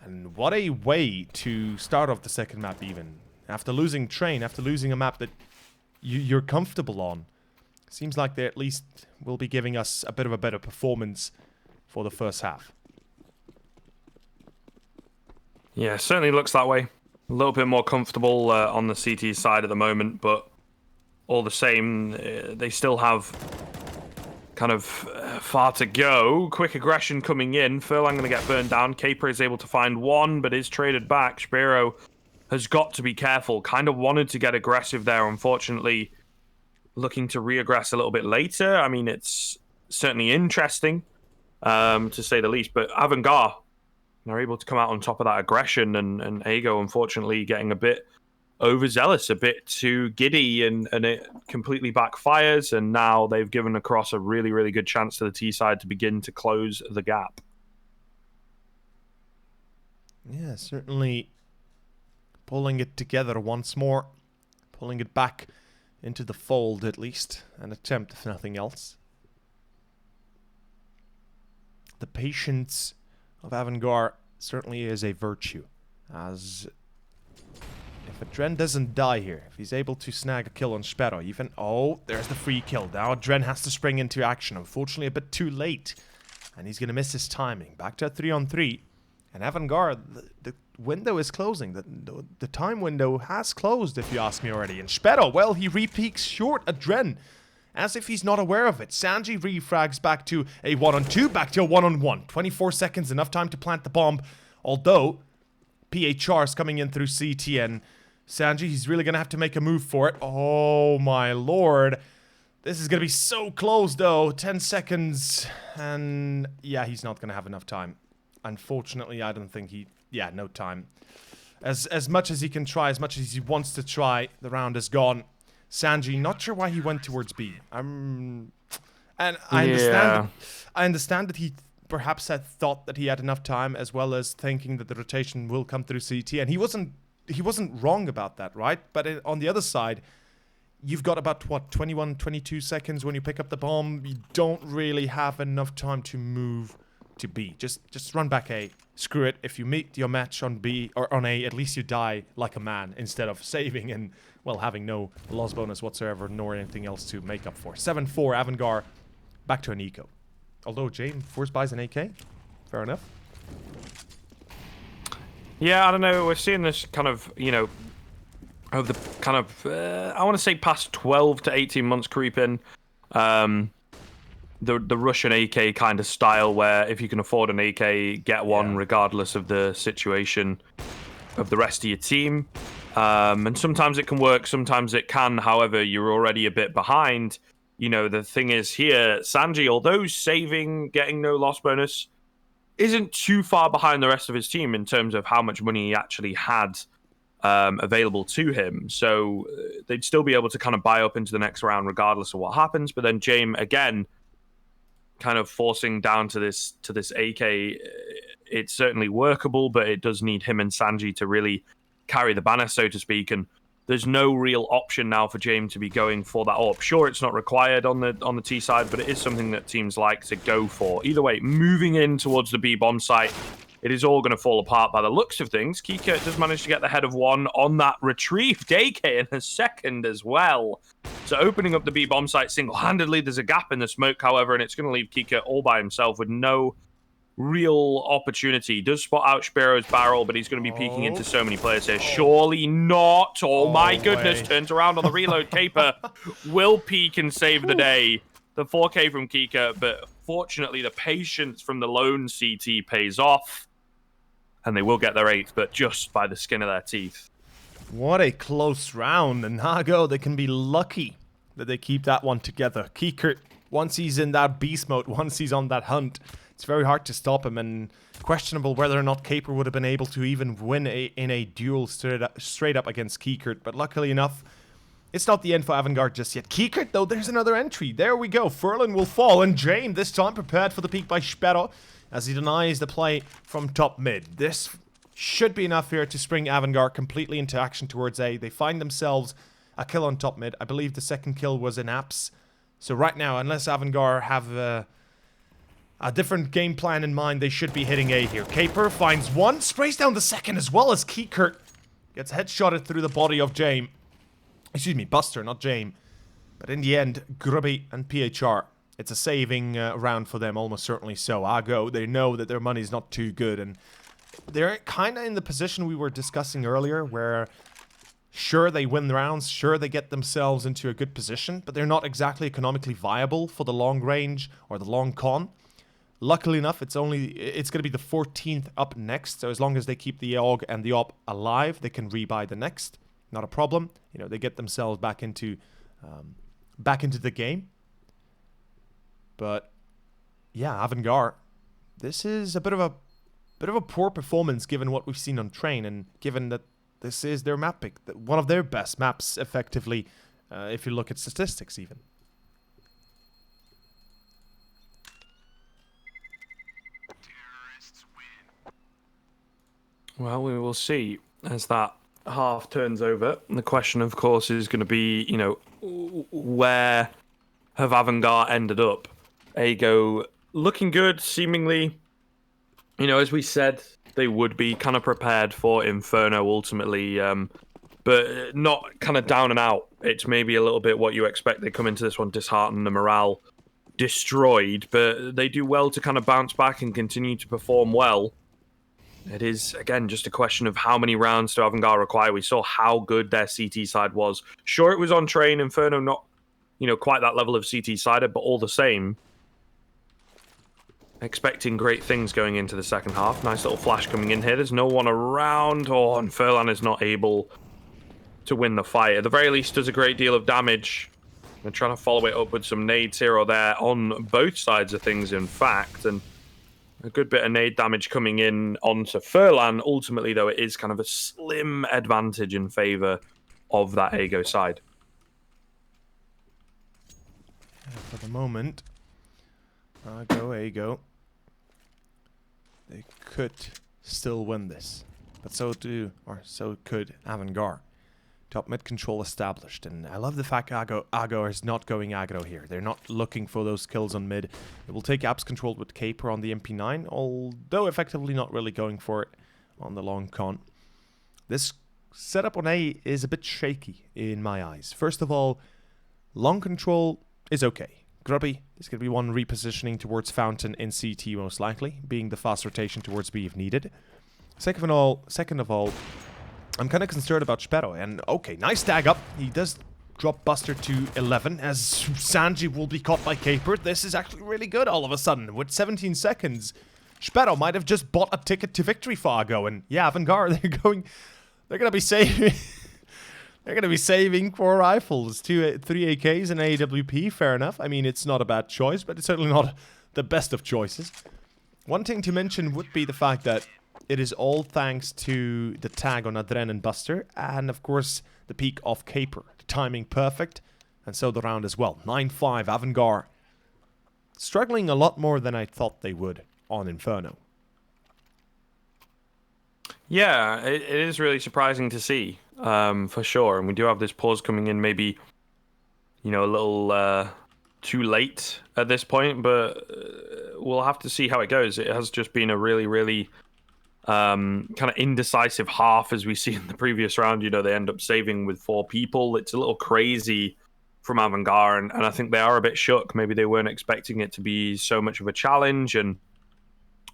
And what a way to start off the second map even. After losing Train, after losing a map that you're comfortable on. Seems like they at least will be giving us a bit of a better performance for the first half. Yeah, certainly looks that way. A little bit more comfortable on the CT side at the moment, but all the same, they still have kind of far to go. Quick aggression coming in. Furlan going to get burned down. Caper is able to find one, but is traded back. Spiro has got to be careful. Kind of wanted to get aggressive there, unfortunately. Looking to re-aggress a little bit later. I mean, it's certainly interesting. to say the least. But Avangar are able to come out on top of that aggression, and Ago, unfortunately, getting a bit overzealous, a bit too giddy, and it completely backfires. And now they've given across a really, really good chance to the T side to begin to close the gap. Yeah, certainly pulling it together once more, pulling it back into the fold at least, an attempt if nothing else. The patience of Avangar certainly is a virtue, as if a Dren doesn't die here, if he's able to snag a kill on Sperro, even... Oh, there's the free kill. Now Dren has to spring into action, unfortunately a bit too late, and he's going to miss his timing. Back to a 3-on-3, and Avangar, the window is closing. The time window has closed, if you ask me already. And Sperro, well, he re-peeks short at Dren, as if he's not aware of it. Sanji refrags back to a 1-on-2, back to a 1-on-1. 24 seconds, enough time to plant the bomb. Although, PHR is coming in through CT, and Sanji, he's really going to have to make a move for it. Oh, my lord. This is going to be so close, though. 10 seconds, and yeah, he's not going to have enough time. Unfortunately, I don't think he... Yeah, no time. As much as he can try, as much as he wants to try, the round is gone. Sanji, not sure why he went towards B. And I understand. I understand that he perhaps had thought that he had enough time, as well as thinking that the rotation will come through CT. And he wasn't wrong about that, right? But on the other side, you've got about what, 21, 22 seconds when you pick up the bomb. You don't really have enough time to move to B. Just run back A. Screw it. If you meet your match on B or on A, at least you die like a man instead of saving and, well, having no loss bonus whatsoever nor anything else to make up for. 7-4, Avangar back to an eco. Although Jane force buys an AK. Fair enough. Yeah, I don't know. We're seeing this kind of, you know, over the kind of, I want to say past 12 to 18 months creep in. The Russian AK kind of style, where if you can afford an AK, get one regardless of the situation of the rest of your team. And sometimes it can work, sometimes it can. However, you're already a bit behind. You know, the thing is here, Sanji, although saving, getting no loss bonus, isn't too far behind the rest of his team in terms of how much money he actually had available to him. So they'd still be able to kind of buy up into the next round regardless of what happens. But then James, again, kind of forcing down to this AK, it's certainly workable, but it does need him and Sanji to really carry the banner, so to speak. And there's no real option now for James to be going for that AWP. Sure, it's not required on the T side, but it is something that teams like to go for. Either way, moving in towards the B bomb site, it is all going to fall apart by the looks of things. Kika does manage to get the head of one on that retrieved AK in a second as well. So opening up the B bomb site single-handedly, there's a gap in the smoke, however, and it's going to leave Kika all by himself with no real opportunity. He does spot out Sparrow's barrel, but he's going to be peeking into so many players here. Surely not. Oh my goodness. Turns around on the reload. Caper will peek and save the day. The 4K from Kika, but fortunately the patience from the lone CT pays off. And they will get their 8th, but just by the skin of their teeth. What a close round. And Nago, they can be lucky that they keep that one together. Kikert, once he's in that beast mode, once he's on that hunt, it's very hard to stop him, and questionable whether or not Caper would have been able to even win in a duel straight up against Kikert. But luckily enough, it's not the end for Avangard just yet. Kikert, though, there's another entry. There we go. Furlan will fall, and Jane, this time prepared for the peek by Sperro, as he denies the play from top mid. This should be enough here to spring Avangard completely into action towards A. They find themselves a kill on top mid. I believe the second kill was in apps. So right now, unless Avangard have a different game plan in mind, they should be hitting A here. Caper finds one, sprays down the second, as well as Kikert gets headshotted through the body of Jame. Excuse me, Buster, not Jame. But in the end, Grubby and PHR, it's a saving round for them, almost certainly so. Ago, they know that their money's not too good, and they're kind of in the position we were discussing earlier, where sure, they win the rounds, sure, they get themselves into a good position, but they're not exactly economically viable for the long range or the long con. Luckily enough, it's going to be the 14th up next, so as long as they keep the AUG and the AWP alive, they can rebuy the next. Not a problem. You know, they get themselves back into the game. But yeah, Avangard, this is a bit of a poor performance given what we've seen on train, and given that this is their map pick, one of their best maps, effectively, if you look at statistics even. Well, we will see as that half turns over. And the question, of course, is going to be, you know, where have Avangard ended up? Ago looking good, seemingly. You know, as we said, they would be kind of prepared for Inferno ultimately, but not kind of down and out. It's maybe a little bit what you expect. They come into this one disheartened, the morale destroyed, but they do well to kind of bounce back and continue to perform well. It is, again, just a question of how many rounds do Avangard require. We saw how good their CT side was. Sure, it was on train. Inferno not, you know, quite that level of CT sider, but all the same, expecting great things going into the second half. Nice little flash coming in here. There's no one around. Oh, and Furlan is not able to win the fight. At the very least, does a great deal of damage. They're trying to follow it up with some nades here or there on both sides of things, in fact. And a good bit of nade damage coming in onto Furlan. Ultimately, though, it is kind of a slim advantage in favor of that Ago side. For the moment, Ago. They could still win this, but so could Avangard. Top mid control established, and I love the fact Ago is not going aggro here. They're not looking for those kills on mid. It will take apps controlled with Caper on the MP9, although effectively not really going for it on the long con. This setup on A is a bit shaky in my eyes. First of all, long control is okay. Grubby is going to be one repositioning towards Fountain in CT most likely, being the fast rotation towards B if needed. Second of all, I'm kind of concerned about Sperro, and okay, nice tag up. He does drop Buster to 11, as Sanji will be caught by Caper. This is actually really good all of a sudden. With 17 seconds, Sperro might have just bought a ticket to victory for Ago, and yeah, Avangard, they're going to be saving... They're going to be saving 4 rifles, 3 AKs and AWP, fair enough. I mean, it's not a bad choice, but it's certainly not the best of choices. One thing to mention would be the fact that it is all thanks to the tag on Adren and Buster, and of course, the peak of Caper. The timing perfect, and so the round as well. 9-5, Avangard. Struggling a lot more than I thought they would on Inferno. Yeah, it is really surprising to see. For sure, and we do have this pause coming in maybe, you know, a little too late at this point, but we'll have to see how it goes. It has just been a really, really kind of indecisive half, as we see in the previous round. You know, they end up saving with 4 people. It's a little crazy from Avangard, and I think they are a bit shook. Maybe they weren't expecting it to be so much of a challenge, and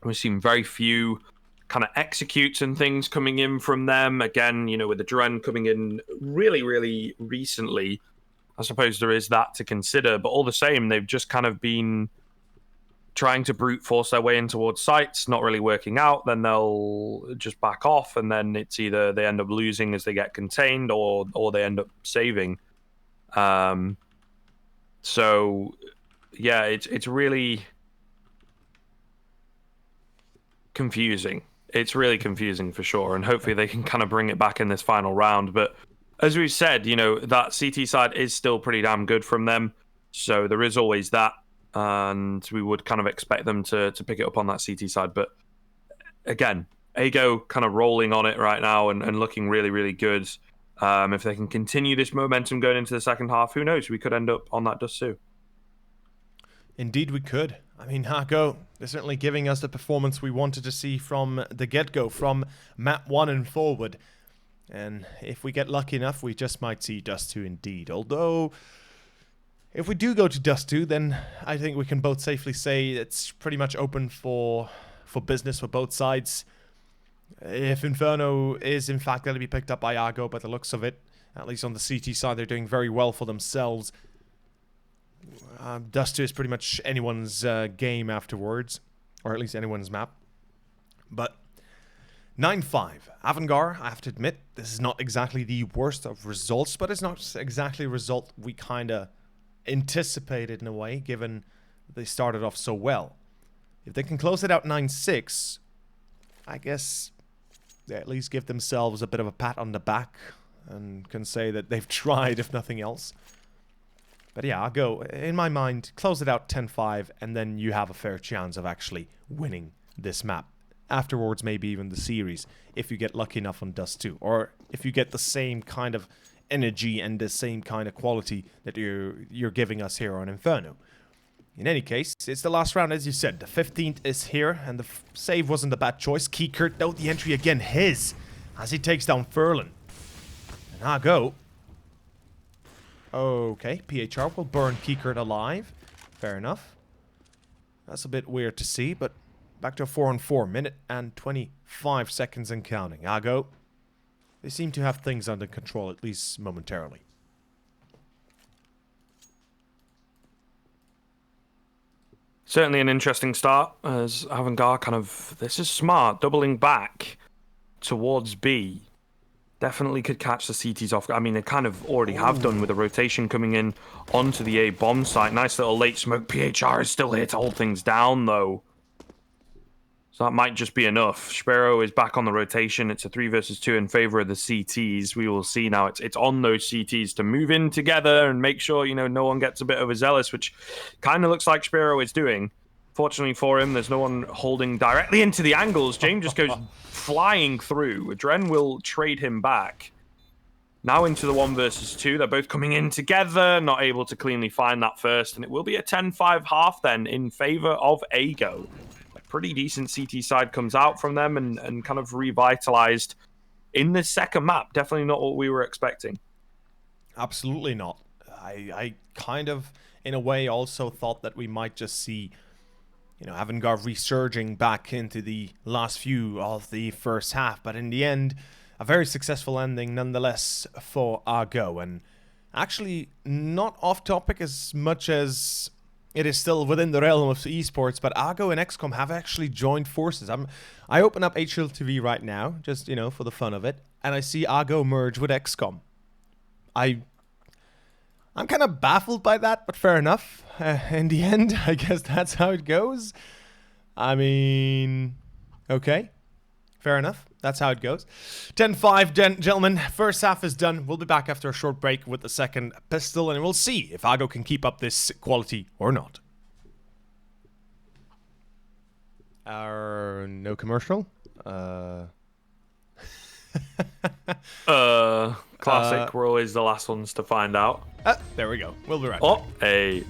we've seen very few kind of executes and things coming in from them. Again, you know, with the Dren coming in really, really recently, I suppose there is that to consider. But all the same, they've just kind of been trying to brute force their way in towards sites, not really working out. Then they'll just back off, and then it's either they end up losing as they get contained, or they end up saving. So, yeah, it's really confusing. It's really confusing for sure, and hopefully they can kind of bring it back in this final round. But as we've said, you know, that CT side is still pretty damn good from them, so there is always that, and we would kind of expect them to pick it up on that CT side. But again, Ago kind of rolling on it right now and looking really, really good. If they can continue this momentum going into the second half, who knows? We could end up on that dust too. Indeed we could. I mean, Hako, they're certainly giving us the performance we wanted to see from the get-go, from map 1 and forward. And if we get lucky enough, we just might see Dust 2 indeed. Although, if we do go to Dust 2, then I think we can both safely say it's pretty much open for business for both sides. If Inferno is in fact going to be picked up by Ago, by the looks of it, at least on the CT side, they're doing very well for themselves. Dust 2 is pretty much anyone's game afterwards, or at least anyone's map. But 9-5. Avangard, I have to admit, this is not exactly the worst of results, but it's not exactly a result we kind of anticipated in a way, given they started off so well. If they can close it out 9-6, I guess they at least give themselves a bit of a pat on the back and can say that they've tried, if nothing else. But yeah, I'll go, in my mind, close it out 10-5, and then you have a fair chance of actually winning this map. Afterwards, maybe even the series, if you get lucky enough on Dust 2. Or if you get the same kind of energy and the same kind of quality that you're giving us here on Inferno. In any case, it's the last round, as you said. The 15th is here, and the save wasn't a bad choice. Kiekert, though, the entry again, his, as he takes down Furlan. And I go. Okay, PHR will burn Kiekert alive. Fair enough. That's a bit weird to see, but back to a 4-on-4. Minute and 25 seconds and counting. I go. They seem to have things under control, at least momentarily. Certainly an interesting start as AVG kind of, this is smart, doubling back towards B. Definitely could catch the CTs off. I mean, they kind of already have done with a rotation coming in onto the A bomb site. Nice little late smoke. PHR is still here to hold things down, though. So that might just be enough. Sparrow is back on the rotation. It's a 3 versus 2 in favor of the CTs. We will see now. It's on those CTs to move in together and make sure, you know, no one gets a bit overzealous, which kind of looks like Sparrow is doing. Fortunately for him, there's no one holding directly into the angles. James just goes flying through. Adren will trade him back. Now into the 1 versus 2. They're both coming in together, not able to cleanly find that first. And it will be a 10-5 half then in favor of Ago. Pretty decent CT side comes out from them and kind of revitalized in the second map. Definitely not what we were expecting. Absolutely not. I kind of, in a way, also thought that we might just see, you know, AVG resurging back into the last few of the first half. But in the end, a very successful ending nonetheless for Argo. And actually, not off topic as much as it is still within the realm of esports, but Argo and XCOM have actually joined forces. I open up HLTV right now, just, you know, for the fun of it, and I see Argo merge with XCOM. I'm kind of baffled by that, but fair enough. In the end, I guess that's how it goes. I mean, okay. Fair enough. That's how it goes. 10-5, gentlemen. First half is done. We'll be back after a short break with the second pistol, and we'll see if Argo can keep up this quality or not. No commercial? Classic. We're always the last ones to find out. There we go. We'll be right back. Oh, hey.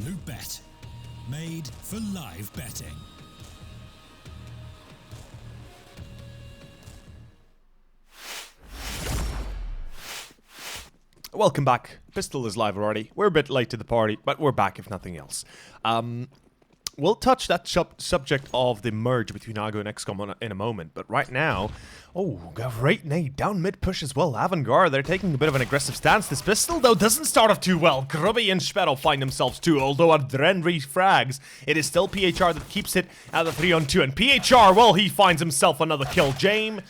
GG.BET. Made for live betting. Welcome back. Pistol is live already. We're a bit late to the party, but we're back if nothing else. We'll touch that subject of the merge between Argo and XCOM in a moment, but right now... Oh, great nade. Down mid push as well. AVG, they're taking a bit of an aggressive stance. This pistol, though, doesn't start off too well. Grubby and Sparrow find themselves too, although Adren refrags. It is still PHR that keeps it at the 3-on-2, and PHR, well, he finds himself another kill. Jame,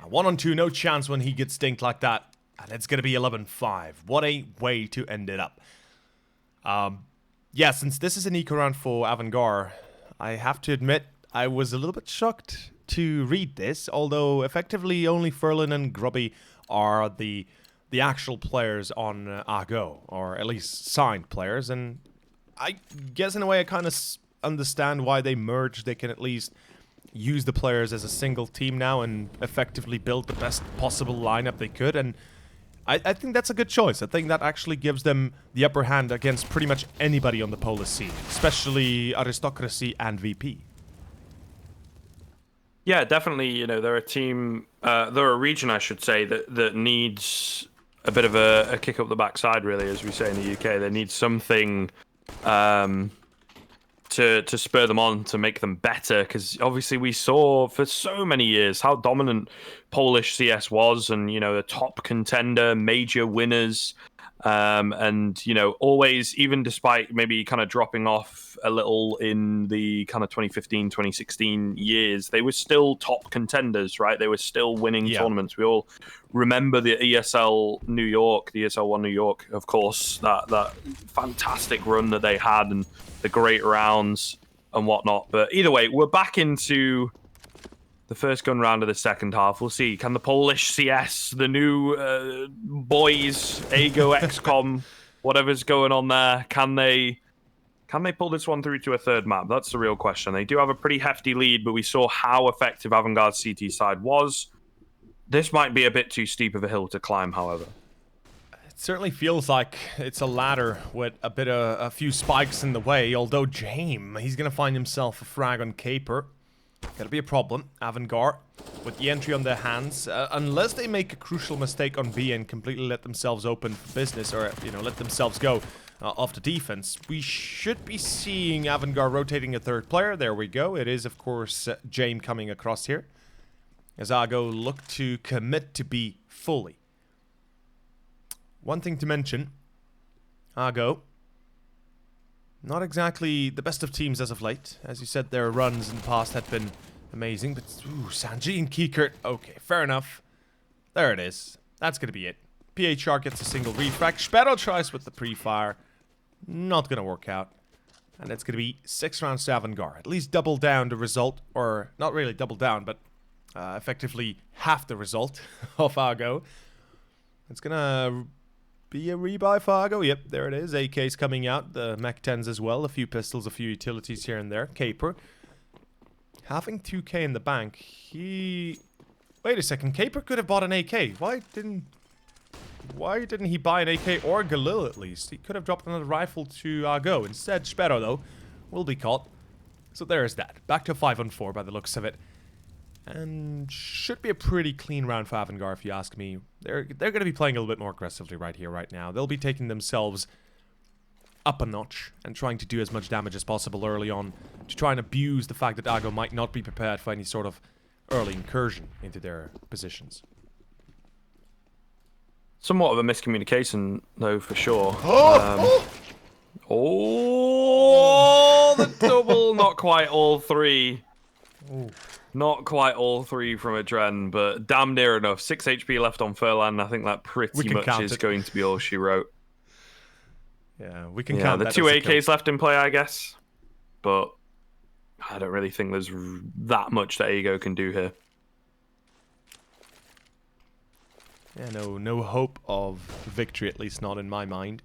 1-on-2, no chance when he gets dinked like that. And it's going to be 11-5. What a way to end it up. Yeah, since this is an eco round for AVG, I have to admit I was a little bit shocked to read this, although effectively only Furlan and Grubby are the actual players on Argo, or at least signed players, and I guess in a way I kind of understand why they merged. They can at least use the players as a single team now and effectively build the best possible lineup they could, and I think that's a good choice. I think that actually gives them the upper hand against pretty much anybody on the Polish scene, especially Aristocracy and VP. Yeah, definitely. You know, they're a team, they're a region, I should say, that needs a bit of a kick up the backside, really, as we say in the UK. They need something to spur them on, to make them better, because obviously we saw for so many years how dominant Polish CS was, and, you know, a top contender, major winners, and, you know, always, even despite maybe kind of dropping off a little in the kind of 2015, 2016 years, they were still top contenders, right? They were still winning tournaments. We all remember the ESL New York, the ESL 1 New York, of course, that fantastic run that they had, and the great rounds and whatnot. But either way, we're back into the first gun round of the second half. We'll see. Can the Polish CS, the new boys, AGO, XCOM, whatever's going on there, can they pull this one through to a third map? That's the real question. They do have a pretty hefty lead, but we saw how effective Avantgarde's CT side was. This might be a bit too steep of a hill to climb, however. It certainly feels like it's a ladder with a few spikes in the way, although James, he's going to find himself a frag on Caper. That'll be a problem. Avantgarde, with the entry on their hands, unless they make a crucial mistake on B and completely let themselves open for business, or, you know, let themselves go off the defense, we should be seeing Avantgarde rotating a third player. There we go. It is, of course, James coming across here, as AGO look to commit to B fully. One thing to mention, AGO, not exactly the best of teams as of late. As you said, their runs in the past had been amazing, but ooh, Sanji and Kikert, okay, fair enough. There it is. That's going to be it. PHR gets a single refrag. Sparrow tries with the pre-fire. Not going to work out. And it's going to be 6 rounds to Avantgarde. At least double down the result, or not really double down, but effectively half the result of AGO. It's going to be a rebuy for AGO. Yep, there it is. AK's coming out. The Mach 10s as well. A few pistols, a few utilities here and there. Caper. Having 2k in the bank. Wait a second. Caper could have bought an AK. Why didn't he buy an AK or Galil at least? He could have dropped another rifle to AGO. Instead, Sparrow, though, will be caught. So there's that. Back to 5-on-4 by the looks of it. And should be a pretty clean round for Avantgarde, if you ask me. They're going to be playing a little bit more aggressively right here, right now. They'll be taking themselves up a notch and trying to do as much damage as possible early on to try and abuse the fact that AGO might not be prepared for any sort of early incursion into their positions. Somewhat of a miscommunication, though, for sure. Oh, the double, not quite all three. Ooh. Not quite all three from a Dren, but damn near enough. 6 HP left on Furlan. I think that pretty much is going to be all she wrote. Yeah, we can count the that 2 AKs left in play, I guess. But I don't really think there's that much that AGO can do here. Yeah, no hope of victory, at least not in my mind.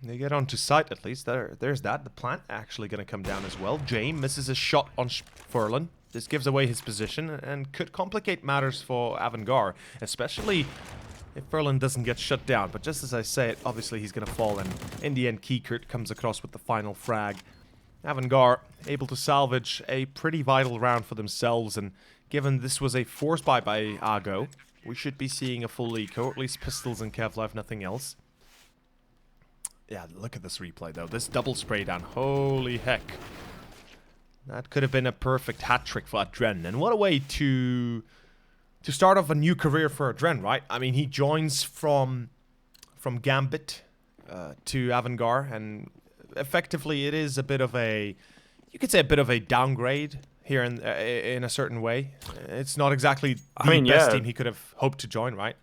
They get onto site at least. There's that. The plant actually going to come down as well. James misses a shot on Furlan. This gives away his position and could complicate matters for Avantgarde, especially if Furlan doesn't get shut down. But just as I say it, obviously he's going to fall, and in the end, Kikert comes across with the final frag. Avantgarde able to salvage a pretty vital round for themselves, and given this was a force buy by AGO, we should be seeing a full eco, or at least pistols and Kevlar, if nothing else. Yeah, look at this replay, though. This double spray down. Holy heck. That could have been a perfect hat trick for Adren. And what a way to start off a new career for Adren, right? I mean, he joins from Gambit to Avantgarde, and effectively it is a bit of a, you could say a bit of a downgrade here in a certain way. It's not exactly the best team he could have hoped to join, right?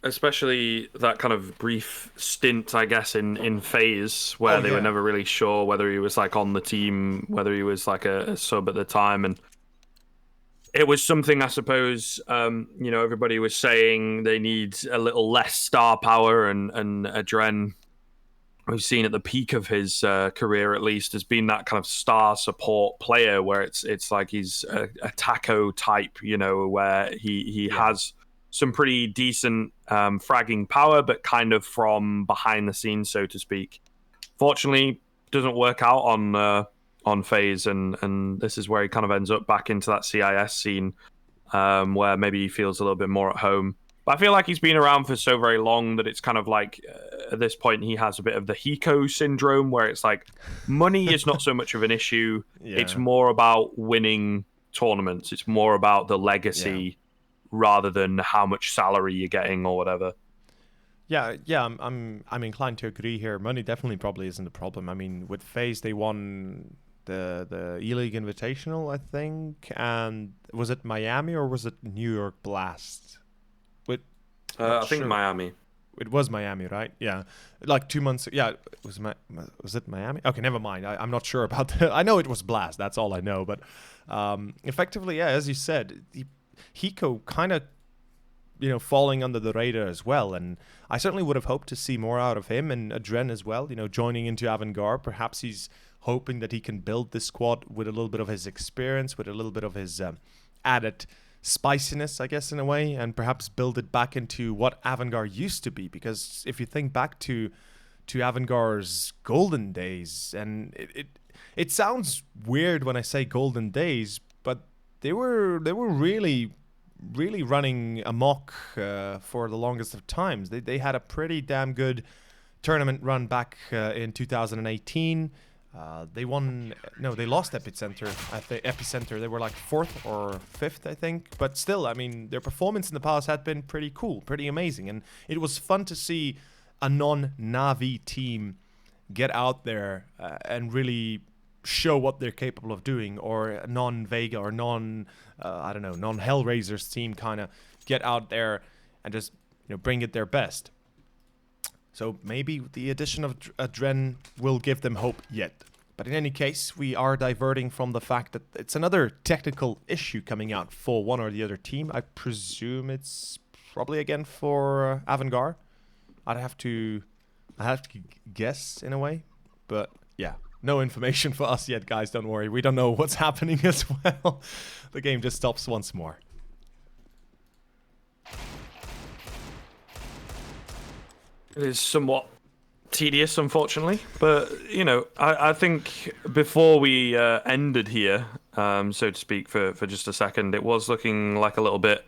Especially that kind of brief stint, I guess, in phase where they were never really sure whether he was like on the team, whether he was like a sub at the time. And it was something, I suppose, you know, everybody was saying they need a little less star power, and Adren, we've seen at the peak of his career, at least, has been that kind of star support player where it's like he's a taco type, you know, where he has some pretty decent fragging power, but kind of from behind the scenes, so to speak. Fortunately, doesn't work out on phase, and this is where he kind of ends up back into that CIS scene, where maybe he feels a little bit more at home. But I feel like he's been around for so very long that it's kind of like at this point he has a bit of the Hiko syndrome, where it's like money is not so much of an issue. Yeah. It's more about winning tournaments. It's more about the legacy rather than how much salary you're getting or whatever. Yeah, I'm inclined to agree here. Money definitely probably isn't a problem. I mean, with FaZe, they won the E-League Invitational, I think, and was it Miami or was it New York Blast? I think Miami. It was Miami, right? Yeah, like 2 months. Yeah, was it Miami? Okay, never mind. I'm not sure about that. I know it was Blast. That's all I know. But effectively, yeah, as you said, Hiko kind of, falling under the radar as well. And I certainly would have hoped to see more out of him and Adren as well. Joining into AVG. Perhaps he's hoping that he can build this squad with a little bit of his experience, with a little bit of his added spiciness, I guess, in a way, and perhaps build it back into what AVG used to be. Because if you think back to AVG's golden days, and it sounds weird when I say golden days, but they were really running amok for the longest of times. They had a pretty damn good tournament run back in 2018. They lost Epicenter. They were like 4th or 5th, I think. But still, I mean, their performance in the past had been pretty cool, pretty amazing. And it was fun to see a non-Navi team get out there and really show what they're capable of doing, or a non-Vega or non-Hellraisers team kind of get out there and just bring it their best. So maybe the addition of Adren will give them hope yet. But in any case, we are diverting from the fact that it's another technical issue coming out for one or the other team. I presume it's probably again for AVG. I'd have to guess in a way. But yeah, no information for us yet, guys. Don't worry. We don't know what's happening as well. The game just stops once more. It is somewhat tedious, unfortunately, but I think before we ended here, so to speak, for just a second, it was looking like a little bit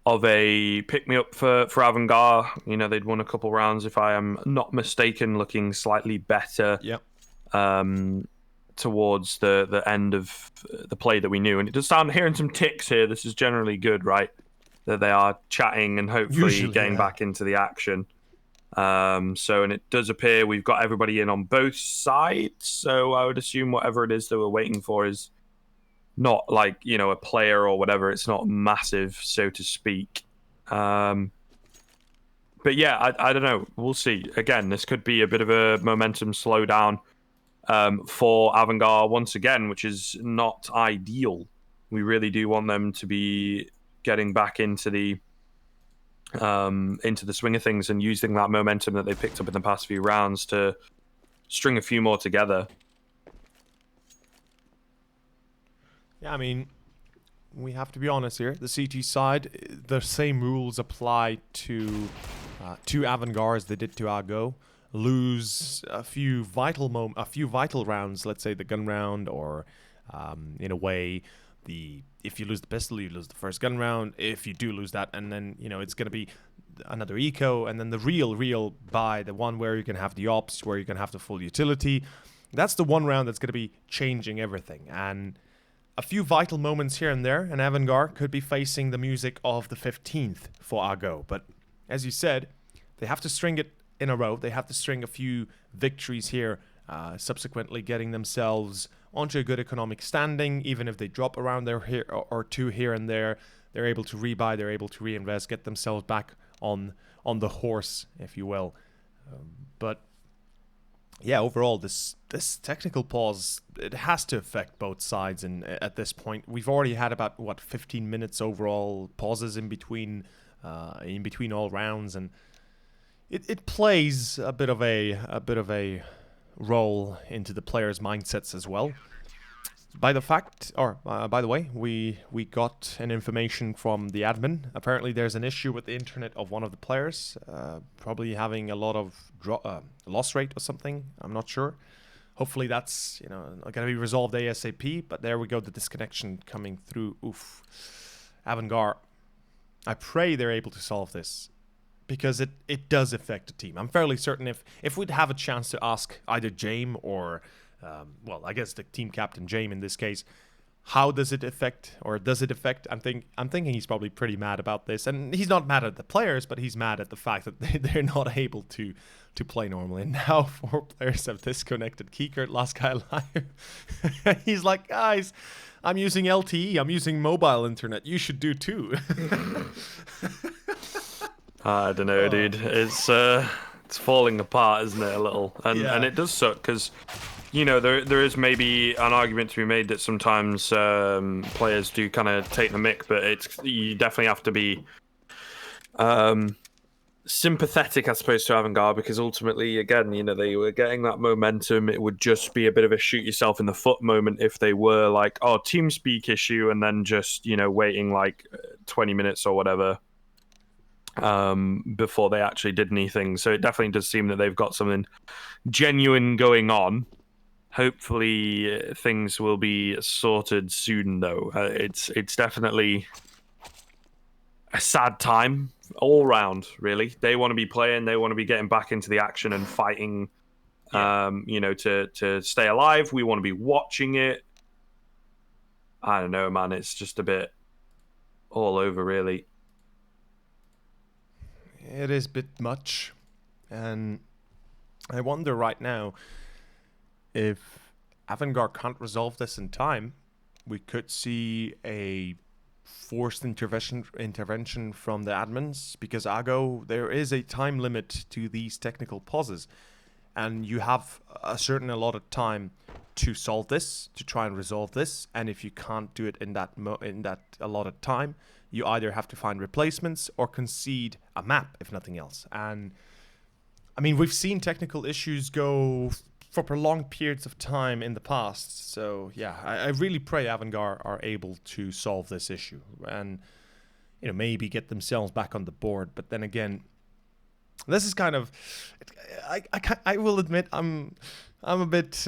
of a pick-me-up for AVG. They'd won a couple rounds, if I am not mistaken, looking slightly better. Yep. Towards the end of the play that we knew, and it does sound, hearing some ticks here. This is generally good, right? That they are chatting and hopefully getting back into the action. And it does appear we've got everybody in on both sides, so I would assume whatever it is that we're waiting for is not like, a player or whatever. It's not massive, so to speak. But yeah, I don't know. We'll see. Again, this could be a bit of a momentum slowdown for AVG once again, which is not ideal. We really do want them to be getting back into the swing of things and using that momentum that they picked up in the past few rounds to string a few more together. Yeah, I mean, we have to be honest here. The CT side, the same rules apply to AVG as they did to AGO. Lose a few vital rounds, let's say the gun round, or in a way, if you lose the pistol, you lose the first gun round. If you do lose that, and then it's going to be another eco, and then the real buy, the one where you can have the ops, where you can have the full utility. That's the one round that's going to be changing everything. And a few vital moments here and there, and AVG could be facing the music of the 15th for AGO. But as you said, they have to string it in a row. They have to string a few victories here, subsequently getting themselves onto a good economic standing. Even if they drop around there here or two here and there, they're able to rebuy, they're able to reinvest, get themselves back on the horse, if you will. But yeah, overall, this technical pause, it has to affect both sides. And at this point, we've already had about 15 minutes overall pauses in between all rounds, and it plays a bit of a role into the players' mindsets as well. By the way, we got an information from the admin. Apparently, there's an issue with the internet of one of the players, probably having a lot of loss rate or something. I'm not sure. Hopefully, that's going to be resolved ASAP. But there we go, the disconnection coming through. Oof, AVG. I pray they're able to solve this, because it does affect the team. I'm fairly certain if we'd have a chance to ask either James or, well, I guess the team captain James in this case, how does it affect, or does it affect? I'm thinking he's probably pretty mad about this, and he's not mad at the players, but he's mad at the fact that they're not able to play normally. And now 4 players have disconnected. Kiekert, last guy alive. He's like, guys, I'm using LTE. I'm using mobile internet. You should do too. I don't know, dude. It's falling apart, isn't it, a little? And it does suck because, you know, there is maybe an argument to be made that sometimes players do kind of take the mick, but you definitely have to be sympathetic, I suppose, to Avangard, because ultimately, again, you know, they were getting that momentum. It would just be a bit of a shoot yourself in the foot moment if they were like, oh, TeamSpeak issue, and then just, you know, waiting like 20 minutes or whatever before they actually did anything. So it definitely does seem that they've got something genuine going on. Hopefully things will be sorted soon, though. It's definitely a sad time all round, really. They want to be playing, they want to be getting back into the action and fighting, you know, to stay alive. We want to be watching it. I don't know, man. It's just a bit all over, really. It is a bit much, and I wonder right now if Avangard can't resolve this in time, we could see a forced intervention from the admins, because Ago, there is a time limit to these technical pauses, and you have a certain allotted time to solve this, to try and resolve this, and if you can't do it in that allotted time, you either have to find replacements or concede a map, if nothing else. And I mean, we've seen technical issues go for prolonged periods of time in the past. So yeah, I really pray Avangard are able to solve this issue and, you know, maybe get themselves back on the board. But then again, this is kind of, I will admit I'm a bit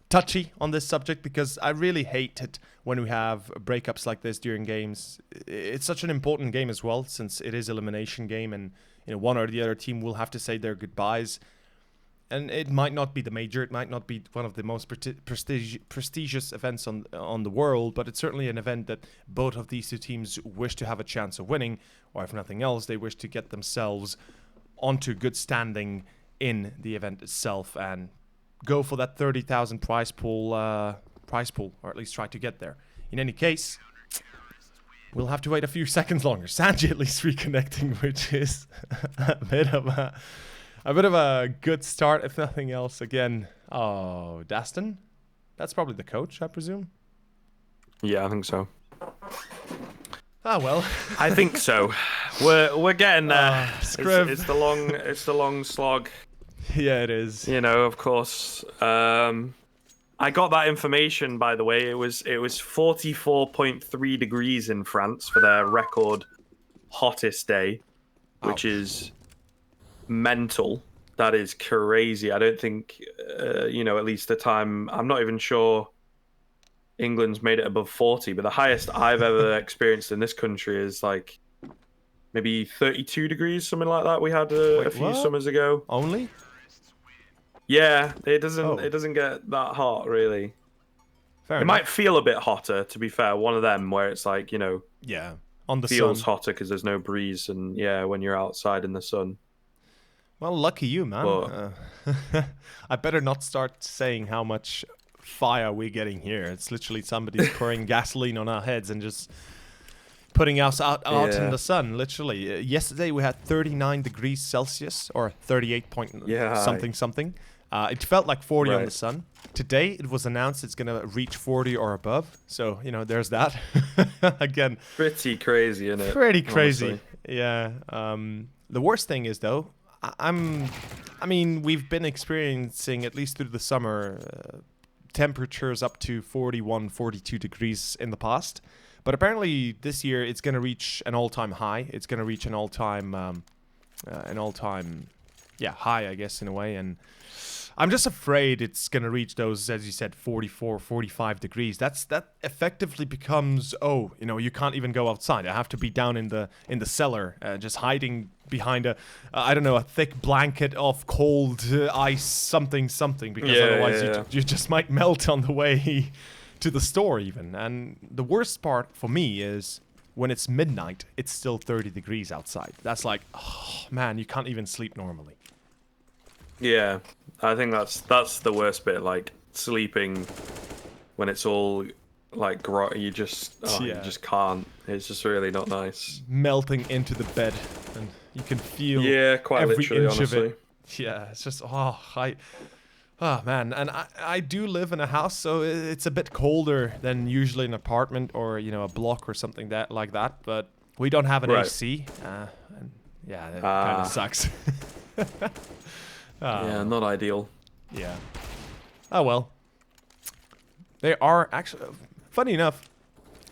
touchy on this subject, because I really hate it when we have breakups like this during games. It's such an important game as well, since it is elimination game, and, you know, one or the other team will have to say their goodbyes. And it might not be the major, it might not be one of the most prestigious events on the world, but it's certainly an event that both of these two teams wish to have a chance of winning, or if nothing else, they wish to get themselves onto good standing in the event itself and go for that 30,000 prize pool, or at least try to get there. In any case, we'll have to wait a few seconds longer. Sanji at least reconnecting, which is a bit of a good start, if nothing else. Again, oh, Daston? That's probably the coach, I presume? Yeah, I think so. Ah, well. I think so. We're getting there. It's the long slog. Yeah, it is. You know, of course. I got that information, by the way. It was 44.3 degrees in France for their record hottest day, which is mental. That is crazy. I don't think, you know, at least the time, I'm not even sure England's made it above 40, but the highest I've ever experienced in this country is like maybe 32 degrees, something like that. We had a few summers ago. Only? Yeah, it doesn't get that hot, really. Fair it enough. might feel a bit hotter, to be fair. One of them where it's like, you know, yeah, on the feels sun. hotter because there's no breeze, and yeah, when you're outside in the sun. Well, lucky you, man. I better not start saying how much fire we're getting here. It's literally somebody's pouring gasoline on our heads and just putting us out in the sun, literally. Yesterday we had 39 degrees Celsius, or 38 point something. It felt like 40 on the sun. Today it was announced it's going to reach 40 or above. So, you know, there's that. Again. Pretty crazy, isn't it? Pretty crazy. Honestly. Yeah. The worst thing is, though, I mean, we've been experiencing, at least through the summer, temperatures up to 41, 42 degrees in the past. But apparently this year it's going to reach an all-time high. It's going to reach an all-time high, I guess, in a way. And I'm just afraid it's going to reach those, as you said, 44, 45 degrees. That effectively becomes, you can't even go outside. I have to be down in the cellar, just hiding behind a thick blanket of cold ice, something, because otherwise you just might melt on the way to the store even. And the worst part for me is when it's midnight, it's still 30 degrees outside. That's like, oh man, you can't even sleep normally. Yeah, I think that's the worst bit, like sleeping when it's all like you just can't. It's just really not nice. Melting into the bed, and you can feel quite every literally, inch honestly. of it. Yeah, it's just man, and I do live in a house, so it's a bit colder than usually an apartment or a block or something like that. But we don't have an AC, and that kind of sucks. Yeah, not ideal. Yeah. Oh well. They are actually, funny enough,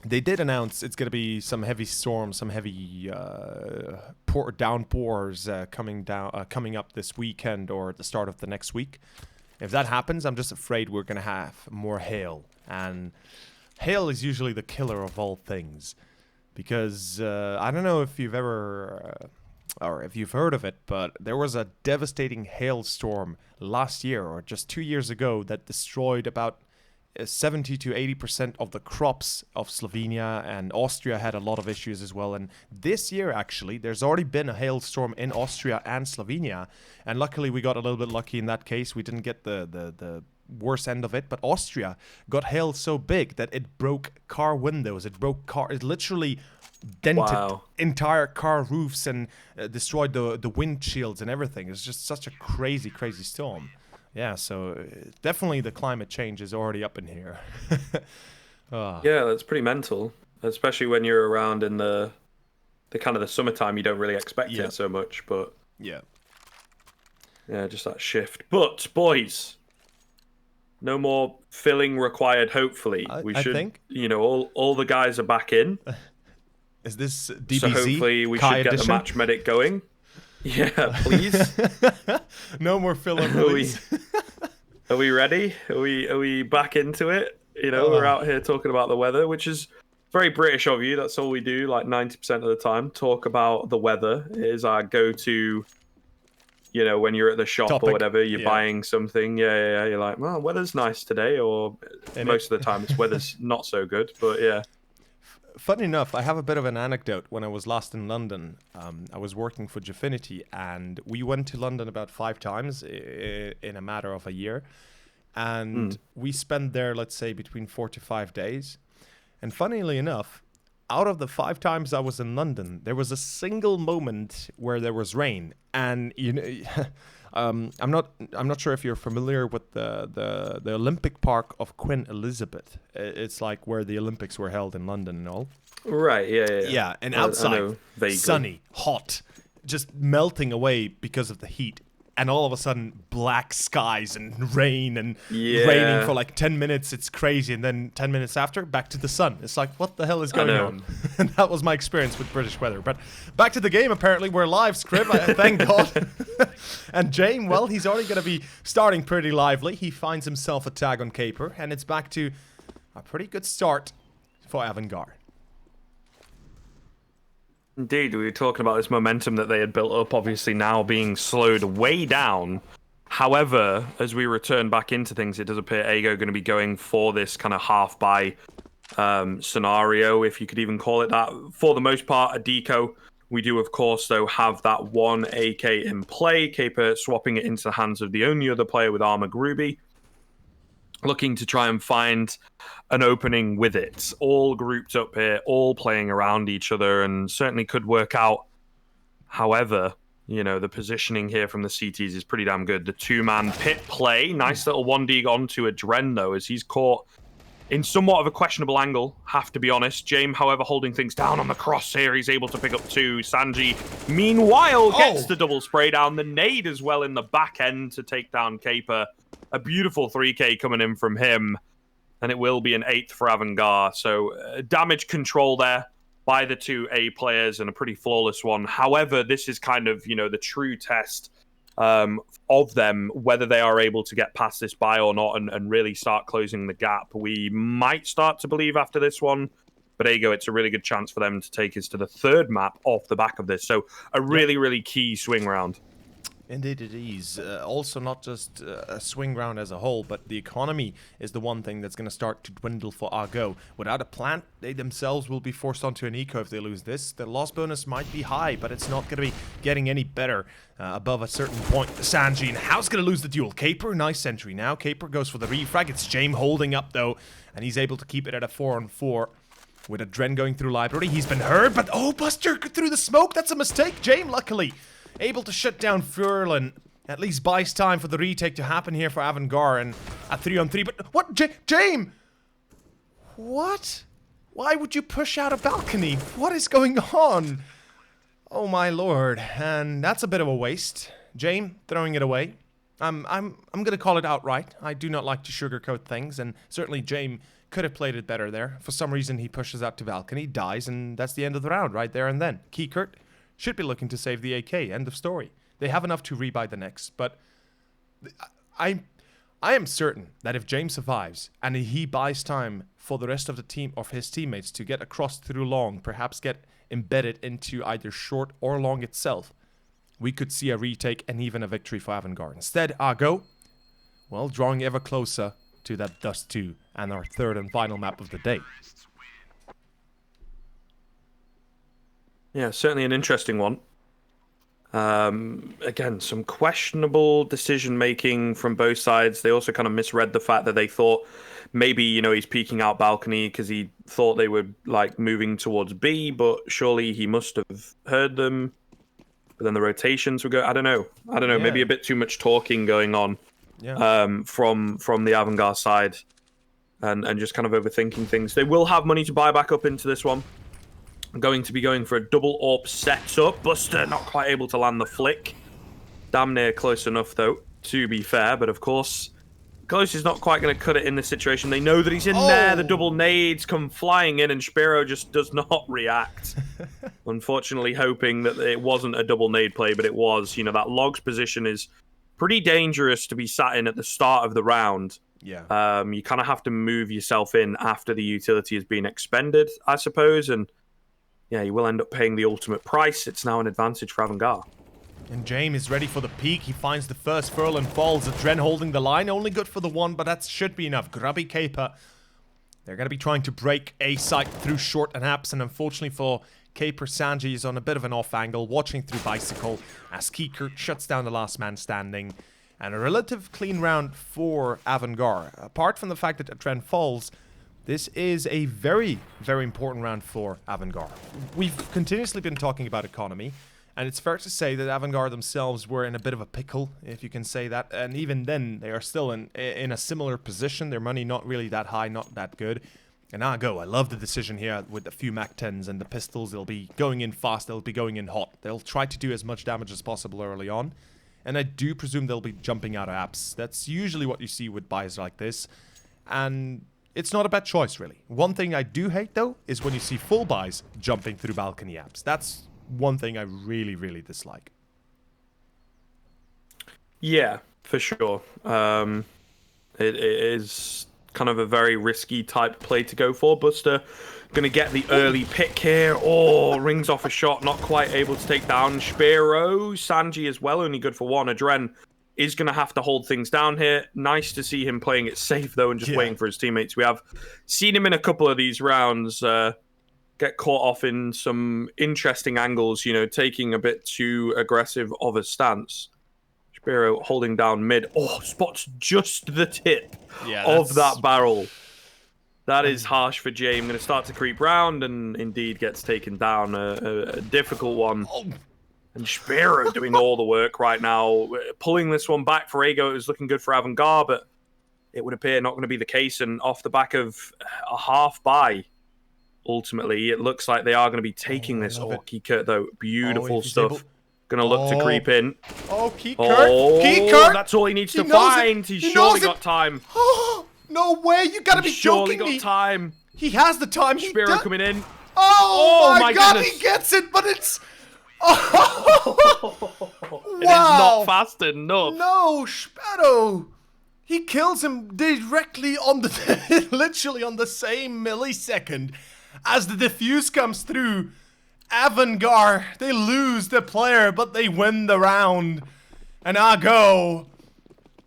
they did announce it's gonna be some heavy storms, some heavy downpours coming up this weekend or at the start of the next week. If that happens, I'm just afraid we're gonna have more hail, and hail is usually the killer of all things, because I don't know if you've ever or if you've heard of it, but there was a devastating hailstorm last year or just 2 years ago that destroyed about 70 to 80% of the crops of Slovenia, and Austria had a lot of issues as well. And this year, actually, there's already been a hailstorm in Austria and Slovenia, and luckily we got a little bit lucky in that case. We didn't get the worst end of it, but Austria got hail so big that it broke car windows. It literally dented entire car roofs and destroyed the windshields and everything. It's just such a crazy storm. Yeah, so definitely the climate change is already up in here. Yeah, that's pretty mental, especially when you're around in the kind of the summertime. You don't really expect it so much, but yeah, just that shift. But boys, no more filling required. Hopefully, I think all the guys are back in. Is this DBZ? So hopefully we Kai should get edition? the match medic going. Yeah, please. No more filler, please. Are we ready? Are we back into it? We're out here talking about the weather, which is very British of you. That's all we do, like 90% of the time. Talk about the weather. It is our go-to. When you're at the shop Topic. Or whatever, you're buying something. Yeah. You're like, well, weather's nice today, or most of the time it's weather's not so good. But yeah. Funny enough, I have a bit of an anecdote. When I was last in London, I was working for Gfinity, and we went to London about 5 times in a matter of a year. And we spent there, let's say, between 4 to 5 days. And funnily enough, out of the 5 times I was in London, there was a single moment where there was rain. And I'm not sure if you're familiar with the Olympic Park of Queen Elizabeth. It's like where the Olympics were held in London and all. Right, yeah. Yeah, and outside, sunny, hot, just melting away because of the heat. And all of a sudden, black skies and rain and raining for like 10 minutes. It's crazy. And then 10 minutes after, back to the sun. It's like, what the hell is going on? And that was my experience with British weather. But back to the game, apparently. We're live, Scrib. Thank God. And Jane, well, he's already going to be starting pretty lively. He finds himself a tag on Caper. And it's back to a pretty good start for AVG. Indeed, we were talking about this momentum that they had built up, obviously now being slowed way down. However, as we return back into things, it does appear Ago going to be going for this kind of half-buy scenario, if you could even call it that. For the most part, a deco. We do, of course, though, have that one AK in play. Caper swapping it into the hands of the only other player with Armor Ruby, looking to try and find an opening with it. All grouped up here, all playing around each other, and certainly could work out. However, the positioning here from the CTs is pretty damn good. The 2-man pit play, nice little 1D onto a Dren, though, as he's caught in somewhat of a questionable angle, have to be honest. James, however, holding things down on the cross here. He's able to pick up 2. Sanji, meanwhile, gets the double spray down. The nade as well in the back end to take down Caper. A beautiful 3K coming in from him. And it will be an 8th for AVG. So damage control there by the 2 A players and a pretty flawless one. However, this is kind of, the true test of them, whether they are able to get past this buy or not and really start closing the gap. We might start to believe after this one, but Ego, it's a really good chance for them to take us to the third map off the back of this. So a really, really key swing round. Indeed it is. Also not just a swing round as a whole, but the economy is the one thing that's going to start to dwindle for Argo. Without a plant, they themselves will be forced onto an eco if they lose this. The loss bonus might be high, but it's not going to be getting any better above a certain point. Sanji and House going to lose the duel. Caper, nice entry now. Caper goes for the refrag. It's James holding up though, and he's able to keep it at a 4-on-4. With a Dren going through library, he's been heard, but oh, Buster through the smoke, that's a mistake. James, luckily, able to shut down Furl and at least buys time for the retake to happen here for Avangar and a 3-on-3. But what, James? What? Why would you push out a balcony? What is going on? Oh my lord, and that's a bit of a waste. James throwing it away. I'm gonna call it outright. I do not like to sugarcoat things, and certainly James could have played it better there. For some reason, he pushes out to balcony, dies, and that's the end of the round right there and then. Keycurt should be looking to save the AK. End of story. They have enough to rebuy the next, but I am certain that if James survives and he buys time for the rest of the team of his teammates to get across through long, perhaps get embedded into either short or long itself, we could see a retake and even a victory for Avangar. Instead, Argo, well, drawing ever closer to that Dust 2 and our third and final map of the day. Yeah, certainly an interesting one. Again, some questionable decision-making from both sides. They also kind of misread the fact that they thought maybe, you know, he's peeking out balcony because he thought they were, like, moving towards B, but surely he must have heard them. But then the rotations would go... I don't know. Yeah. Maybe a bit too much talking going on. Yeah. From the Avangar side, and just kind of overthinking things. They will have money to buy back up into this one. Going to be going for a double AWP setup. Buster not quite able to land the flick. Damn near close enough though, to be fair. But of course, Close is not quite going to cut it in this situation. They know that he's in there. The double nades come flying in, and Spiro just does not react. Unfortunately, hoping that it wasn't a double nade play, but it was. You know, that Logs position is pretty dangerous to be sat in at the start of the round. Yeah. You kind of have to move yourself in after the utility has been expended, I suppose, and yeah, you will end up paying the ultimate price. It's now an advantage for Avangar. And James is ready for the peak. He finds the first furl and falls. Dren holding the line, only good for the one, but that should be enough. Grubby Caper. They're going to be trying to break A site through short and apps, and unfortunately for Caper, Sanji is on a bit of an off angle, watching through Bicycle as Keycurt shuts down the last man standing. And a relative clean round for Avangar. Apart from the fact that Dren falls, this is a very, very important round for Avangar. We've continuously been talking about economy, and it's fair to say that Avangar themselves were in a bit of a pickle, if you can say that. And even then, they are still in a similar position. Their money not really that high, not that good. And Argo, I love the decision here with a few MAC-10s and the pistols. They'll be going in fast, they'll be going in hot. They'll try to do as much damage as possible early on. And I do presume they'll be jumping out of apps. That's usually what you see with buys like this. And it's not a bad choice, really. One thing I do hate, though, is when you see full buys jumping through balcony apps. That's one thing I really, really dislike. Yeah, for sure. It is kind of a very risky type play to go for. Buster going to get the early pick here. Oh, rings off a shot, not quite able to take down Spiro. Sanji as well, only good for one. Adren is going to have to hold things down here. Nice to see him playing it safe, though, and just waiting for his teammates. We have seen him in a couple of these rounds get caught off in some interesting angles, you know, taking a bit too aggressive of a stance. Spiro holding down mid. Oh, spots just the tip of that barrel. That is harsh for Jay. I'm going to start to creep round and indeed gets taken down. A difficult one. Oh. And Spiro doing all the work right now. Pulling this one back for Ego. It was looking good for Avangar, but it would appear not going to be the case. And off the back of a half buy, ultimately, it looks like they are going to be taking this. Oh, Keycurt, though. Beautiful stuff. Going to look to creep in. Oh, Keycurt. Keycurt. That's all he needs to find. He's surely got time. No way, you gotta be joking me. Surely got time. He has the time. Spiro coming in. Oh my God, goodness. He gets it, but it's... It is not fast enough. No, Sparrow! He kills him directly on the, literally on the same millisecond as the defuse comes through. Avangar, they lose the player, but they win the round. And Ago,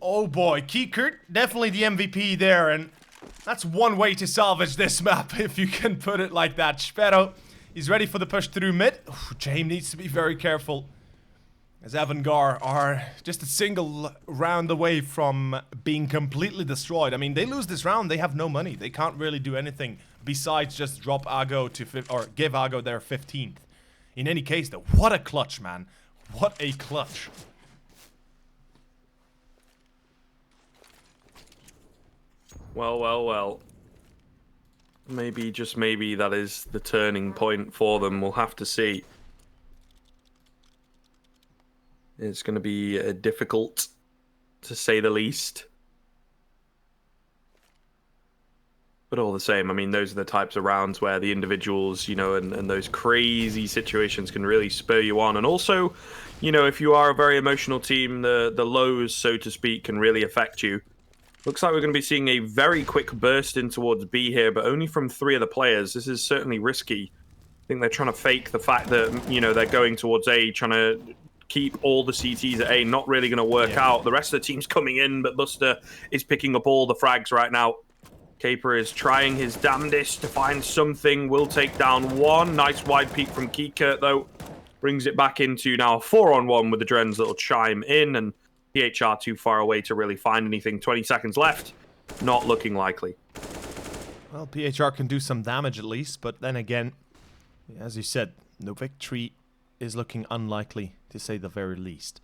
oh boy, Kiekert, definitely the MVP there, and that's one way to salvage this map, if you can put it like that. Sparrow, he's ready for the push through mid. James needs to be very careful, as Avangar are just a single round away from being completely destroyed. I mean, they lose this round, they have no money. They can't really do anything besides just drop Ago to or give Ago their 15th. In any case, though, what a clutch, man. What a clutch. Well. Maybe, just maybe, that is the turning point for them. We'll have to see. It's going to be difficult, to say the least. But all the same, I mean, those are the types of rounds where the individuals, you know, and those crazy situations can really spur you on. And also, you know, if you are a very emotional team, the lows, so to speak, can really affect you. Looks like we're going to be seeing a very quick burst in towards B here, but only from 3 of the players. This is certainly risky. I think they're trying to fake the fact that, you know, they're going towards A, trying to keep all the CTs at A. Not really going to work out. The rest of the team's coming in, but Buster is picking up all the frags right now. Caper is trying his damnedest to find something. Will take down one. Nice wide peek from Kiekert, though. Brings it back into now a 4-on-1 with the Drens that'll chime in, and PHR too far away to really find anything. 20 seconds left. Not looking likely. Well, PHR can do some damage at least, but then again, as you said, the victory is looking unlikely, to say the very least.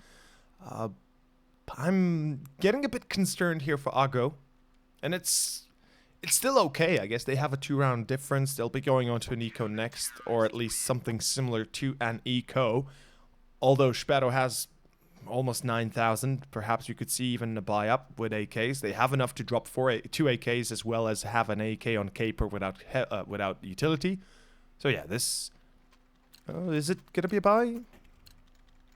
I'm getting a bit concerned here for Ago, and it's still okay. I guess they have a 2-round difference. They'll be going on to an eco next, or at least something similar to an eco. Although Sparrow has almost 9,000, perhaps you could see even a buy up with AKs. They have enough to drop 2 AKs as well as have an AK on Caper without utility. So yeah, this is it gonna be a buy?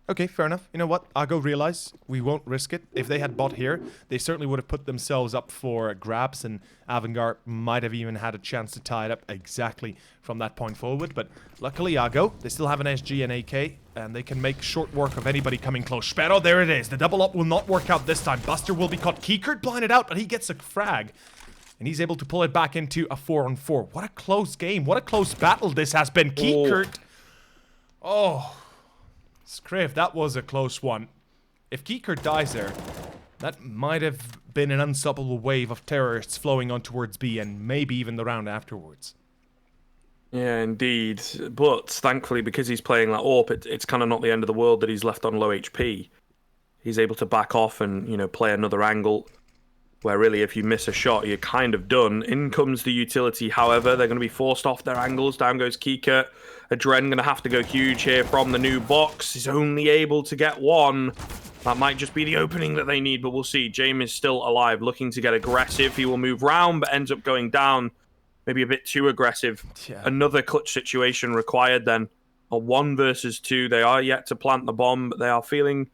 Okay, fair enough. You know what? Ago realize we won't risk it. If they had bought here, they certainly would have put themselves up for grabs, and Avangar might have even had a chance to tie it up exactly from that point forward. But luckily, Ago, they still have an SG and AK, and they can make short work of anybody coming close. Sparrow, there it is. The double up will not work out this time. Buster will be caught. Kiekert blinded out, but he gets a frag. And he's able to pull it back into a 4-on-4. What a close game. What a close battle this has been. Kiekert. Oh. Scriv, that was a close one. If Kiekert dies there, that might have been an unstoppable wave of terrorists flowing on towards B, and maybe even the round afterwards. Yeah, indeed. But thankfully, because he's playing like AWP, it's kind of not the end of the world that he's left on low HP. He's able to back off and, you know, play another angle where really if you miss a shot, you're kind of done. In comes the utility, however. They're going to be forced off their angles. Down goes Kiekert. Adren going to have to go huge here from the new box. He's only able to get one. That might just be the opening that they need, but we'll see. James is still alive, looking to get aggressive. He will move round, but ends up going down. Maybe a bit too aggressive. Yeah. Another clutch situation required then. A 1 versus 2. They are yet to plant the bomb, but they are feeling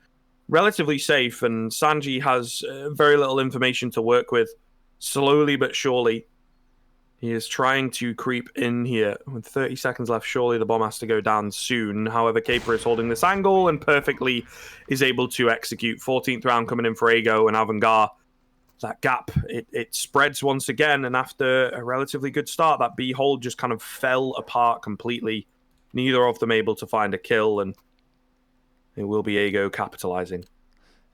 relatively safe, and Sanji has very little information to work with. Slowly but surely, he is trying to creep in here. With 30 seconds left, surely the bomb has to go down soon. However, Caper is holding this angle and perfectly is able to execute. 14th round coming in for Ago and Avangar. That gap, it spreads once again, and after a relatively good start, that B hold just kind of fell apart completely. Neither of them able to find a kill, and it will be Ago capitalizing.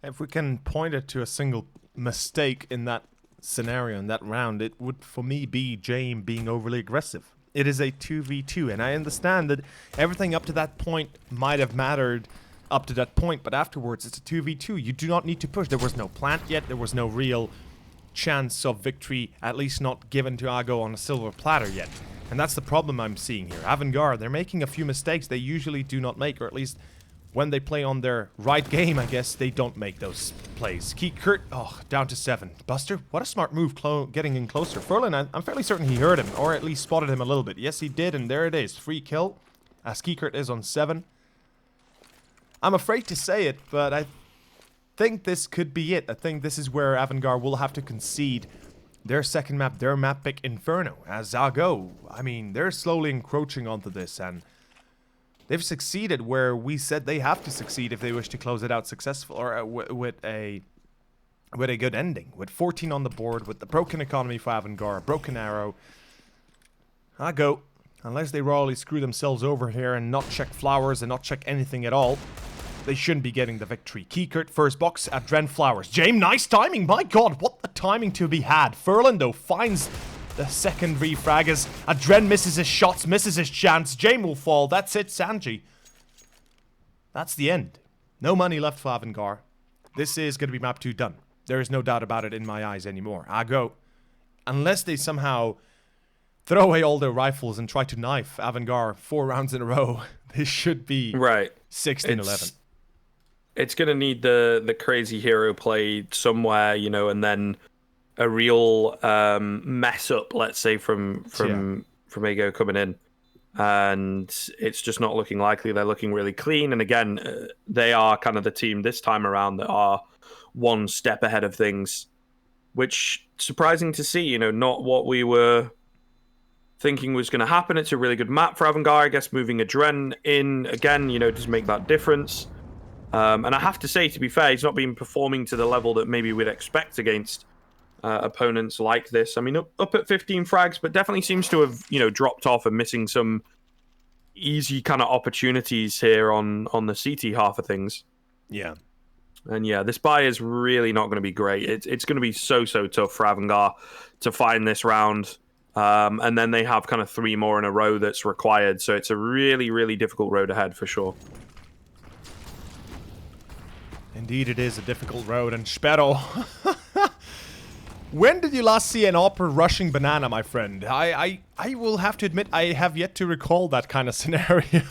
If we can point it to a single mistake in that scenario, in that round, it would, for me, be James being overly aggressive. It is a 2v2, and I understand that everything up to that point might have mattered up to that point, but afterwards it's a 2v2. You do not need to push. There was no plant yet. There was no real chance of victory, at least not given to Ago on a silver platter yet. And that's the problem I'm seeing here. Avangar, they're making a few mistakes they usually do not make, or at least when they play on their right game, I guess, they don't make those plays. Kiekert, down to 7. Buster, what a smart move getting in closer. Furlan, I'm fairly certain he heard him, or at least spotted him a little bit. Yes, he did, and there it is. Free kill, as Kiekert is on 7. I'm afraid to say it, but I think this could be it. I think this is where Avangard will have to concede their second map, their map pick Inferno. As Zago, I mean, they're slowly encroaching onto this, and they've succeeded where we said they have to succeed if they wish to close it out successful, or with a good ending. With 14 on the board, with the broken economy for Avangard, broken arrow. Zago, unless they royally screw themselves over here and not check flowers and not check anything at all, they shouldn't be getting the victory. Kiekert, first box at Dren Flowers. James, nice timing. My god, what a timing to be had. Furlan, though, finds the second refrag as Adren misses his shots, misses his chance. James will fall. That's it, Sanji. That's the end. No money left for Avangard. This is going to be map 2 done. There is no doubt about it in my eyes anymore. Zago, unless they somehow throw away all their rifles and try to knife Avangard 4 rounds in a row, this should be 16-11. It's going to need the crazy hero play somewhere, you know, and then a real mess up, let's say, from Ego coming in. And it's just not looking likely. They're looking really clean. And again, they are kind of the team this time around that are one step ahead of things, which surprising to see, you know, not what we were thinking was going to happen. It's a really good map for Avangard. I guess moving Adren in again, you know, does make that difference. And I have to say, to be fair, he's not been performing to the level that maybe we'd expect against opponents like this. I mean, up at 15 frags, but definitely seems to have, you know, dropped off and missing some easy kind of opportunities here on the CT half of things. Yeah. And yeah, this buy is really not going to be great. It's going to be so tough for Avangard to find this round. And then they have kind of 3 more in a row that's required. So it's a really difficult road ahead for sure. Indeed, it is a difficult road. And Sperro, when did you last see an opera rushing banana, my friend? I will have to admit, I have yet to recall that kind of scenario.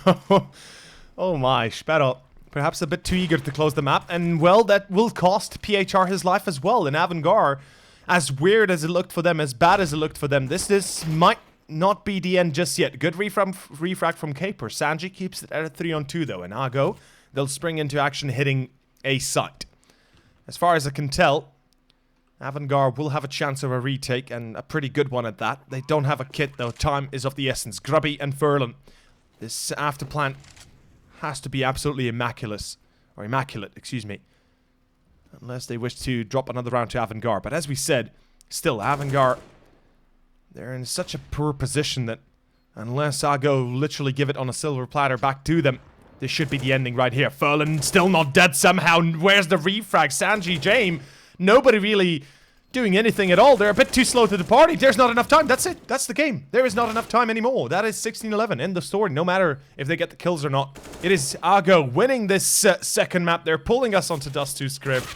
Oh my, Sperro. Perhaps a bit too eager to close the map. And, well, that will cost PHR his life as well. In Avangard, as weird as it looked for them, as bad as it looked for them, this might not be the end just yet. Good refrag from Caper. Sanji keeps it at a 3-on-2, though. And Zago, they'll spring into action hitting a site. As far as I can tell, Avangard will have a chance of a retake, and a pretty good one at that. They don't have a kit, though. Time is of the essence. Grubby and Furlan. This after plant has to be absolutely immaculate, excuse me. Unless they wish to drop another round to Avangard. But as we said, still, Avangard, they're in such a poor position that unless Zago literally give it on a silver platter back to them, this should be the ending right here. Furlan still not dead somehow. Where's the refrag? Sanji, James, nobody really doing anything at all. They're a bit too slow to the party. There's not enough time. That's it. That's the game. There is not enough time anymore. That is 16-11. End of story. No matter if they get the kills or not. It is Zago winning this second map. They're pulling us onto Dust 2 script.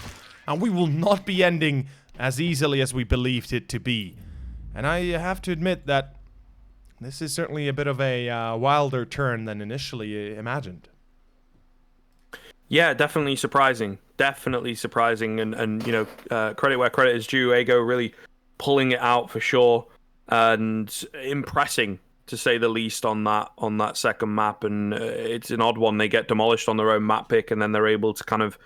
And we will not be ending as easily as we believed it to be. And I have to admit that this is certainly a bit of a wilder turn than initially imagined. Yeah, definitely surprising. Definitely surprising. And you know, credit where credit is due. Ego really pulling it out for sure. And impressing, to say the least, on that second map. And it's an odd one. They get demolished on their own map pick, and then they're able to kind of,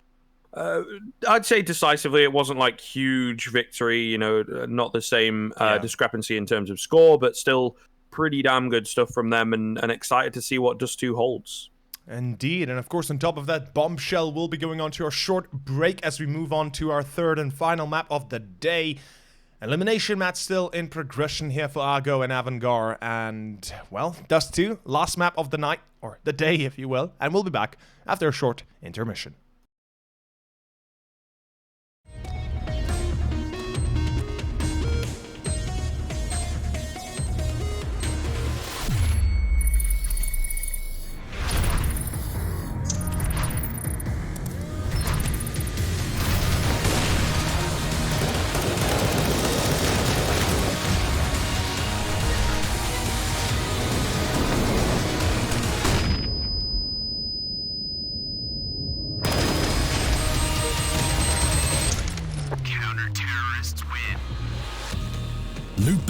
I'd say decisively, it wasn't like huge victory, you know, not the same discrepancy in terms of score, but still pretty damn good stuff from them, and excited to see what Dust 2 holds. Indeed, and of course on top of that, Bombshell will be going on to our short break as we move on to our third and final map of the day. Elimination match still in progression here for Zago and Avangard, and, well, Dust 2, last map of the night, or the day if you will, and we'll be back after a short intermission.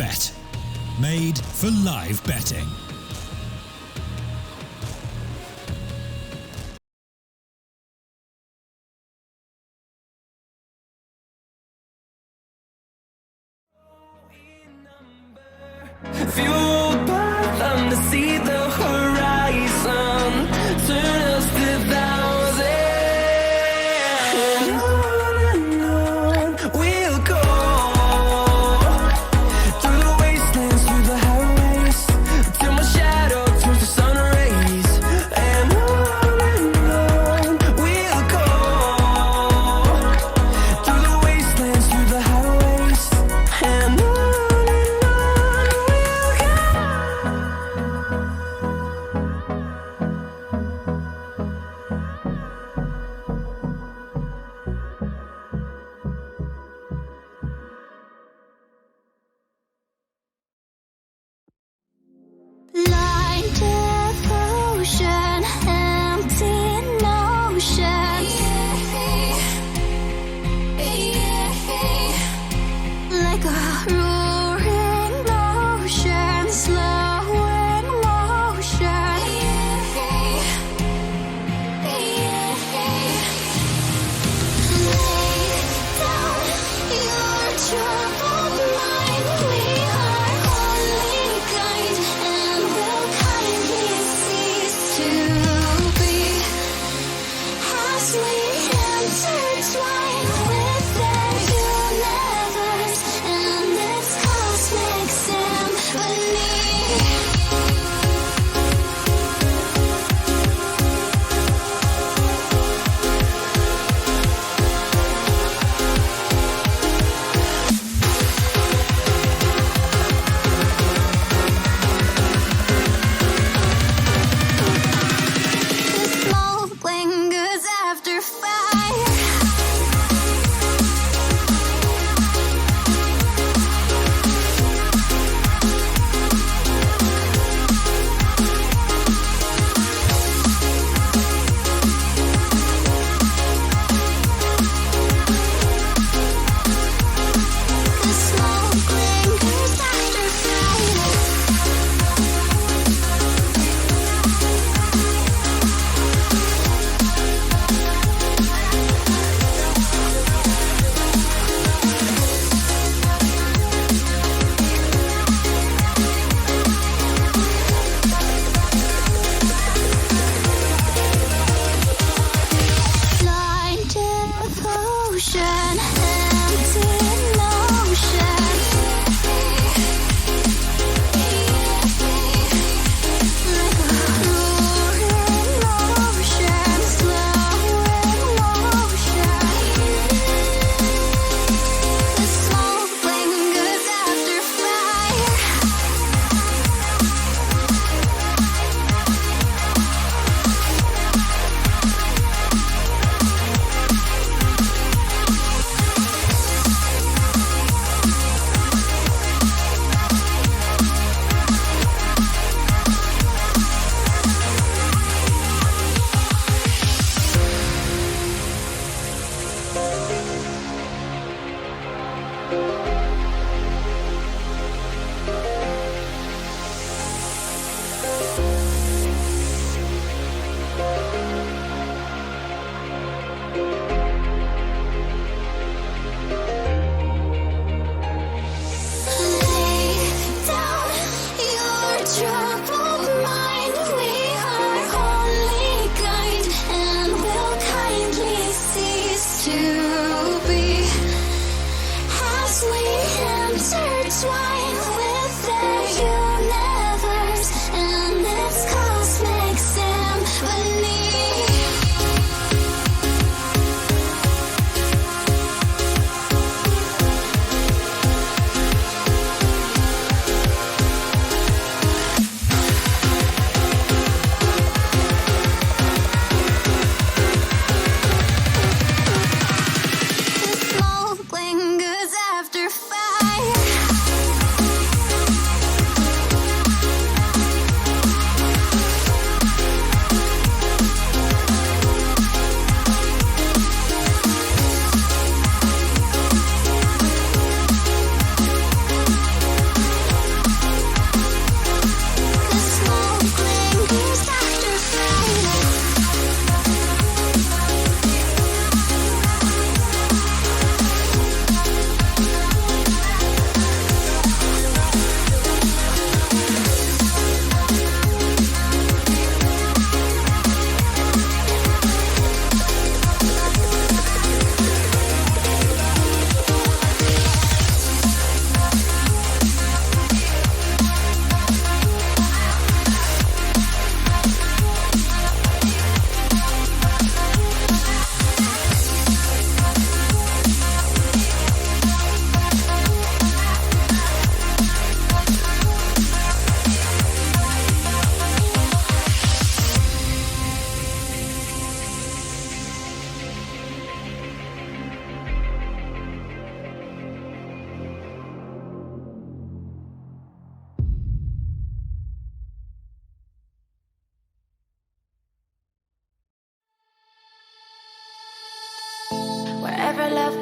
GG.BET. Made for live betting.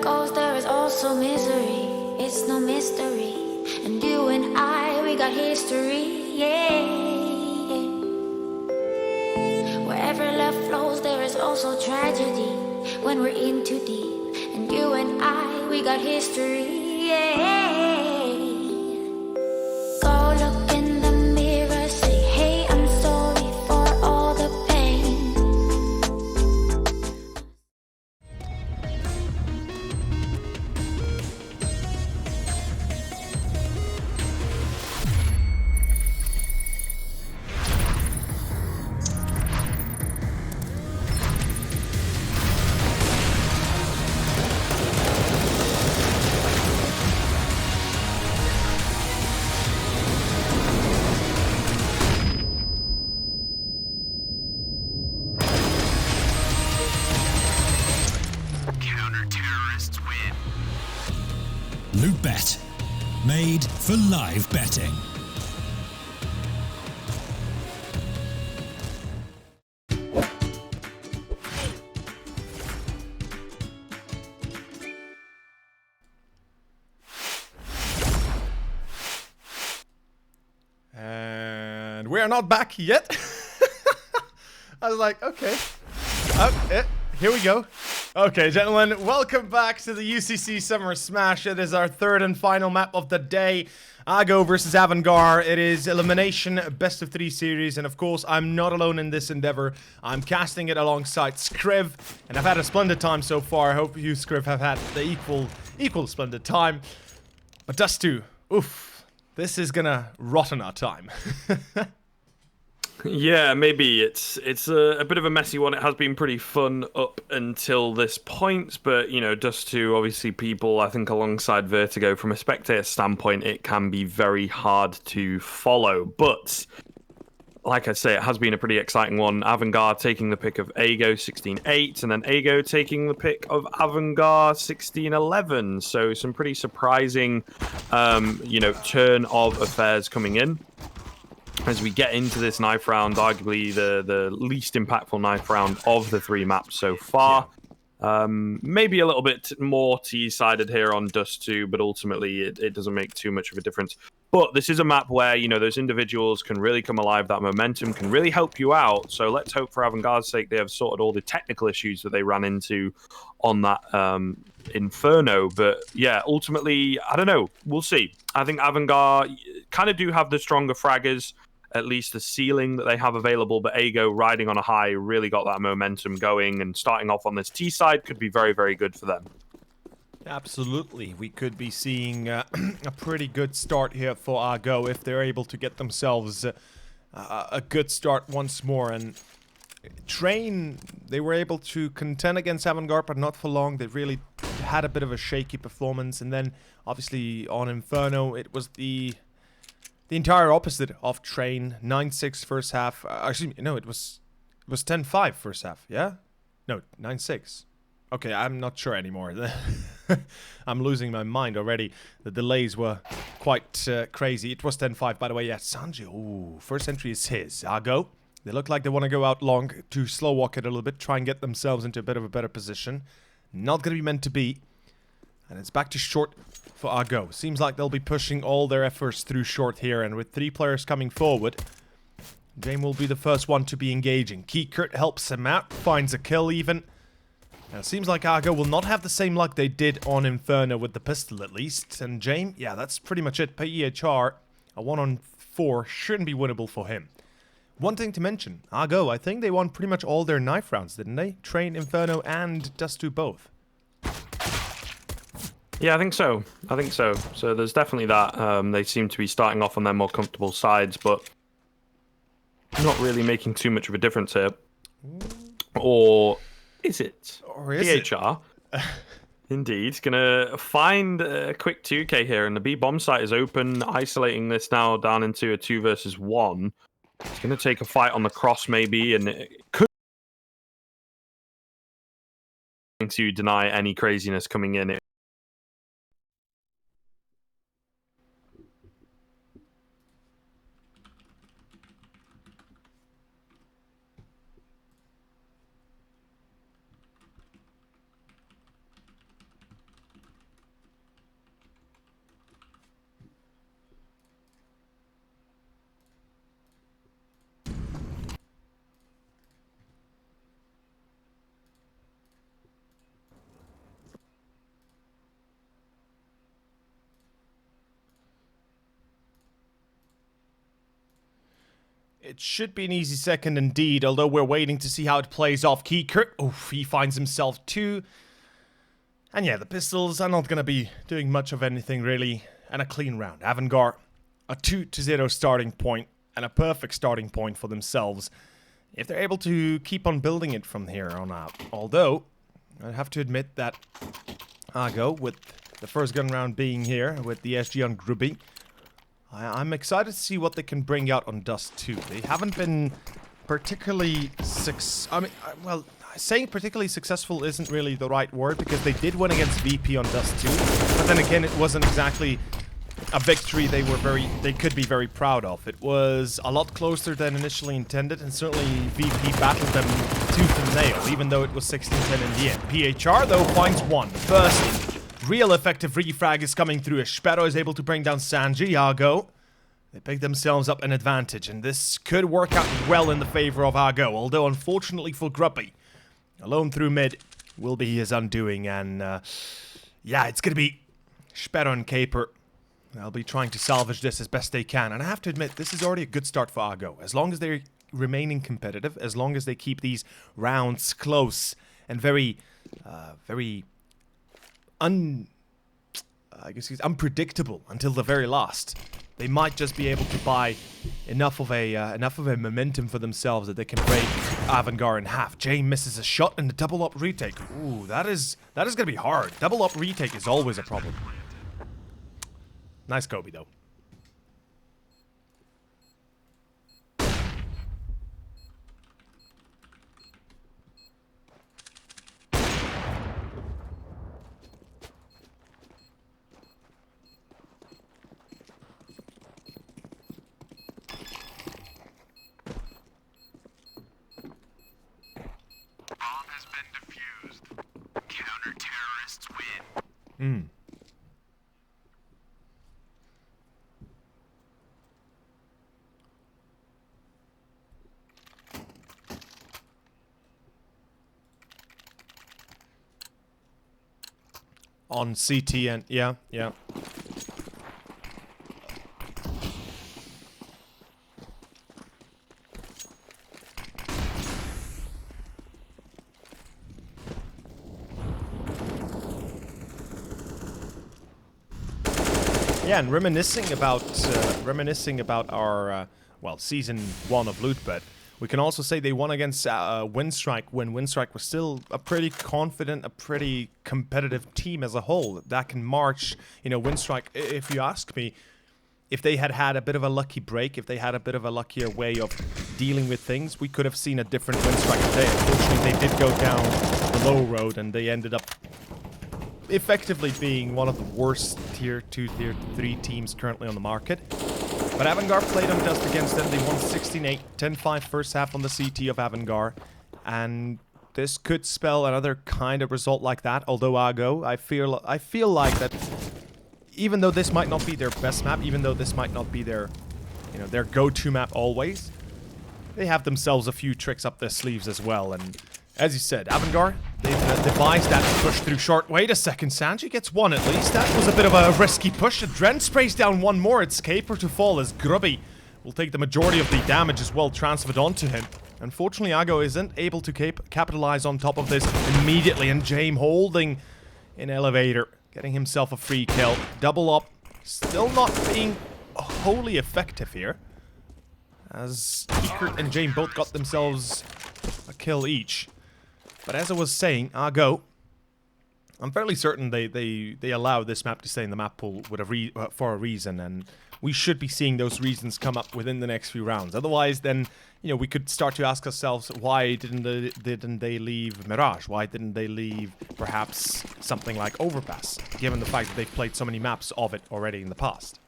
goes, there is also misery. It's no mystery. And you and I, we got history, yeah. Wherever love flows, there is also tragedy. When we're in too deep. And you and I, we got history, yeah. Go look in the mirror, say, hey, I'm sorry for all the pain. GG.BET. Made for live betting. And we are not back yet. I was like, okay. Oh, here we go. Okay, gentlemen, welcome back to the UCC Summer Smash. It is our third and final map of the day. Ago versus AVG. It is elimination, best of 3 series, and of course, I'm not alone in this endeavor. I'm casting it alongside Skriv, and I've had a splendid time so far. I hope you, Skriv, have had the equal splendid time. But Dust2, oof, this is gonna rotten our time. Yeah, maybe it's a bit of a messy one. It has been pretty fun up until this point, but you know, just to obviously people, I think alongside Vertigo, from a spectator standpoint, it can be very hard to follow. But like I say, it has been a pretty exciting one. AVG taking the pick of Ago 16-8, and then Ago taking the pick of AVG 16-11. So some pretty surprising, you know, turn of affairs coming in. As we get into this knife round, arguably the least impactful knife round of the 3 maps so far. Maybe a little bit more T-sided here on Dust2, but ultimately it doesn't make too much of a difference. But this is a map where, you know, those individuals can really come alive, that momentum can really help you out. So let's hope for AVG's sake they have sorted all the technical issues that they ran into on that Inferno. But yeah, ultimately, I don't know. We'll see. I think AVG kind of do have the stronger fraggers, at least the ceiling that they have available, but Ago riding on a high really got that momentum going, and starting off on this T side could be very, very good for them. Absolutely. We could be seeing a pretty good start here for Ago if they're able to get themselves a good start once more. And Train, they were able to contend against AVG, but not for long. They really had a bit of a shaky performance. And then, obviously, on Inferno, it was the entire opposite of Train. 9-6 first half. Excuse me, no, it was 10-5 first half, yeah? No, 9-6. Okay, I'm not sure anymore. I'm losing my mind already. The delays were quite crazy. It was 10-5, by the way. Yeah, Sanji. Ooh, first entry is his. Ago. They look like they want to go out long to slow walk it a little bit, try and get themselves into a bit of a better position. Not going to be meant to be. And it's back to short for Ago. Seems like they'll be pushing all their efforts through short here, and with 3 players coming forward, James will be the first one to be engaging. Kiekert helps him out, finds a kill even. Now, it seems like Ago will not have the same luck they did on Inferno with the pistol at least. And James, yeah, that's pretty much it. PEHR, a 1-on-4 shouldn't be winnable for him. One thing to mention, Ago, I think they won pretty much all their knife rounds, didn't they? Train, Inferno, and Dust2 both. Yeah, I think so. So there's definitely that. They seem to be starting off on their more comfortable sides, but not really making too much of a difference here. Or is it? Or is PHR, indeed, gonna find a quick 2k here, and the B bomb site is open, isolating this now down into a 2 versus 1. It's gonna take a fight on the cross maybe, and it could to deny any craziness coming in. It should be an easy second indeed, although we're waiting to see how it plays off. Kiekert, oof, he finds himself 2. And yeah, the Pistols are not going to be doing much of anything really. And a clean round. Avangar, a 2-0 starting point and a perfect starting point for themselves. If they're able to keep on building it from here on out. Although, I have to admit that Argo, with the first gun round being here, with the SG on Grubby, I'm excited to see what they can bring out on Dust 2. They haven't been particularly well, saying particularly successful isn't really the right word, because they did win against VP on Dust 2, but then again, it wasn't exactly a victory they could be very proud of. It was a lot closer than initially intended, and certainly VP battled them tooth and nail, even though it was 16-10 in the end. PHR, though, finds 1. The first real effective refrag is coming through as Sparrow is able to bring down Sanji. Argo, they pick themselves up an advantage, and this could work out well in the favor of Argo, although unfortunately for Gruppy, alone through mid will be his undoing, and yeah, it's gonna be Sparrow and Caper. They'll be trying to salvage this as best they can, and I have to admit, this is already a good start for Argo. As long as they're remaining competitive, as long as they keep these rounds close and very unpredictable until the very last, they might just be able to buy enough of a momentum for themselves that they can break Avangar in half. Jay misses a shot and the double up retake. Ooh, that is gonna be hard. Double up retake is always a problem. Nice Kobe, though. Counter-terrorists win. On CT and yeah. Yeah, and reminiscing about our well, season 1 of LootBet, we can also say they won against Windstrike when Windstrike was still a pretty confident, a pretty competitive team as a whole. Back in March, you know, Windstrike, if you ask me, if they had had a bit of a lucky break, if they had a bit of a luckier way of dealing with things, we could have seen a different Windstrike today. Unfortunately, they did go down the low road, and they ended up effectively being one of the worst Tier 2, Tier 3 teams currently on the market. But Avangar played on Dust against them. They won 16-8, 10-5 first half on the CT of Avangar. And this could spell another kind of result like that. Although Argo, I feel like that even though this might not be their best map, even though this might not be their, you know, their go-to map always, they have themselves a few tricks up their sleeves as well. And as you said, Avangar, they've devised that push through short. Wait a second, Sanji gets 1 at least. That was a bit of a risky push. Dren sprays down 1 more. It's Caper to fall as Grubby will take the majority of the damage as well transferred onto him. Unfortunately, Argo isn't able to capitalize on top of this immediately, and James holding an elevator, getting himself a free kill. Double up, still not being wholly effective here, as Kiekert and James both got themselves a kill each. But as I was saying, Argo, I'm fairly certain they allowed this map to stay in the map pool for a reason, and we should be seeing those reasons come up within the next few rounds. Otherwise, then, you know, we could start to ask ourselves, why didn't they leave Mirage? Why didn't they leave perhaps something like Overpass, given the fact that they've played so many maps of it already in the past?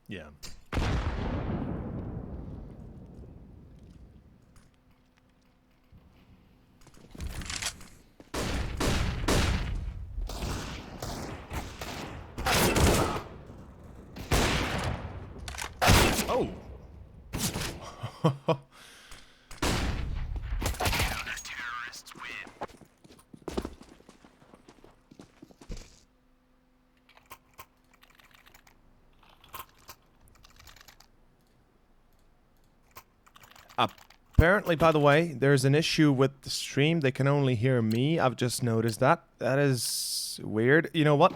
Yeah. Oh. Apparently, by the way, there's an issue with the stream. They can only hear me. I've just noticed that. That is weird. You know what?